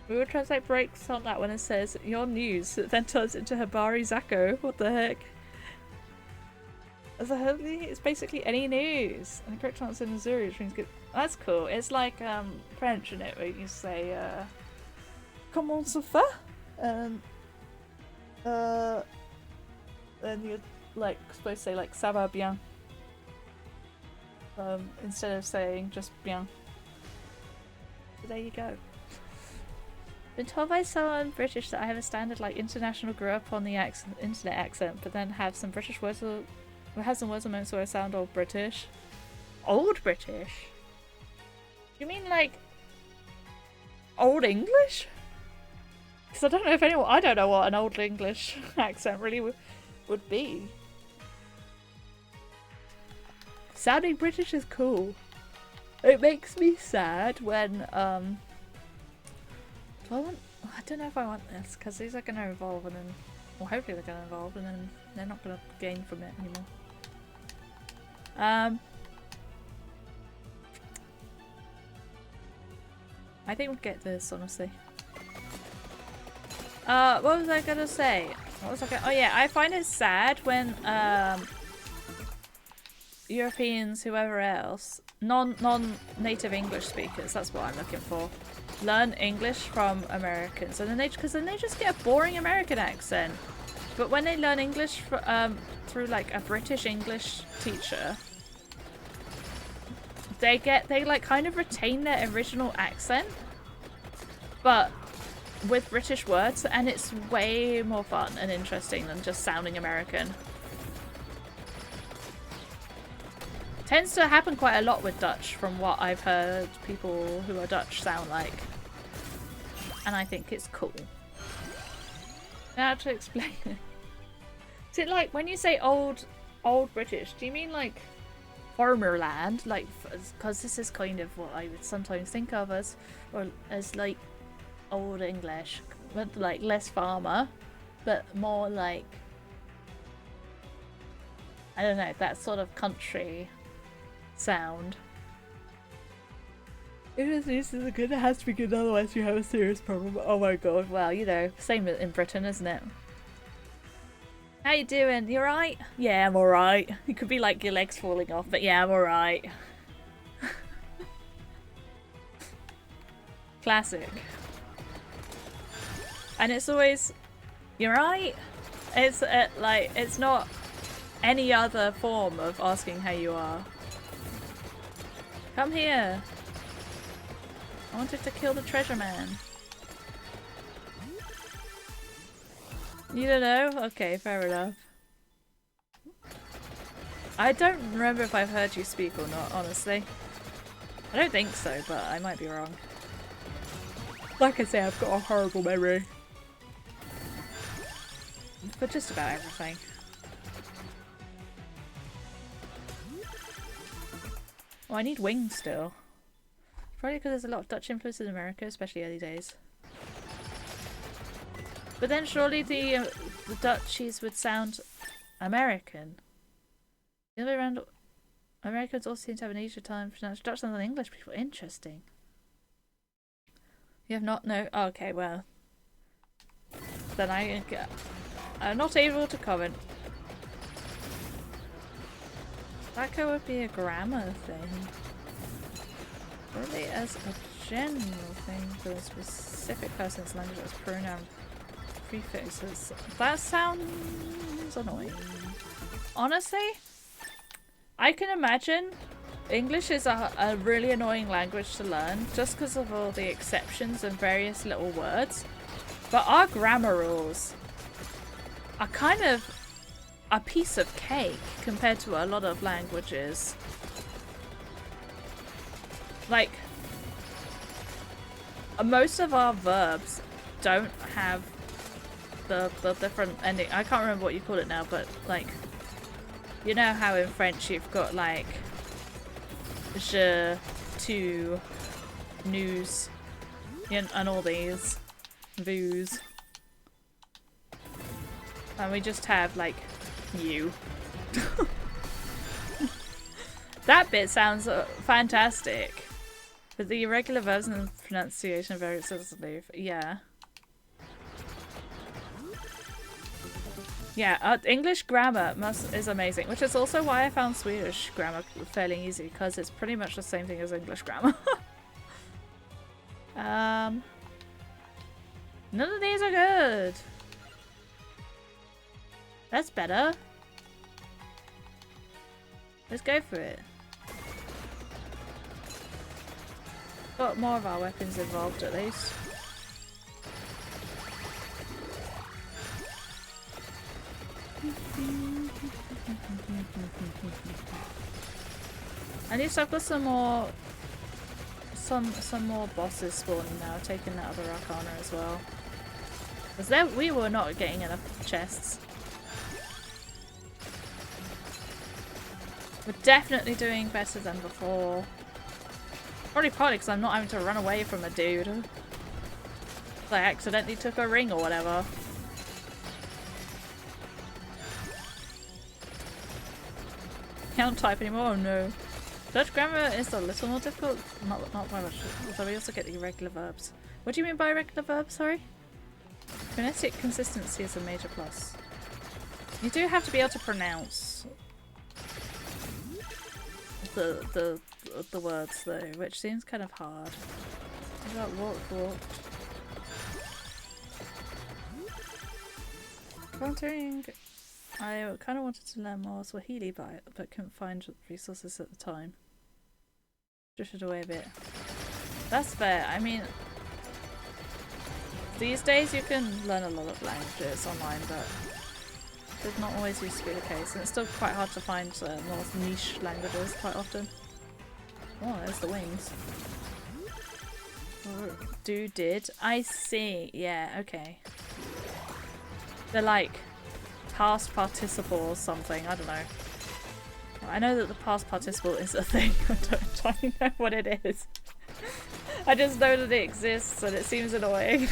Google Translate breaks on that when it says your news, it then turns into Habari Zako. What the heck? It's basically any news. And the correct answer in Missouri, which means good. That's cool. It's like French, in it, where you say comment ça fait? And then you're like supposed to say like ça va bien. Instead of saying just bien. So there you go. Been told by someone British that I have a standard like international grew up on the internet accent, but then have some British words or have some words or moments where I sound old British. Old British? You mean like old English? Because I don't know if anyone, I don't know what an old English accent really would be. Sounding British is cool. It makes me sad when do I don't know if I want this, because these are going to evolve and then, well hopefully they're going to evolve and then they're not going to gain from it anymore. I think we'll get this, honestly. What was I gonna say? Oh yeah, I find it sad when Europeans, whoever else, non-native English speakers, that's what I'm looking for, learn English from Americans, and then because then they just get a boring American accent. But when they learn English through like a British English teacher, they like kind of retain their original accent, but with British words, and it's way more fun and interesting than just sounding American. Tends to happen quite a lot with Dutch, from what I've heard people who are Dutch sound like, and I think it's cool. How to explain it? Is it like when you say old British, do you mean like farmer land? Like, because this is kind of what I would sometimes think of as like old English, but like less farmer, but more like, I don't know, that sort of country sound. This isn't good, it has to be good, otherwise you have a serious problem. Oh my god, well, you know, same in Britain, isn't it? How you doing? You alright? Yeah, I'm alright. It could be like your legs falling off, but yeah, I'm alright. Classic. And it's always, you're right. It's like, it's not any other form of asking how you are. Come here. I wanted to kill the treasure man. You don't know? Okay, fair enough. I don't remember if I've heard you speak or not, honestly. I don't think so, but I might be wrong. Like I say, I've got a horrible memory. For just about everything. Oh, I need wings still. Probably because there's a lot of Dutch influence in America, especially early days. But then surely the Dutchies would sound American. The other way around, Americans also seem to have an easier time pronouncing Dutch than English people. Interesting. You have not? No? Oh, okay, well. Then I'm not able to comment. That would be a grammar thing. Probably as a general thing for a specific person's language as pronoun prefixes. That sounds annoying. Honestly, I can imagine English is a really annoying language to learn just because of all the exceptions and various little words. But our grammar rules are kind of a piece of cake compared to a lot of languages. Like, most of our verbs don't have the different ending. I can't remember what you call it now, but like, you know how in French you've got like je, tu, nous, and all these vous. And we just have like you. That bit sounds fantastic. But the irregular verbs and the pronunciation very excessively. Yeah. Yeah, English grammar is amazing, which is also why I found Swedish grammar fairly easy, because it's pretty much the same thing as English grammar. None of these are good. That's better. Let's go for it. Got more of our weapons involved at least. At least I've got some more bosses spawning now, taking that other Arcana as well. Because we were not getting enough chests. We're definitely doing better than before. Probably partly because I'm not having to run away from a dude. I accidentally took a ring or whatever. Can't type anymore? Oh no. Dutch grammar is a little more difficult. Not by much. Although we also get the irregular verbs. What do you mean by irregular verbs, sorry? Phonetic consistency is a major plus. You do have to be able to pronounce the words though, which seems kind of hard. What about walked? Volunteering. I kind of wanted to learn more Swahili but couldn't find resources at the time. Drifted away a bit. That's fair. I mean, these days you can learn a lot of languages online, but it not always used to be the case, and it's still quite hard to find more niche languages quite often. Oh, there's the wings. Did. I see. Yeah, okay. They're like past participle or something. I don't know. I know that the past participle is a thing. I don't actually know what it is. I just know that it exists and it seems annoying.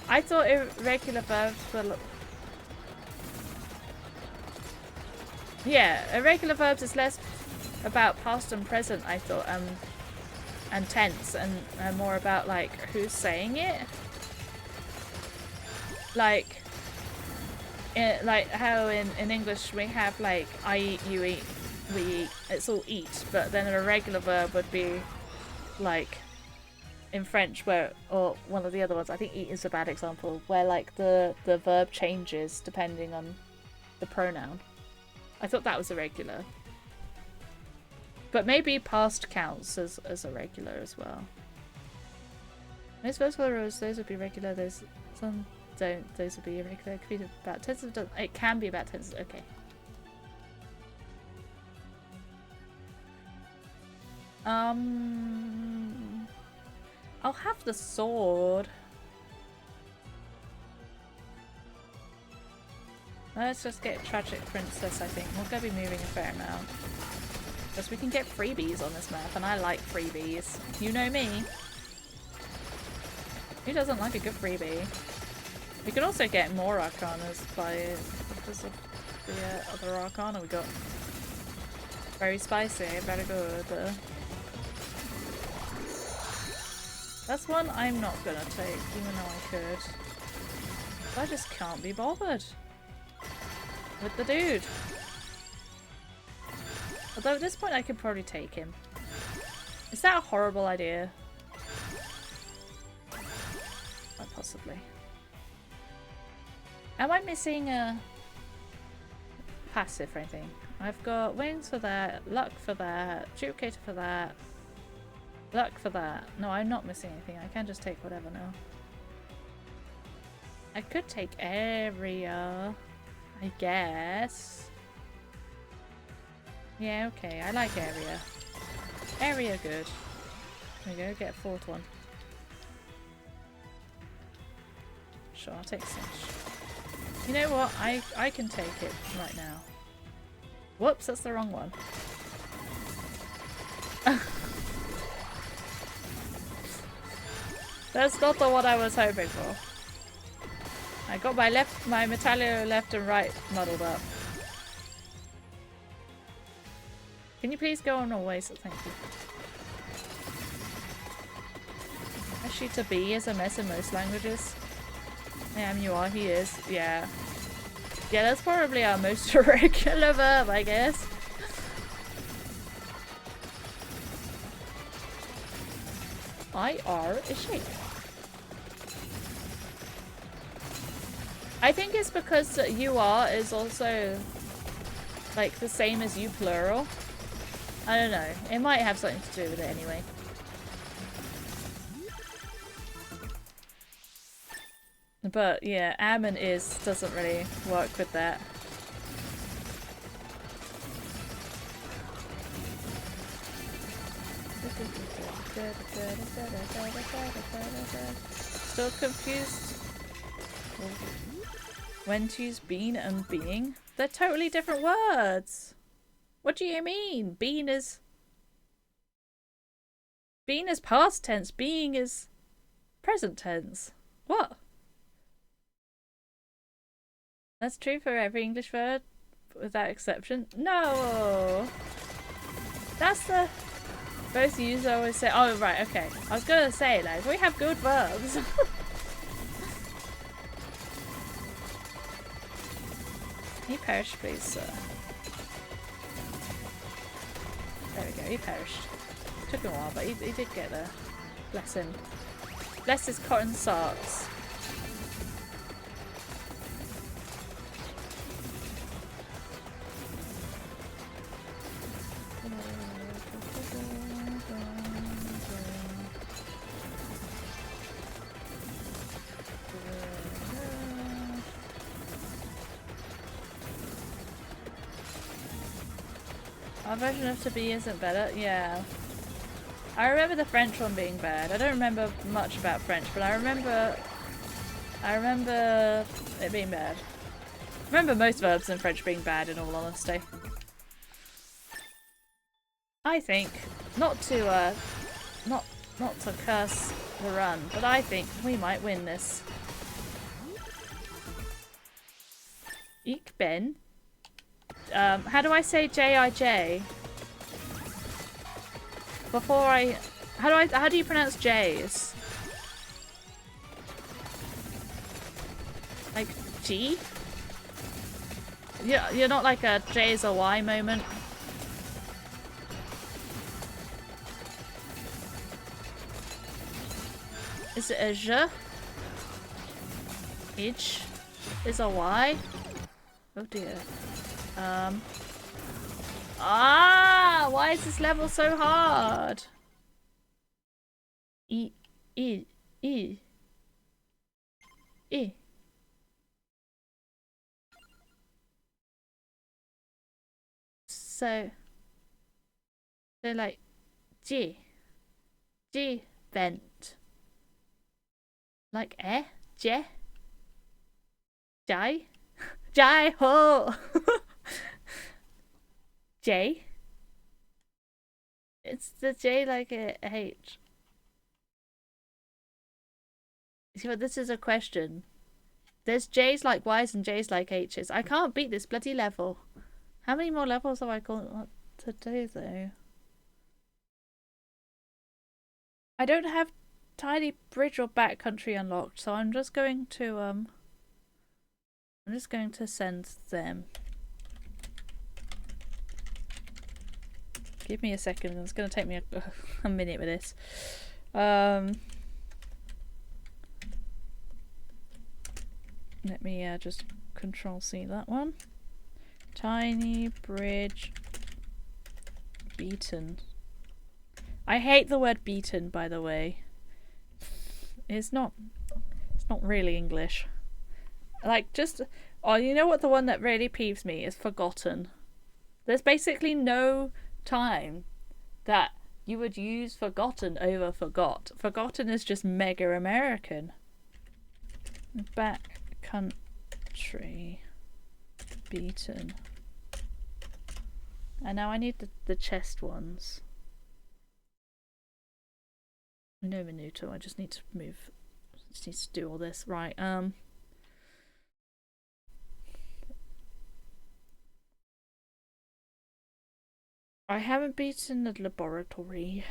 I thought irregular verbs were... Yeah, irregular verbs is less about past and present, I thought, and tense, and more about like who's saying it. Like how in English we have like I eat, you eat, we eat. It's all eat, but then an irregular verb would be like in French where, or one of the other ones, I think eat is a bad example, where like the verb changes depending on the pronoun. I thought that was irregular. But maybe past counts as irregular as well. Most verbs for rows, those would be regular, those some don't, those would be irregular. It could be about tenses, it can be about tenses, okay. I'll have the sword. Let's just get Tragic Princess, I think. We're going to be moving a fair amount. Because we can get freebies on this map, and I like freebies. You know me. Who doesn't like a good freebie? We could also get more Arcanas because of the other Arcana we got. Very spicy, very good. That's one I'm not gonna take, even though I could. I just can't be bothered with the dude. Although at this point I could probably take him. Is that a horrible idea? Quite possibly. Am I missing a passive or anything? I've got wings for that, luck for that, duplicator for that. Luck for that. No, I'm not missing anything. I can just take whatever now. I could take area, I guess. Yeah, okay. I like area. Area good. There we go. Get a fourth one. Sure, I'll take Cinch. You know what? I can take it right now. Whoops, that's the wrong one. That's not the one I was hoping for. I got my Metallio left and right muddled up. Can you please go on always? Thank you. Actually, to be is a mess in most languages. You are, he is. Yeah. Yeah, that's probably our most irregular verb, I guess. I are a shape. I think it's because you are is also like the same as you plural. I don't know. It might have something to do with it anyway. But yeah, am and is doesn't really work with that. Still confused when to use been and being? They're totally different words. What do you mean? Been is past tense, being is present tense. What? That's true for every English verb with that exception. No! That's the... Both users always say... Oh, right, okay. I was gonna say, like, we have good verbs. He perished, please, sir. There we go, he perished. Took him a while, but he did get there. Bless him. Bless his cotton socks. Our version of to be isn't better? Yeah. I remember the French one being bad. I don't remember much about French, but I remember it being bad. I remember most verbs in French being bad, in all honesty. I think, not to curse the run, but I think we might win this. Ich bin. How do I say J-I-J? Before I... How do you pronounce J's? Like G? You're not like a J is a Y moment? Is it a J? H is a Y? Oh dear. Why is this level so hard? E. So like G vent. Like J Jai ho. J. It's the J like a H. See, but this is a question. There's J's like Y's and J's like H's. I can't beat this bloody level. How many more levels have I got to do though? I don't have Tiny Bridge or Backcountry unlocked, so I'm just going to send them. Give me a second. It's going to take me a minute with this. Let me just Control-C that one. Tiny Bridge Beaten. I hate the word beaten, by the way. It's not really English. Like, just... Oh, you know what the one that really peeves me is forgotten. There's basically no time that you would use forgotten over forgot. Forgotten is just mega American. Back country beaten. And now I need the chest ones. No minuto, I just need to move. Just need to do all this. Right, I haven't beaten the laboratory.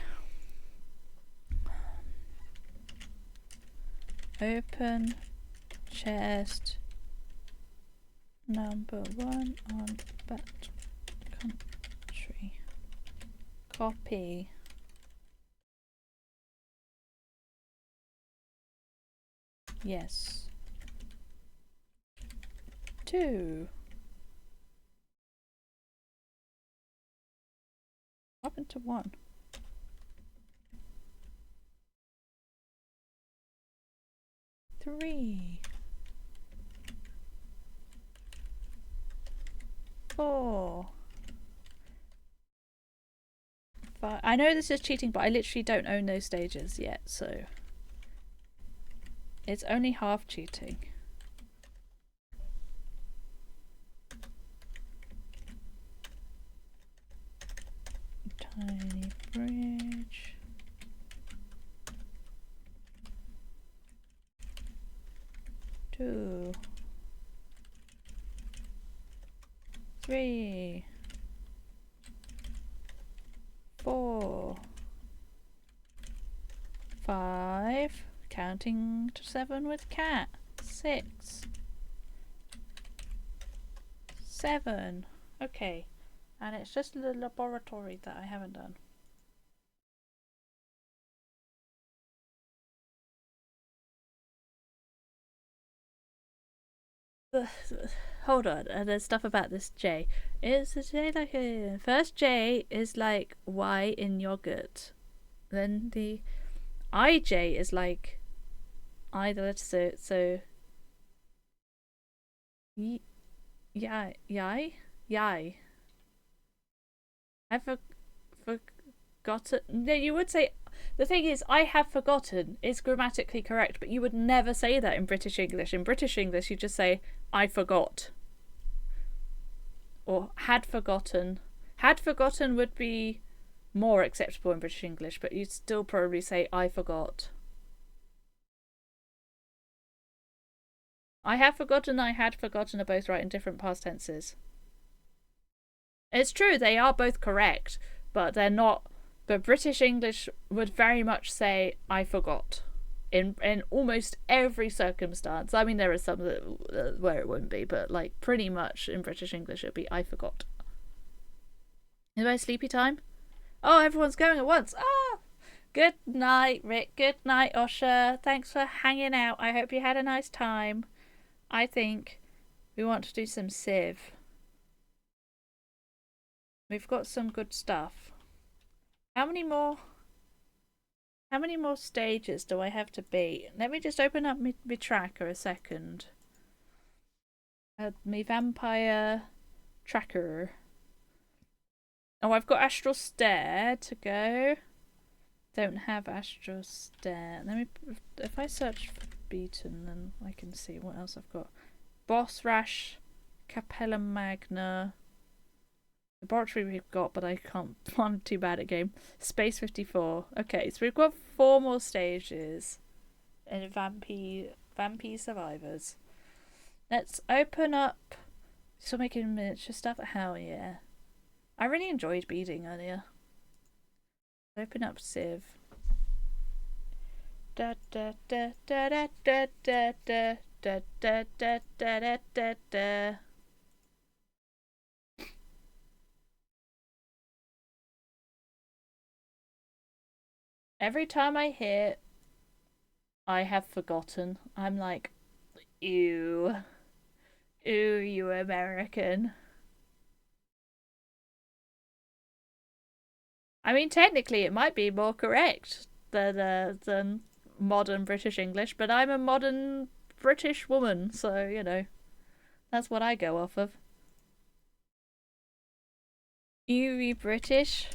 Open chest number 1 on back country. Copy. Yes. 2. What happened to 1? 3. 4. 5. I know this is cheating, but I literally don't own those stages yet, so it's only half cheating. Tiny bridge. 2. 3. 4. 5. Counting to 7 with cat. 6. 7. Okay. And it's just the laboratory that I haven't done. Hold on, there's stuff about this J. Is the J like a... First J is like Y in yogurt. Then the IJ is like either so yai. I've forgotten. No, you would say... The thing is, I have forgotten is grammatically correct, but you would never say that in British English. In British English, you just say, I forgot. Or had forgotten. Had forgotten would be more acceptable in British English, but you'd still probably say, I forgot. I have forgotten, I had forgotten are both right in different past tenses. It's true, they are both correct, but they're not... But British English would very much say, I forgot. In almost every circumstance. I mean, there are some that, where it wouldn't be, but like pretty much in British English it'd be, I forgot. Is my sleepy time? Oh, everyone's going at once. Ah! Good night, Rick. Good night, Osha. Thanks for hanging out. I hope you had a nice time. I think we want to do some Civ. We've got some good stuff. How many more stages do I have to beat? Let me just open up my tracker a second. My vampire tracker. Oh, I've got Astral Stare to go. Don't have Astral Stare. Let me... If I search for beaten, then I can see what else I've got. Boss Rash, Capella Magna... Laboratory we've got, but I can't. I'm too bad at game. Space 54. Okay, so we've got 4 more stages in Vampy Survivors. Let's open up. Still making miniature stuff. Hell yeah! I really enjoyed beating earlier. Open up Civ. Da da da da da da da da da da da da da da. Every time I hear I have forgotten, I'm like, ew. Ew, you American. I mean, technically, it might be more correct than modern British English, but I'm a modern British woman, so, you know, that's what I go off of. You be British?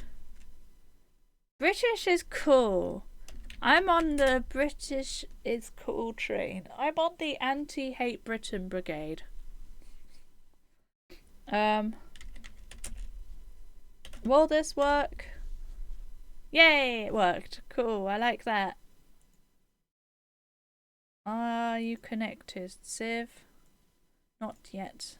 British is cool. I'm on the British is cool train. I'm on the anti-hate Britain brigade. Will this work? Yay, it worked. Cool, I like that. Are you connected, Civ? Not yet.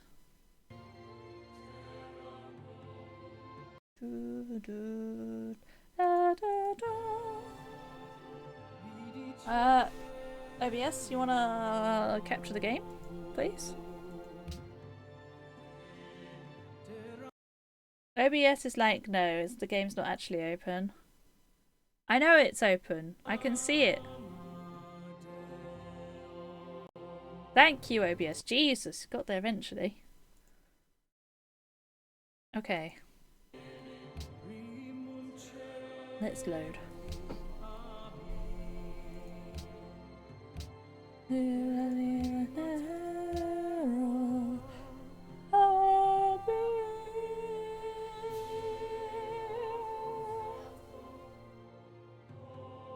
OBS, you wanna capture the game, please? OBS is like, no, the game's not actually open. I know it's open. I can see it. Thank you, OBS. Jesus, got there eventually. Okay. Let's load.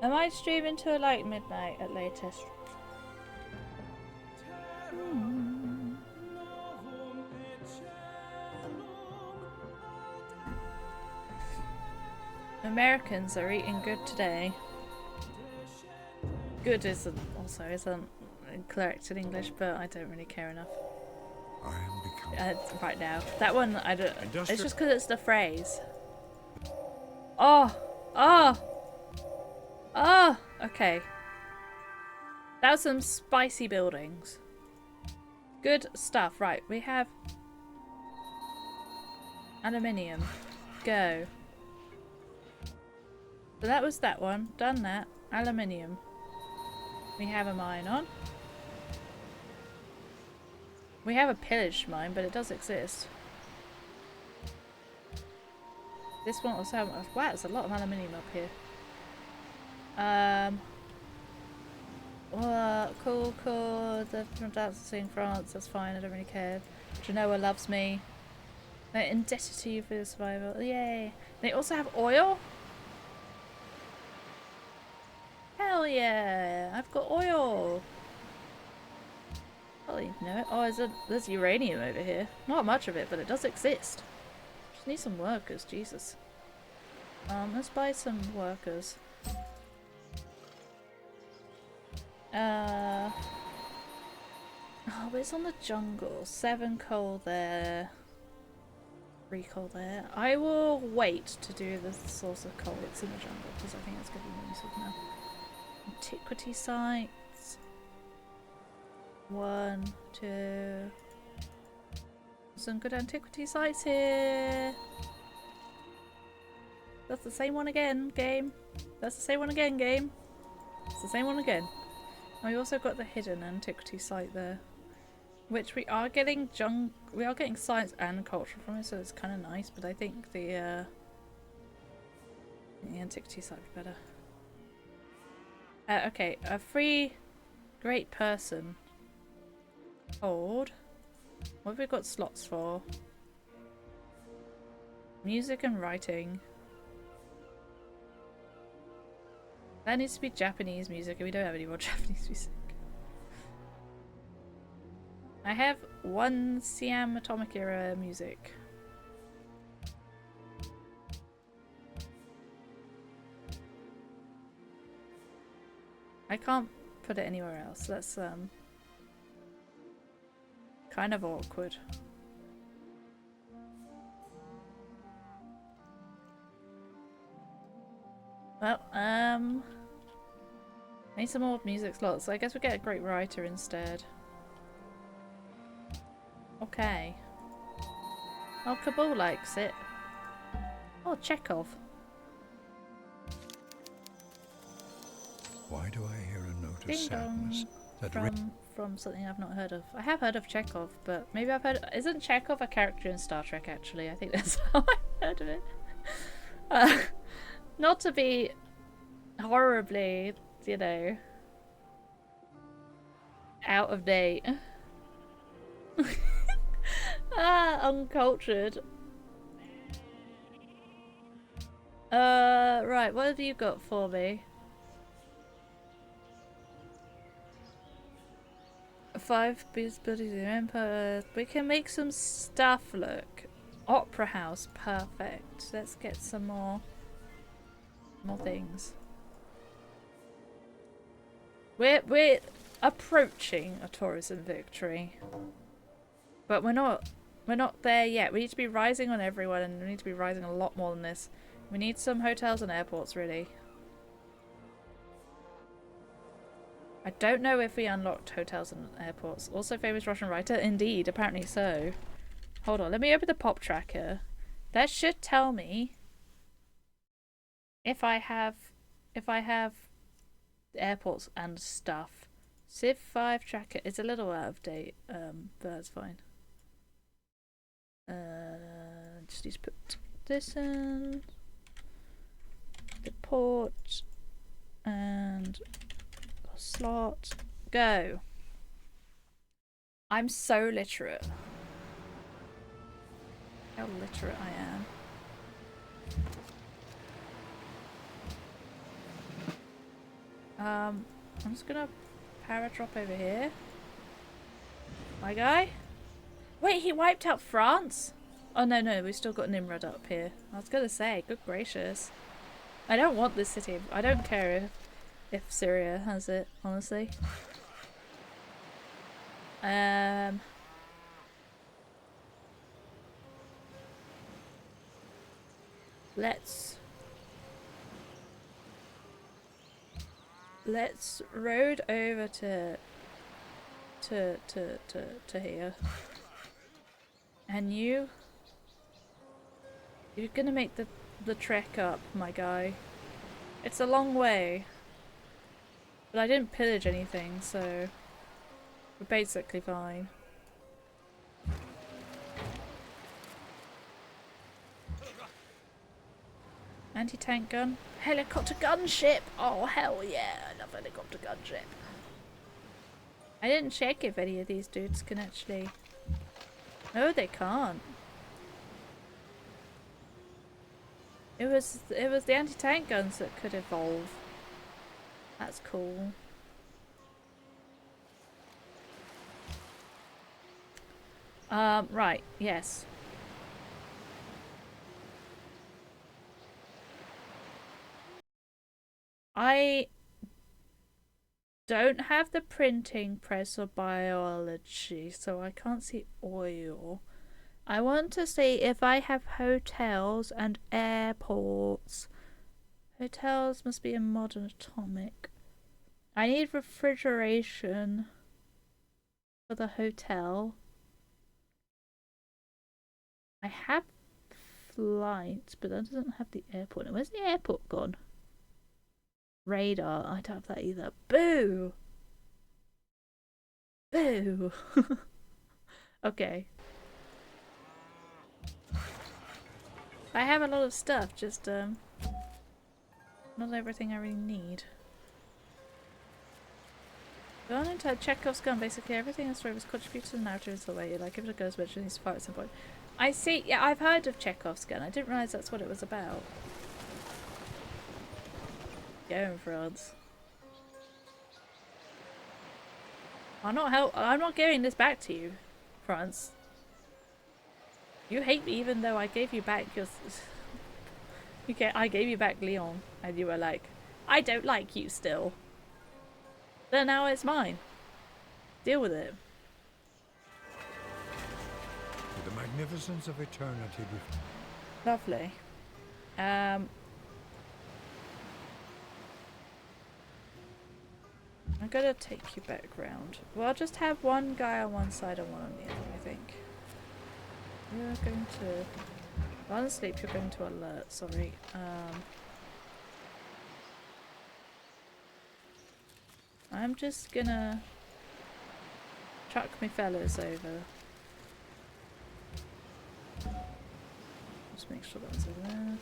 Am I streaming till like midnight at latest? Americans are eating good today. Good isn't correct in English, but I don't really care enough. I am becoming right now. That one I don't. It's just because it's the phrase. Oh. Okay. That was some spicy buildings. Good stuff. Right, we have aluminium. Go. So that was that one. Done that. Aluminium. We have a mine on. We have a pillaged mine, but it does exist. This one also has... Wow, there's a lot of aluminium up here. Cool. From dancing France, that's fine, I don't really care. Genoa loves me. They're indebted to you for your survival. Yay. They also have oil? Hell yeah! I've got oil! I don't even know it. Oh, there's uranium over here. Not much of it, but it does exist. Just need some workers, Jesus. Let's buy some workers. Oh, but it's on the jungle. 7 coal there. 3 coal there. I will wait to do the source of coal. It's in the jungle because I think it's going to be more useful now. Antiquity sites. 1, 2. Some good antiquity sites here. That's the same one again, game. That's the same one again, game. It's the same one again. And we also got the hidden antiquity site there, which we are getting science and culture from it, so it's kind of nice. But I think the antiquity site would be better. Okay, a free great person. Hold. What have we got slots for? Music and writing. That needs to be Japanese music, and we don't have any more Japanese music. I have 1 Siam Atomic Era music. I can't put it anywhere else. That's kind of awkward. Well, need some more music slots. So I guess we get a great writer instead. Okay. Oh, Kabul likes it. Oh, Chekhov. Why do I hear a note of Ding sadness? dong. From something I've not heard of. I have heard of Chekhov, but maybe I've heard... Isn't Chekhov a character in Star Trek, actually? I think that's how I heard of it. Not to be horribly, you know, out of date. Uncultured. Right, what have you got for me? 5 buildings in Empire. We can make some stuff, look. Opera house, perfect. Let's get some more things. We're approaching a tourism victory. But we're not there yet. We need to be rising on everyone, and we need to be rising a lot more than this. We need some hotels and airports, really. I don't know if we unlocked hotels and airports. Also famous Russian writer? Indeed, apparently so. Hold on, let me open the pop tracker. That should tell me if I have airports and stuff. Civ 5 tracker is a little out of date, but that's fine. Just need to put this in. The port and a slot. Go. I'm so literate. How literate I am. I'm just gonna power drop over here. My guy? Wait, he wiped out France? Oh no, we've still got Nimrod up here. I was gonna say, good gracious. I don't want this city. I don't care if Syria has it, honestly. Let's road over to here. And you're gonna make the trek up, my guy. It's a long way. But I didn't pillage anything, so we're basically fine. Anti-tank gun. Helicopter gunship! Oh, hell yeah! I love helicopter gunship. I didn't check if any of these dudes can actually... No, they can't. It was the anti-tank guns that could evolve. That's cool. Right, yes. I don't have the printing press or biology, so I can't see oil. I want to see if I have hotels and airports. Hotels must be a modern atomic. I need refrigeration for the hotel. I have flights, but that doesn't have the airport. Where's the airport gone? Radar. I don't have that either. Boo! Boo! Okay. I have a lot of stuff, just not everything I really need. Going into Chekhov's gun, basically everything in the story was contributed to the narrative in some way. Like if it goes mentioned, he's fire at some point. I see. Yeah, I've heard of Chekhov's gun. I didn't realise that's what it was about. Going France. I'm not giving this back to you, France. You hate me even though I gave you back your... I gave you back Lyon, and you were like, I don't like you still. Then now it's mine. Deal with it. With the magnificence of eternity before. Lovely. I'm gonna take you back round. Well, I'll just have one guy on one side and one on the other, I think. You're going to... While on sleep, you're going to alert, sorry. I'm just gonna chuck my fellas over. Just make sure that was over there.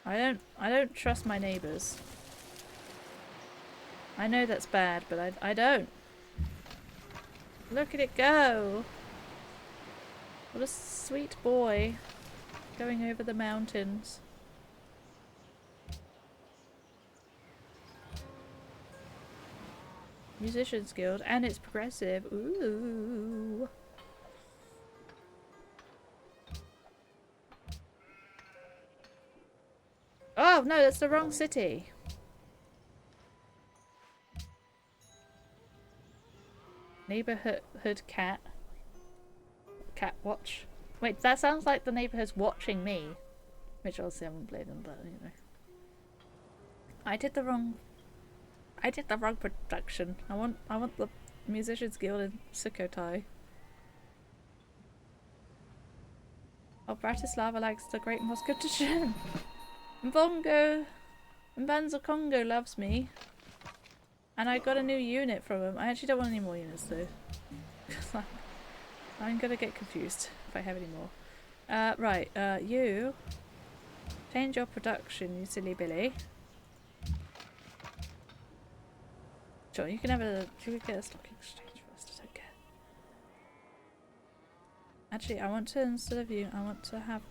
I don't trust my neighbours. I know that's bad, but I don't. Look at it go! What a sweet boy. Going over the mountains. Musicians Guild, and it's progressive. Ooh. Oh no, that's the wrong city. Neighborhood cat. Cat watch. Wait, that sounds like the neighborhood's watching me. Which obviously I haven't played them, but you know. I did the wrong production. I want the Musicians Guild in Sukhothai. Oh, Bratislava likes the Great Moscow tradition. Mbanza Congo loves me. And I got a new unit from him. I actually don't want any more units though. I'm gonna get confused if I have any more. Right, you change your production, you silly Billy. Sure, you can have a get a stock exchange first, I don't care. Actually, I want to, instead of you, I want to have,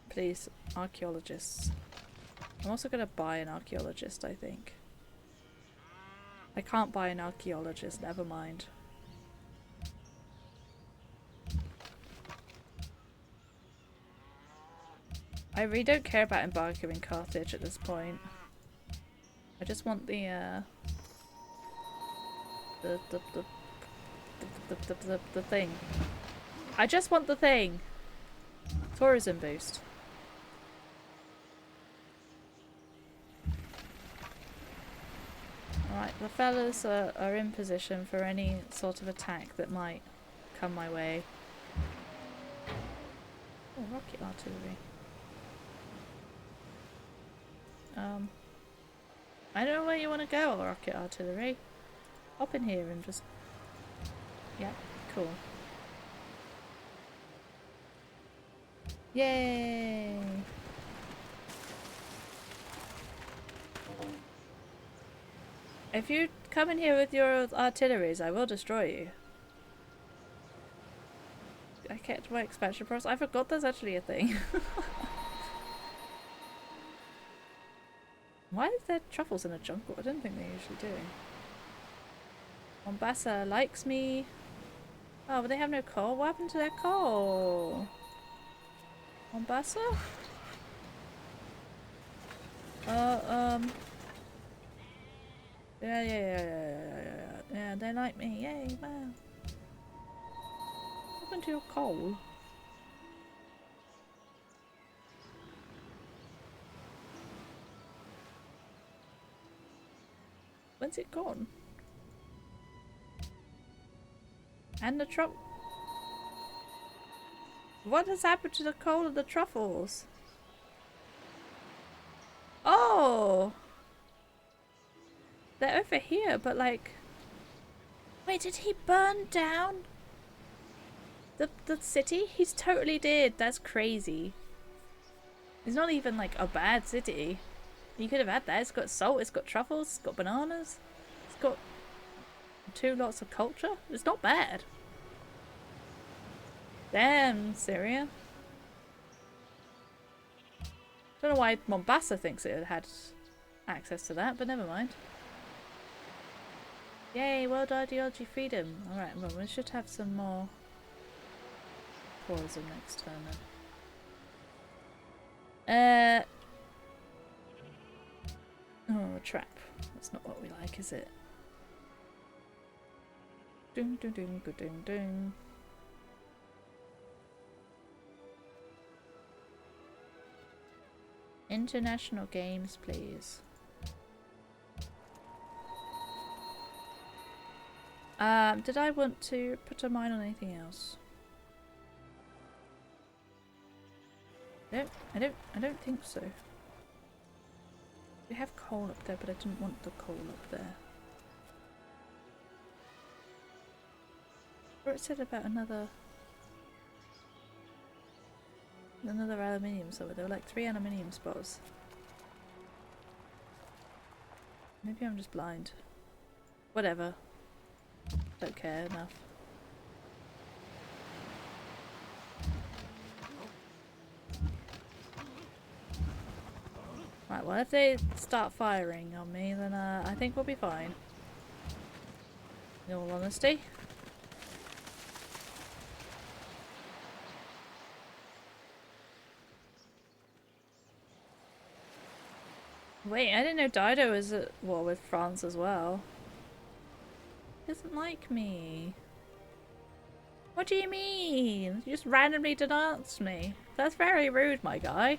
please, archaeologists. I'm also gonna buy an archaeologist, I think. I can't buy an archaeologist, never mind. I really don't care about embarking Carthage at this point. I just want the thing. I just want the thing. Tourism boost. Alright, the fellas are in position for any sort of attack that might come my way. Oh, rocket artillery. I don't know where you want to go, rocket artillery. Hop in here and just... Yeah, cool. Yay! If you come in here with your artilleries, I will destroy you. I kept my expansion process. I forgot there's actually a thing. Why is there truffles in a jungle? I don't think they usually do. Mombasa likes me. Oh, but they have no coal. What happened to their coal? Mombasa? Yeah, they like me. Yay, wow. What happened to your coal? When's it gone? And the truffle. What has happened to the coal of the truffles? Oh! They're over here, but like... Wait, did he burn down the city? He's totally did. That's crazy. It's not even like a bad city. You could have had that. It's got salt, it's got truffles, it's got bananas. It's got 2 lots of culture. It's not bad. Damn, Syria. Don't know why Mombasa thinks it had access to that, but never mind. Yay, world ideology freedom. Alright, well, we should have some more tourism next turn then. Oh, a trap. That's not what we like, is it? Ding ding ding ding ding. International games, please. Did I want to put a mine on anything else? I don't think so. We have coal up there, but I didn't want the coal up there. Or it said about another another aluminium somewhere. There were like 3 aluminium spots. Maybe I'm just blind. Whatever. Don't care enough. Right, well if they start firing on me, then I think we'll be fine. In all honesty. Wait, I didn't know Dido was at war with France as well. He doesn't like me. What do you mean? You just randomly denounced me. That's very rude, my guy.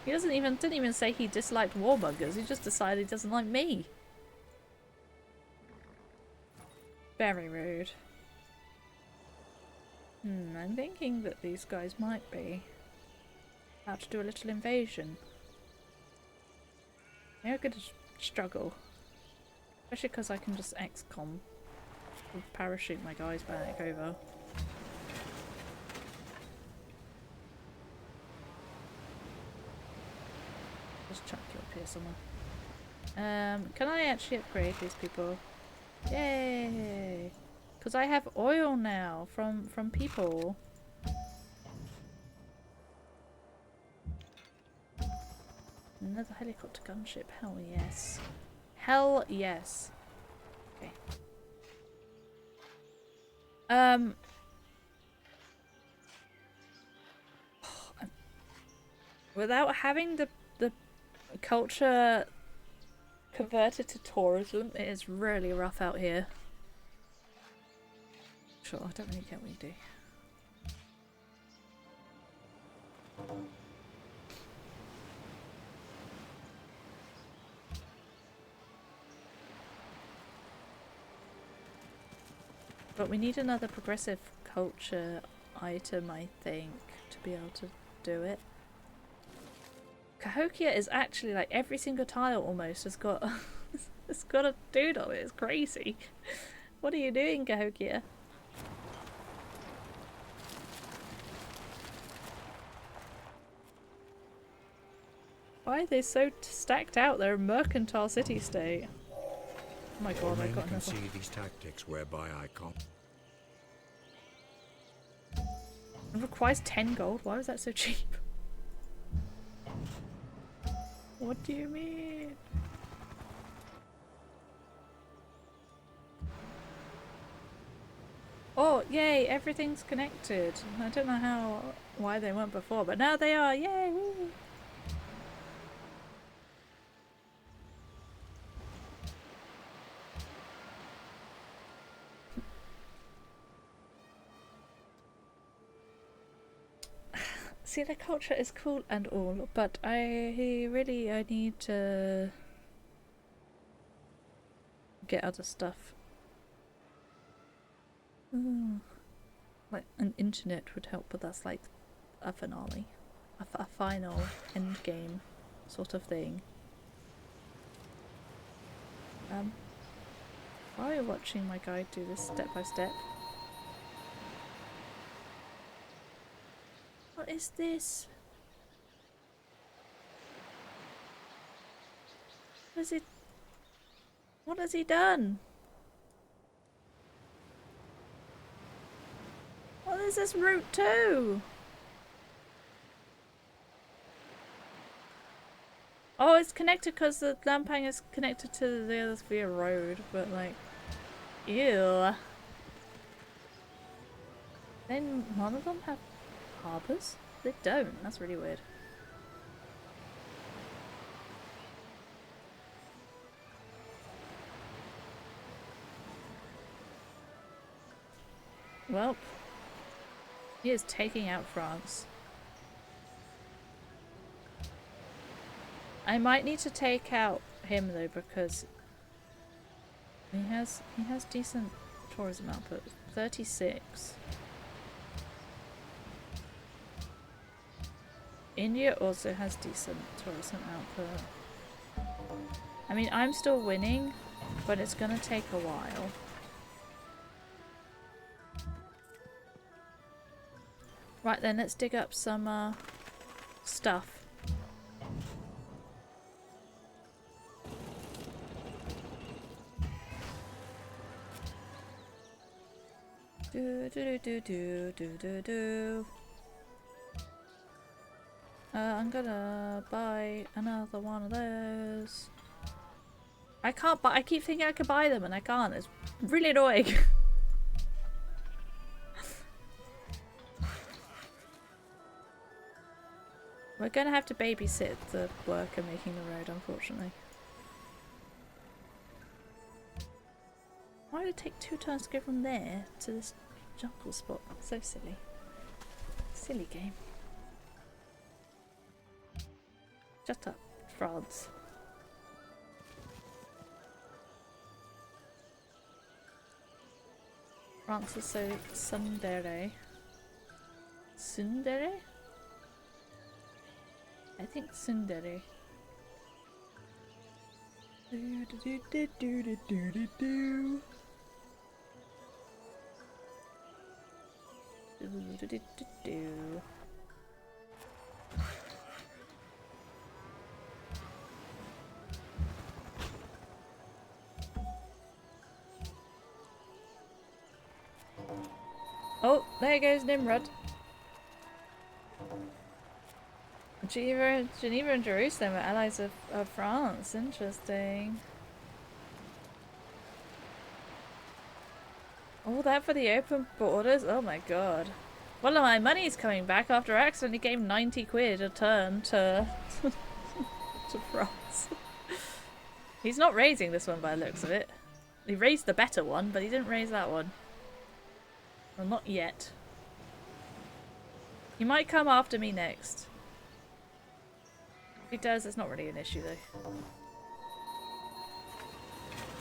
He didn't even say he disliked warmongers. He just decided he doesn't like me. Very rude. I'm thinking that these guys might be about to do a little invasion. They're gonna struggle. Especially because I can just XCOM. Parachute my guys back over. Just chuck you up here somewhere. Can I actually upgrade these people? Yay! Because I have oil now from people. Another helicopter gunship. Hell yes. Hell yes. Okay. Without having the culture converted to tourism, it is really rough out here. Sure, I don't really care what you do. But we need another progressive culture item, I think, to be able to do it. Cahokia is actually like every single tile almost has got it's got a dude on it. It's crazy. What are you doing, Cahokia? Why are they so stacked out? They're a mercantile city-state. Oh my god, I got can another. see these tactics whereby I can't. It requires 10 gold. Why was that so cheap? What do you mean? Oh, yay! Everything's connected. I don't know why they weren't before, but now they are. Yay! Woo. See, the culture is cool and all, but I need to get other stuff. Like an internet would help, but that's like a finale, a final end game sort of thing. Why are you watching my guide do this step by step? What is this? What has he done? What is this route to? Oh, it's connected because the Lampang is connected to the other via road, but like, ew. Then none of them have harbours? They don't. That's really weird. Well, he is taking out France. I might need to take out him though, because he has decent tourism output. 36. India also has decent tourism output. I mean, I'm still winning, but it's gonna take a while. Right then, let's dig up some stuff. Do do do do do do do. I'm gonna buy another one of those. I can't buy. I keep thinking I could buy them and I can't. It's really annoying. We're gonna have to babysit the worker making the road, unfortunately. Why did it take 2 turns to go from there to this jungle spot? So silly. Silly game. Shut up, France. France is so tsundere. Tsundere? I think tsundere. Do do do do do do do do. Do do do do do. Oh, there goes Nimrod. Geneva and Jerusalem are allies of France. Interesting. All that for the open borders? Oh my god. Well, my money's coming back after I accidentally gave 90 quid a turn to to France. He's not raising this one by the looks of it. He raised the better one, but he didn't raise that one. Well, not yet. He might come after me next. If he does, it's not really an issue though.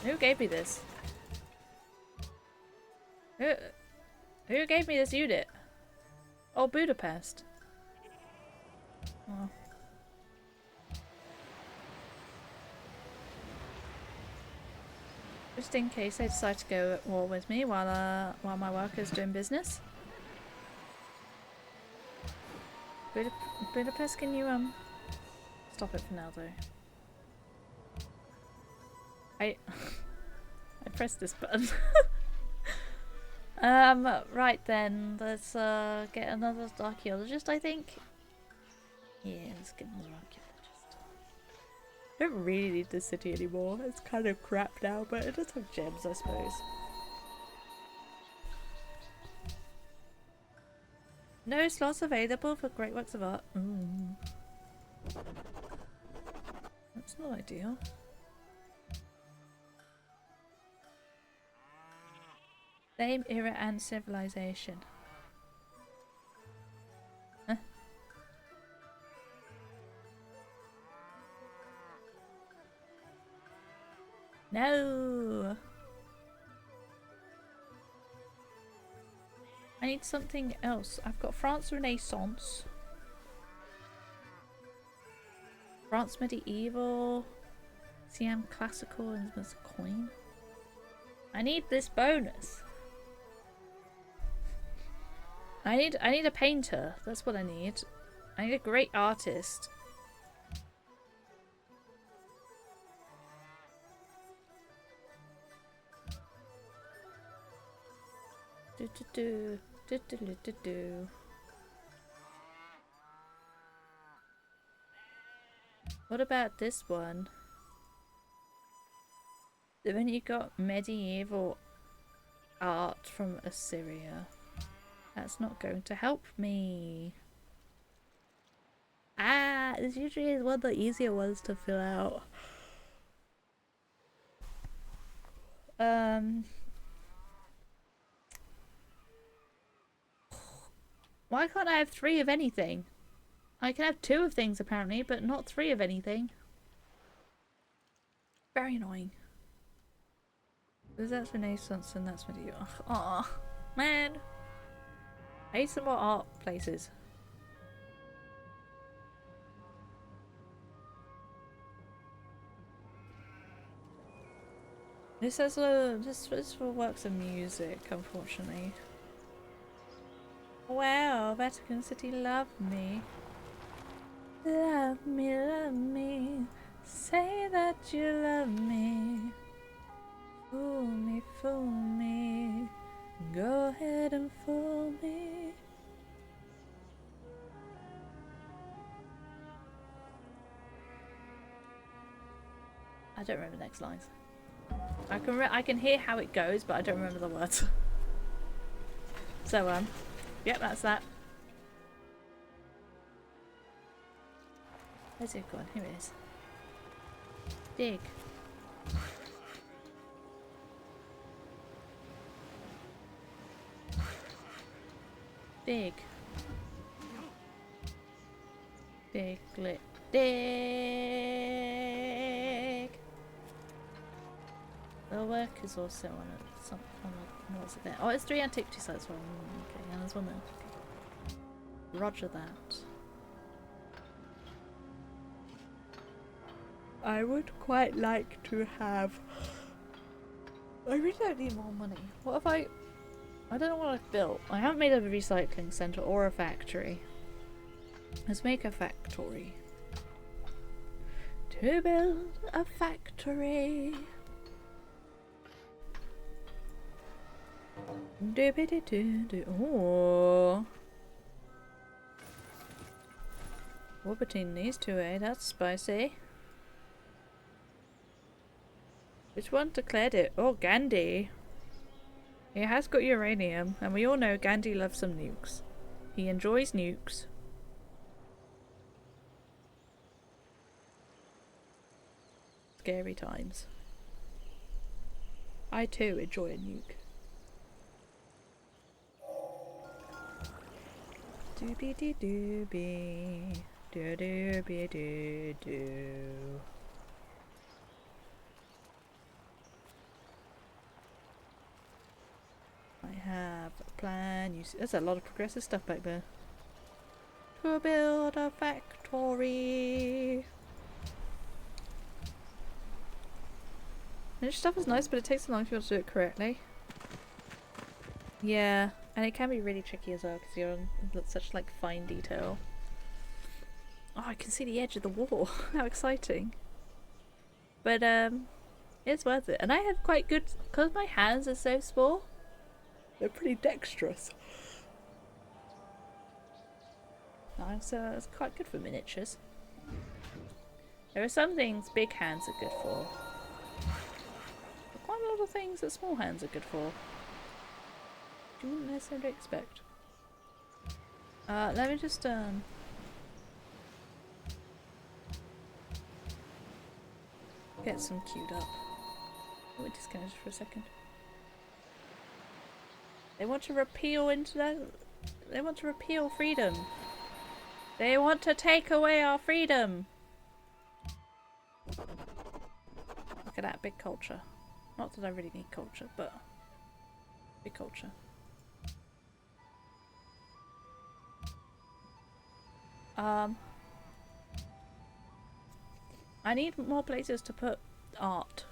Who gave me this? Who gave me this unit? Oh, Budapest. Oh. Just in case they decide to go at war with me while my worker's doing business. Budapest, can you stop it for now though? I pressed this button. Right then, let's get another archaeologist, I think. Yeah, let's get another archaeologist. I don't really need this city anymore. It's kind of crap now, but it does have gems, I suppose. No slots available for great works of art. That's not ideal. Same era and civilization. Huh? No! I need something else. I've got France Renaissance. France Medieval. Siam Classical and there's a coin. I need this bonus. I need a painter. That's what I need. I need a great artist. Do do do do do do do do. What about this one? Then you got medieval art from Assyria. That's not going to help me. Ah, this usually is one of the easier ones to fill out. Why can't I have 3 of anything? I can have 2 of things apparently, but not 3 of anything. Very annoying. Because that's Renaissance and that's medieval. Aw, man. I need some more art places. This has this for works of music, unfortunately. Wow, Vatican City love me. love me. Say that you love me. Fool me. Go ahead and fool me. I don't remember the next lines. I can hear how it goes, but I don't remember the words. So yep, that's that. Where's it gone? Here it is. Dig. Dig. Diglet. Dig. The work is also on it. What's it there? Oh, it's 3 antiquity sites. Well, okay, and there's one there. Okay. Roger that. I would quite like to have. I really don't need more money. What if I don't know what I've built. I haven't made a recycling centre or a factory. Let's make a factory. To build a factory. Oh. What between these two, eh? That's spicy. Which one declared it? Oh, Gandhi. He has got uranium, and we all know Gandhi loves some nukes. He enjoys nukes. Scary times. I too enjoy a nuke. Doobie dee doobie. Doo doobie doo doo. I have a plan. There's a lot of progressive stuff back there. To build a factory. This stuff is nice, but it takes so long if you want to do it correctly. Yeah, and it can be really tricky as well because you're on such like fine detail. Oh, I can see the edge of the wall. How exciting! But it's worth it, and I have quite good because my hands are so small. They're pretty dexterous. So it's quite good for miniatures. There are some things big hands are good for. But quite a lot of things that small hands are good for. You wouldn't necessarily expect. Let me just get some queued up. Oh, it disconnected for a second. They want to repeal They want to repeal freedom. They want to take away our freedom. Look at that big culture. Not that I really need culture, but big culture. I need more places to put art.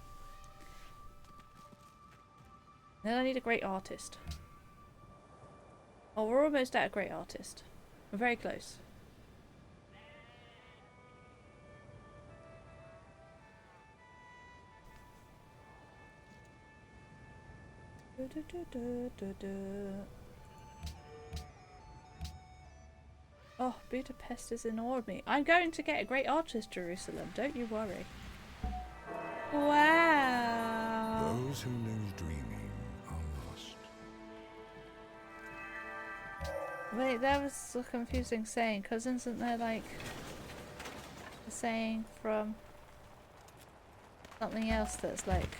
Then I need a great artist. Oh, we're almost at a great artist. We're very close. Oh, Budapest is in awe of me. I'm going to get a great artist, Jerusalem. Don't you worry. Wow. Those who lose dreaming are lost. Wait, that was a confusing saying, because isn't there like a saying from something else that's like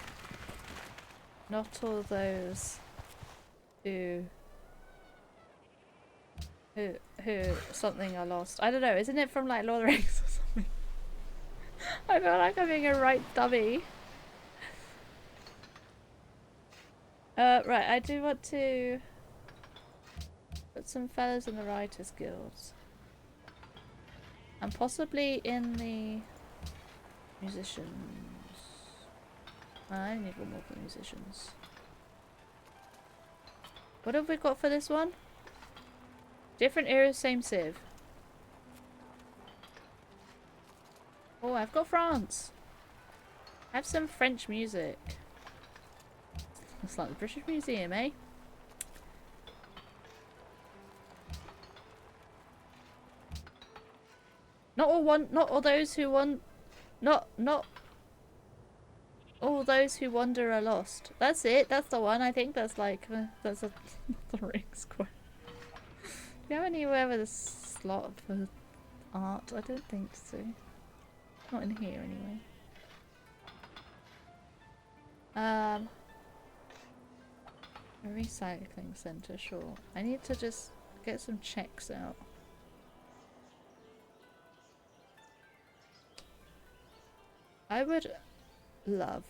not all those who something are lost. I don't know, isn't it from like Lord of the Rings or something? I feel like I'm being a right dummy. Right, I do want to put some fellas in the Writers Guilds. And possibly in the musicians. I need one more for musicians. What have we got for this one? Different eras, same civ. Oh, I've got France. Have some French music. It's like the British Museum, eh? Not all those who not all those who wander are lost. That's it. That's the one. I think that's like that's a the Rings quote. Do you have anywhere with a slot for art? I don't think so. Not in here anyway. A recycling centre, sure. I need to just get some checks out. I would love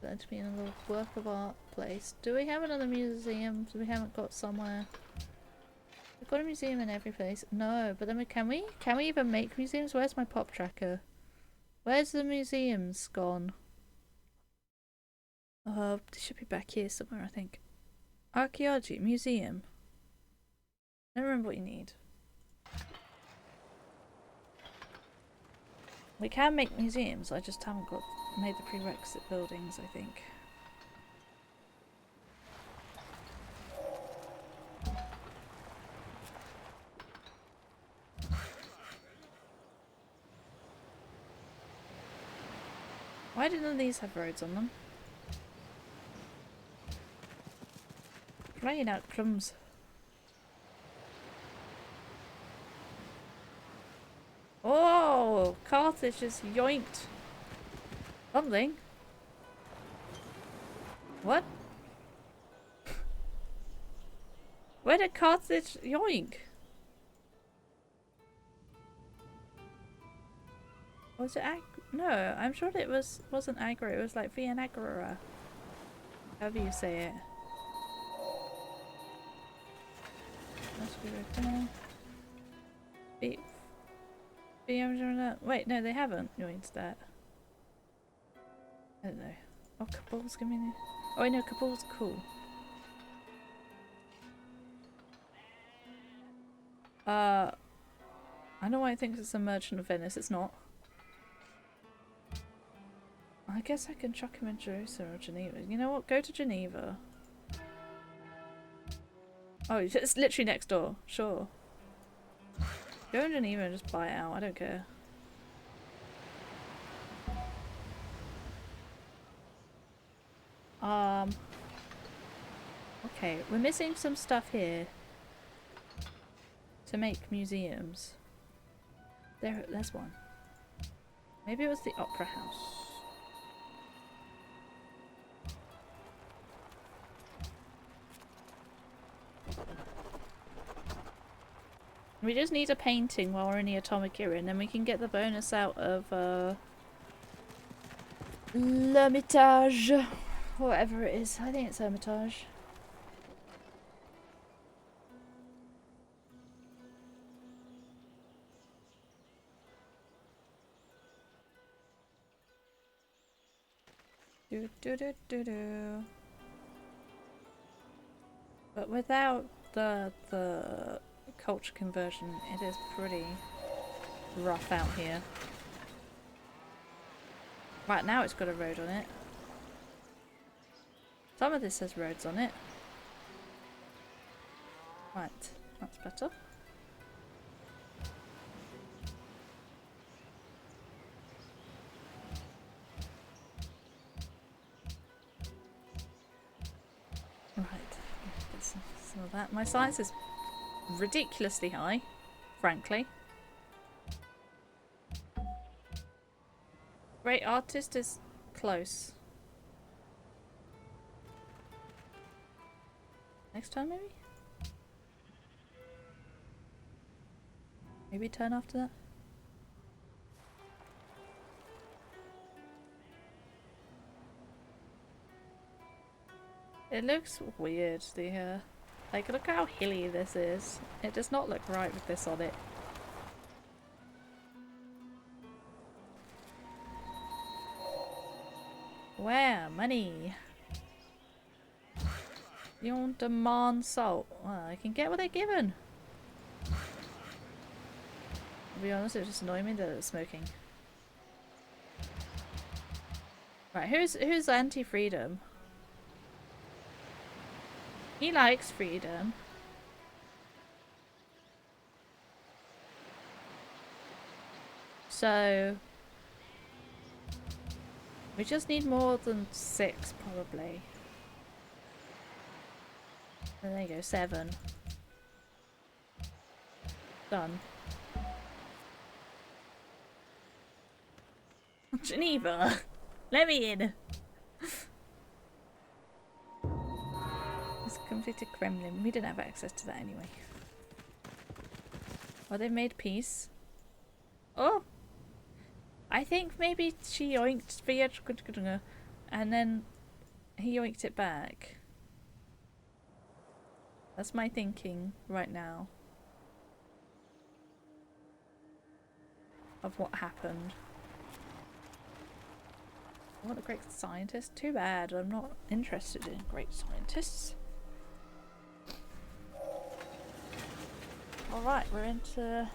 there to be another work of art place. Do we have another museum? We haven't got somewhere. We've got a museum in every place. No, but then can we even make museums? Where's my pop tracker? Where's the museums gone? They should be back here somewhere, I think. Archaeology, museum. I don't remember what you need. We can make museums, I just haven't made the prerequisite buildings, I think. Why do none of these have roads on them? Laying out crumbs. Oh, Carthage is yoinked. Something. What? Where did Carthage yoink? Was it no, I'm sure it wasn't aggro, it was like Vianagra. However you say it. Let's go down. Wait, no, they haven't joined that. I don't know. Oh, Kabul's gonna be there. Oh, I know, Kabul's cool. I know why it thinks it's a merchant of Venice. It's not. I guess I can chuck him in Jerusalem or Geneva. You know what? Go to Geneva. Oh, it's literally next door. Sure. Go in Geneva and just buy it out. I don't care. Okay, we're missing some stuff here to make museums. There's one. Maybe it was the Opera House. We just need a painting while we're in the Atomic Era, and then we can get the bonus out of L'Hermitage. Whatever it is. I think it's Hermitage. Do. But without the culture conversion, it is pretty rough out here. Right now it's got a road on it. Some of this has roads on it. Right, that's better. Right, get some of that. My science is ridiculously high, frankly. Great artist is close. Next turn, maybe? Maybe turn after that? It looks weird, like, look how hilly this is. It does not look right with this on it. Where? Money. You don't demand salt. Well, I can get what they're given. To be honest, it was just annoying me that it's smoking. Right, who's anti-freedom? He likes freedom. So we just need more than 6 probably. And there you go, 7. Done. Geneva! Let me in! It's completed Kremlin. We didn't have access to that anyway. Oh, they made peace. Oh! I think maybe she yoinked the and then he yoinked it back. That's my thinking right now. Of what happened. What a great scientist. Too bad I'm not interested in great scientists. Alright, we're into...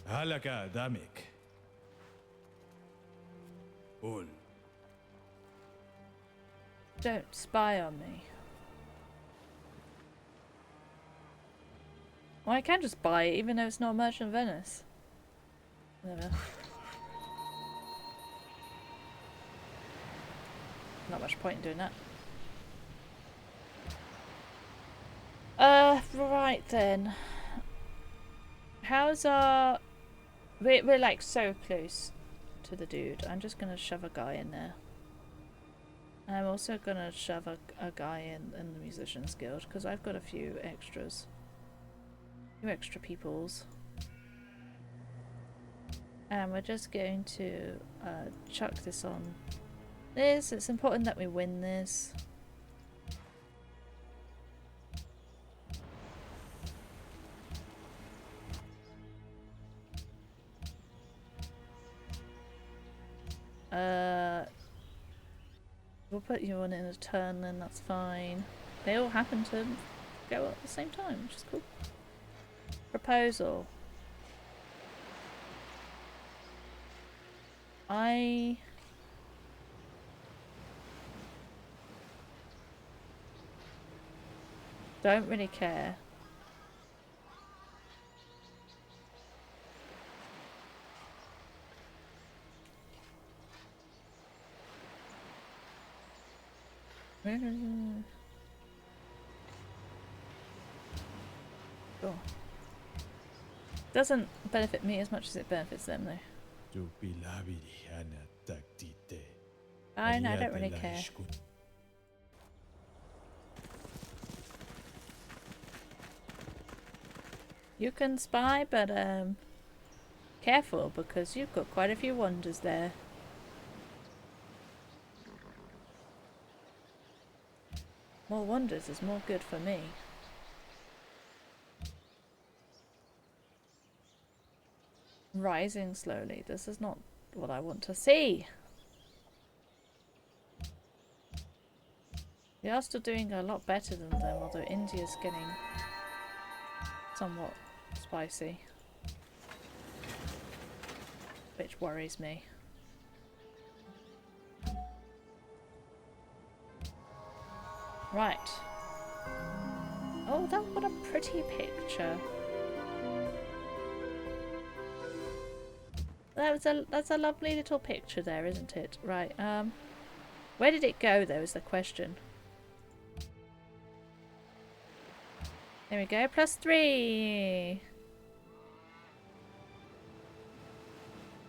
Halaka Damik. Ul. Don't spy on me. Well, I can just buy it even though it's not a merchant of Venice. Whatever. Not much point in doing that. Right then. How's our... We're like so close to the dude. I'm just gonna shove a guy in there. I'm also gonna shove a guy in the Musicians Guild because I've got a few extras. Few extra peoples. And we're just going to chuck this on this. It's important that we win this. We'll put you on in a turn then, that's fine. They all happen to go at the same time, which is cool. Proposal. I don't really care. Cool. Doesn't benefit me as much as it benefits them though. I don't really care. You can spy, but careful because you've got quite a few wonders there. More wonders is more good for me. Rising slowly. This is not what I want to see. We are still doing a lot better than them, although India's getting somewhat spicy. Which worries me. Right. Oh, what a pretty picture. That's a lovely little picture there, isn't it? Right, where did it go though is the question. There we go, +3.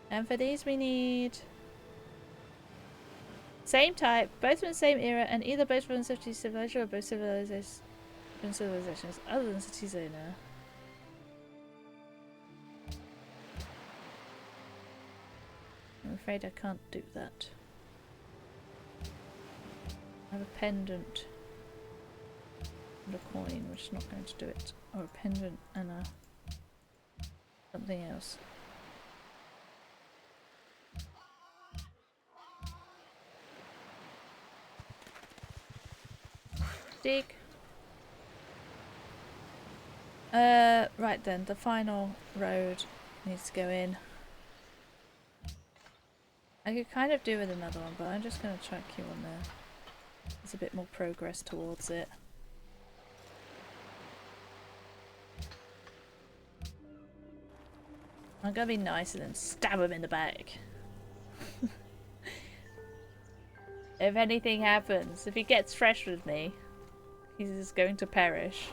And for these we need same type, both from the same era, and either both from city civilization or both civilizations other than city zona. I'm afraid I can't do that. I have a pendant and a coin, which is not going to do it. Or a pendant and a something else. Dig. Right then, the final road needs to go in. I could kind of do with another one, but I'm just going to chuck you on there. There's a bit more progress towards it. I'm going to be nice and then stab him in the back. If anything happens, if he gets fresh with me, he's going to perish.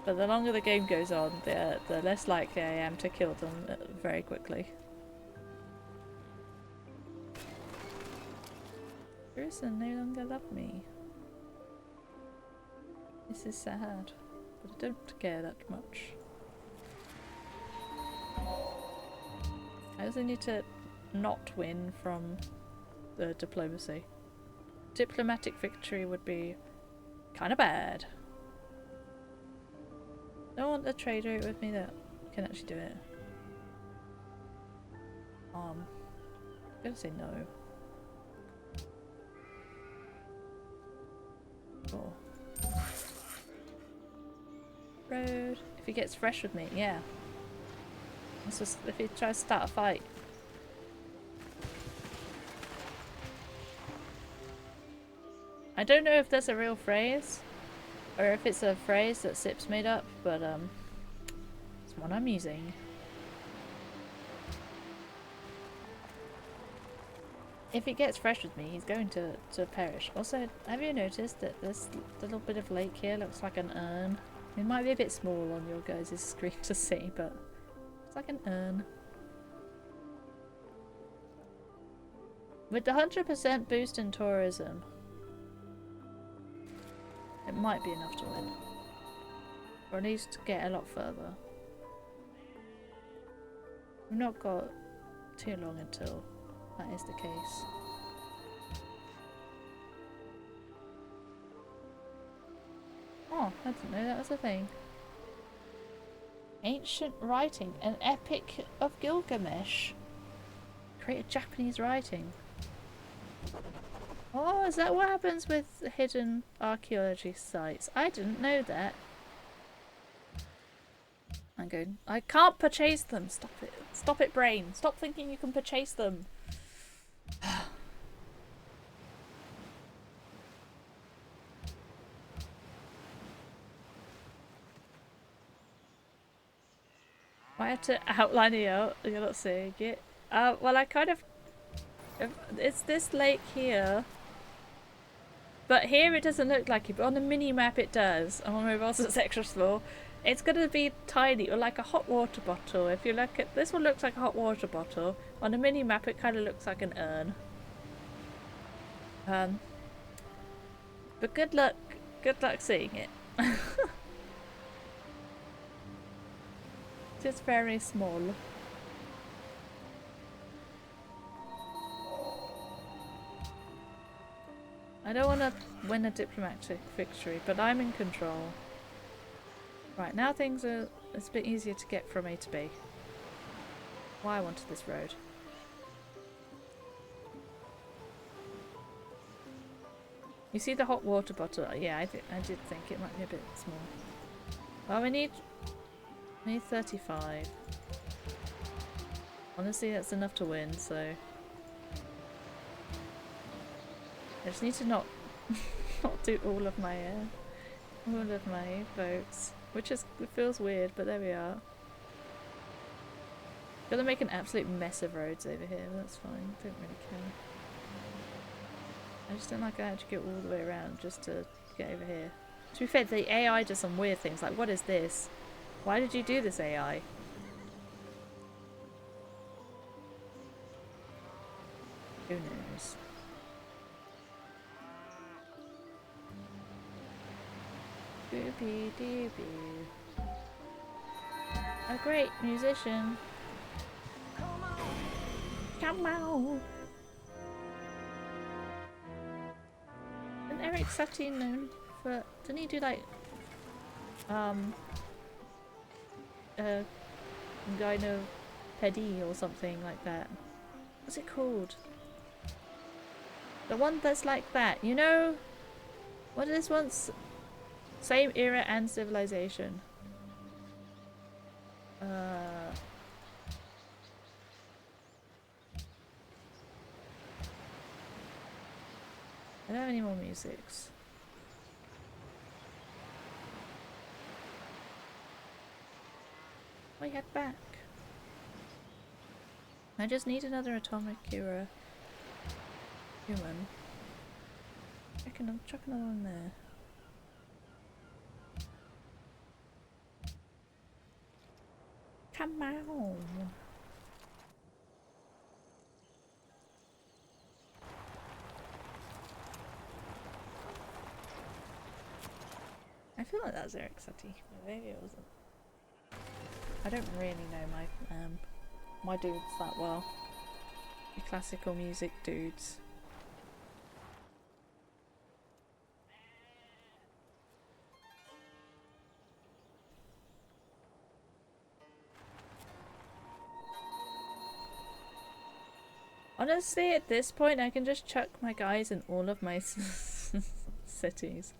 But the longer the game goes on, the less likely I am to kill them very quickly. Person no longer love me. This is sad, but I don't care that much. I also need to not win from the diplomacy. Diplomatic victory would be kind of bad. I don't want a trader with me that can actually do it. I'm gonna say no. Oh. Road. If he gets fresh with me, yeah. It's just if he tries to start a fight. I don't know if there's a real phrase, or if it's a phrase that Sip's made up, but it's one I'm using. If he gets fresh with me, he's going to perish. Also, have you noticed that this little bit of lake here looks like an urn? It might be a bit small on your guys' screen to see, but it's like an urn. With the 100% boost in tourism, it might be enough to win. Or at least get a lot further. We've not got too long until that is the case. Oh, I didn't know that was a thing. Ancient writing, an epic of Gilgamesh. Create a Japanese writing. Oh, is that what happens with hidden archaeology sites? I didn't know that. I'm going. I can't purchase them. Stop it. Stop it, brain. Stop thinking you can purchase them. I have to outline it out. You're not seeing it. Well, I kind of. It's this lake here. But here it doesn't look like it, but on the mini-map it does. On my mobile it's extra small. It's going to be tiny, or like a hot water bottle. If you look at... This one looks like a hot water bottle. On the mini-map it kind of looks like an urn. But good luck seeing it. Just very small. I don't want to win a diplomatic victory, but I'm in control. Right, now things are it's a bit easier to get from A to B. Why I wanted this road. You see the hot water bottle? Yeah, I did think it might be a bit small. Well, we need 35. Honestly, that's enough to win, so... I just need to not do all of my votes, which is it feels weird, but there we are. Gonna make an absolute mess of roads over here, but that's fine. Don't really care. I just don't like I had to go all the way around just to get over here. To be fair, the AI does some weird things. Like, what is this? Why did you do this, AI? Who knows? Boopy doopy. A great musician. Come on. And Eric Satie known for... Didn't he do like... Gynopedy or something like that? What's it called? The one that's like that. You know... What is this one's... Same era and civilization. I don't have any more musics. We head back. I just need another atomic human. Chuck another one there. Come on. I feel like that's Eric Satie, but maybe it wasn't. I don't really know my dudes that well. The classical music dudes. Honestly, at this point, I can just chuck my guys in all of my cities,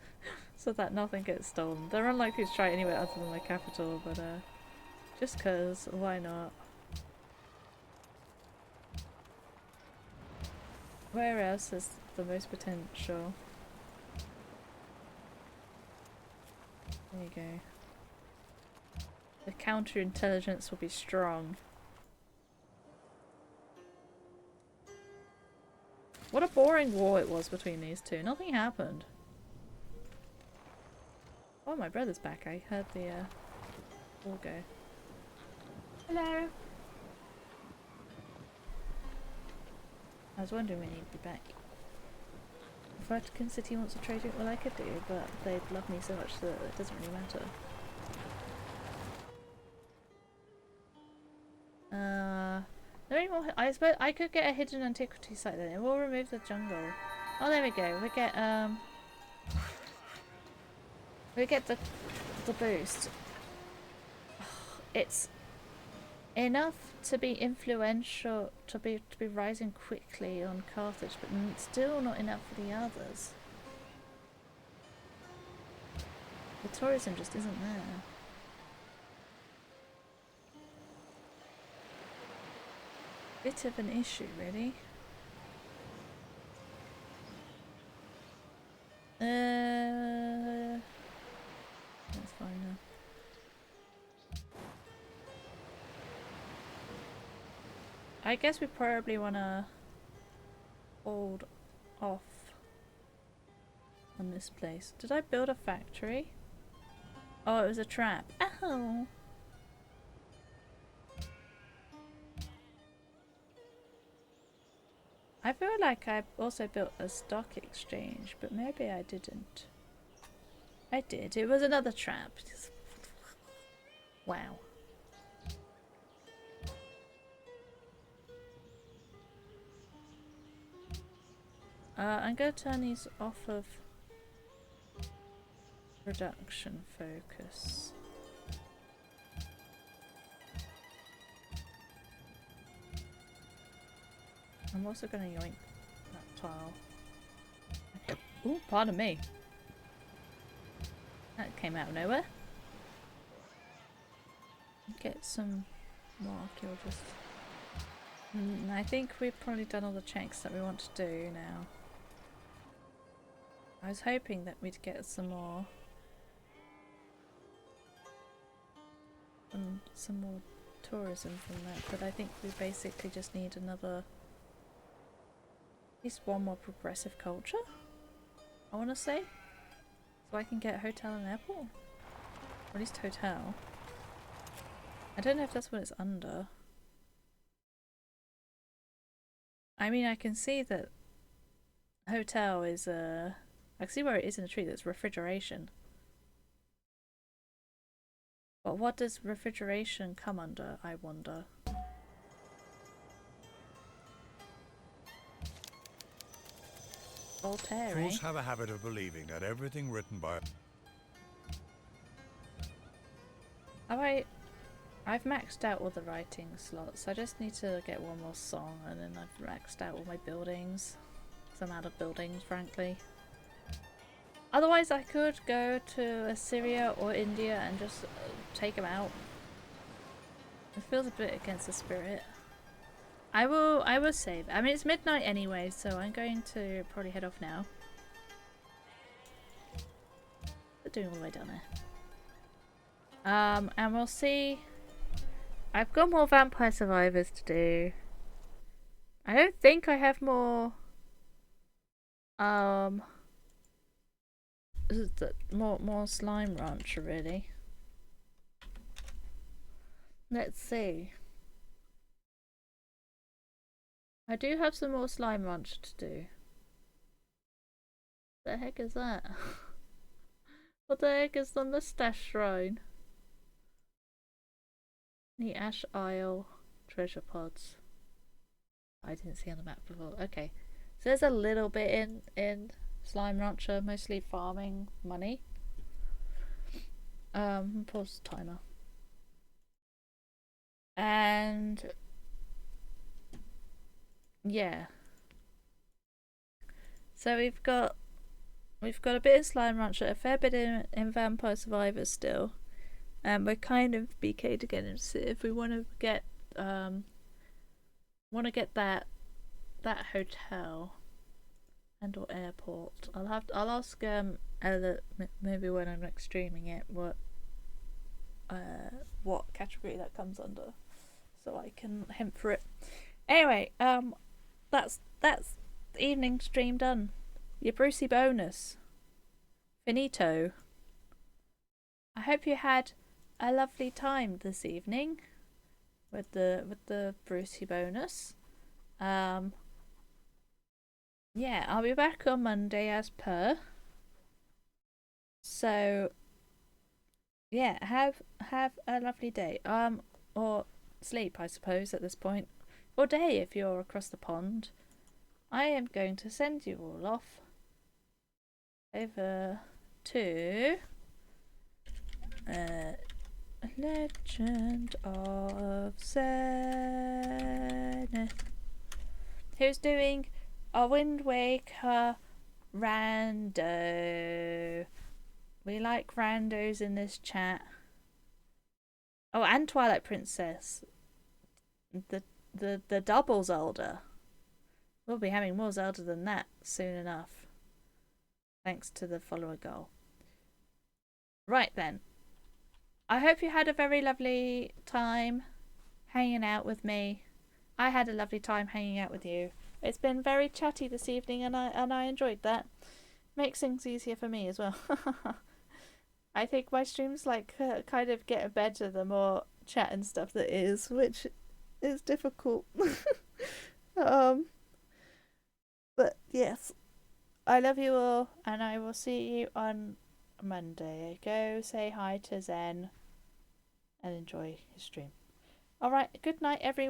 so that nothing gets stolen. They're unlikely to try anywhere other than my capital, but just cause, why not? Where else is the most potential? There you go. The counterintelligence will be strong. What a boring war it was between these two. Nothing happened. Oh, my brother's back. I heard the war go. Hello. I was wondering when you'd be back. If Vatican City wants to trade it, well I could do, but they'd love me so much that it doesn't really matter. There any more? I suppose I could get a hidden antiquity site then. It will remove the jungle. Oh, there we go. We get the boost. It's enough to be influential, to be rising quickly on Carthage, but still not enough for the others. The tourism just isn't there. Bit of an issue, really. That's fine now. I guess we probably want to hold off on this place. Did I build a factory? Oh, it was a trap. Ow! I feel like I also built a stock exchange, but maybe I didn't. I did. It was another trap. Wow. I'm going to turn these off of production focus. I'm also going to yoink that tile. Okay. Ooh, pardon me. That came out of nowhere. Get some more archaeologists. I think we've probably done all the checks that we want to do now. I was hoping that we'd get some more tourism from that, but I think we basically just need another, at least one more progressive culture, I want to say, so I can get hotel and airport, or at least hotel. I don't know if that's what it's under. I mean, I can see that hotel is I can see where it is in the tree. That's refrigeration. But what does refrigeration come under, I wonder? Voltaire, eh? Fools have a habit of believing that everything written by... I've maxed out all the writing slots. I just need to get one more song and then I've maxed out all my buildings. Because I'm out of buildings, frankly. Otherwise I could go to Assyria or India and just take them out. It feels a bit against the spirit. I will save. I mean, it's midnight anyway, so I'm going to probably head off now. doing all the way down there? And we'll see. I've got more Vampire Survivors to do. I don't think I have more. More Slime Rancher really. Let's see. I do have some more Slime Rancher to do. What the heck is that? What the heck is the mustache shrine? The Ash Isle treasure pods. I didn't see on the map before. Okay. So there's a little bit in Slime Rancher, mostly farming money. Pause timer. And yeah. So we've got a bit in Slime Rancher, a fair bit in Vampire Survivors still. And we're kind of BK'd again and see if we want to get that hotel and or airport. I'll ask Ella maybe when I'm next streaming it what category that comes under, so I can hint for it. Anyway, that's the evening stream done. Your Brucey bonus. Finito. I hope you had a lovely time this evening with the Brucey bonus. Yeah, I'll be back on Monday as per. So yeah, have a lovely day. Or sleep, I suppose, at this point. Or day if you're across the pond. I am going to send you all off over to Legend of Zenith, who's doing a Wind Waker rando. We like randos in this chat. Oh, and Twilight Princess. The double Zelda. We'll be having more Zelda than that soon enough. Thanks to the follower goal. Right then. I hope you had a very lovely time hanging out with me. I had a lovely time hanging out with you. It's been very chatty this evening and I enjoyed that. Makes things easier for me as well. I think my streams kind of get better the more chat and stuff that is, which is difficult. But yes, I love you all and I will see you on Monday. Go say hi to Zen and enjoy his stream. Alright, good night everyone.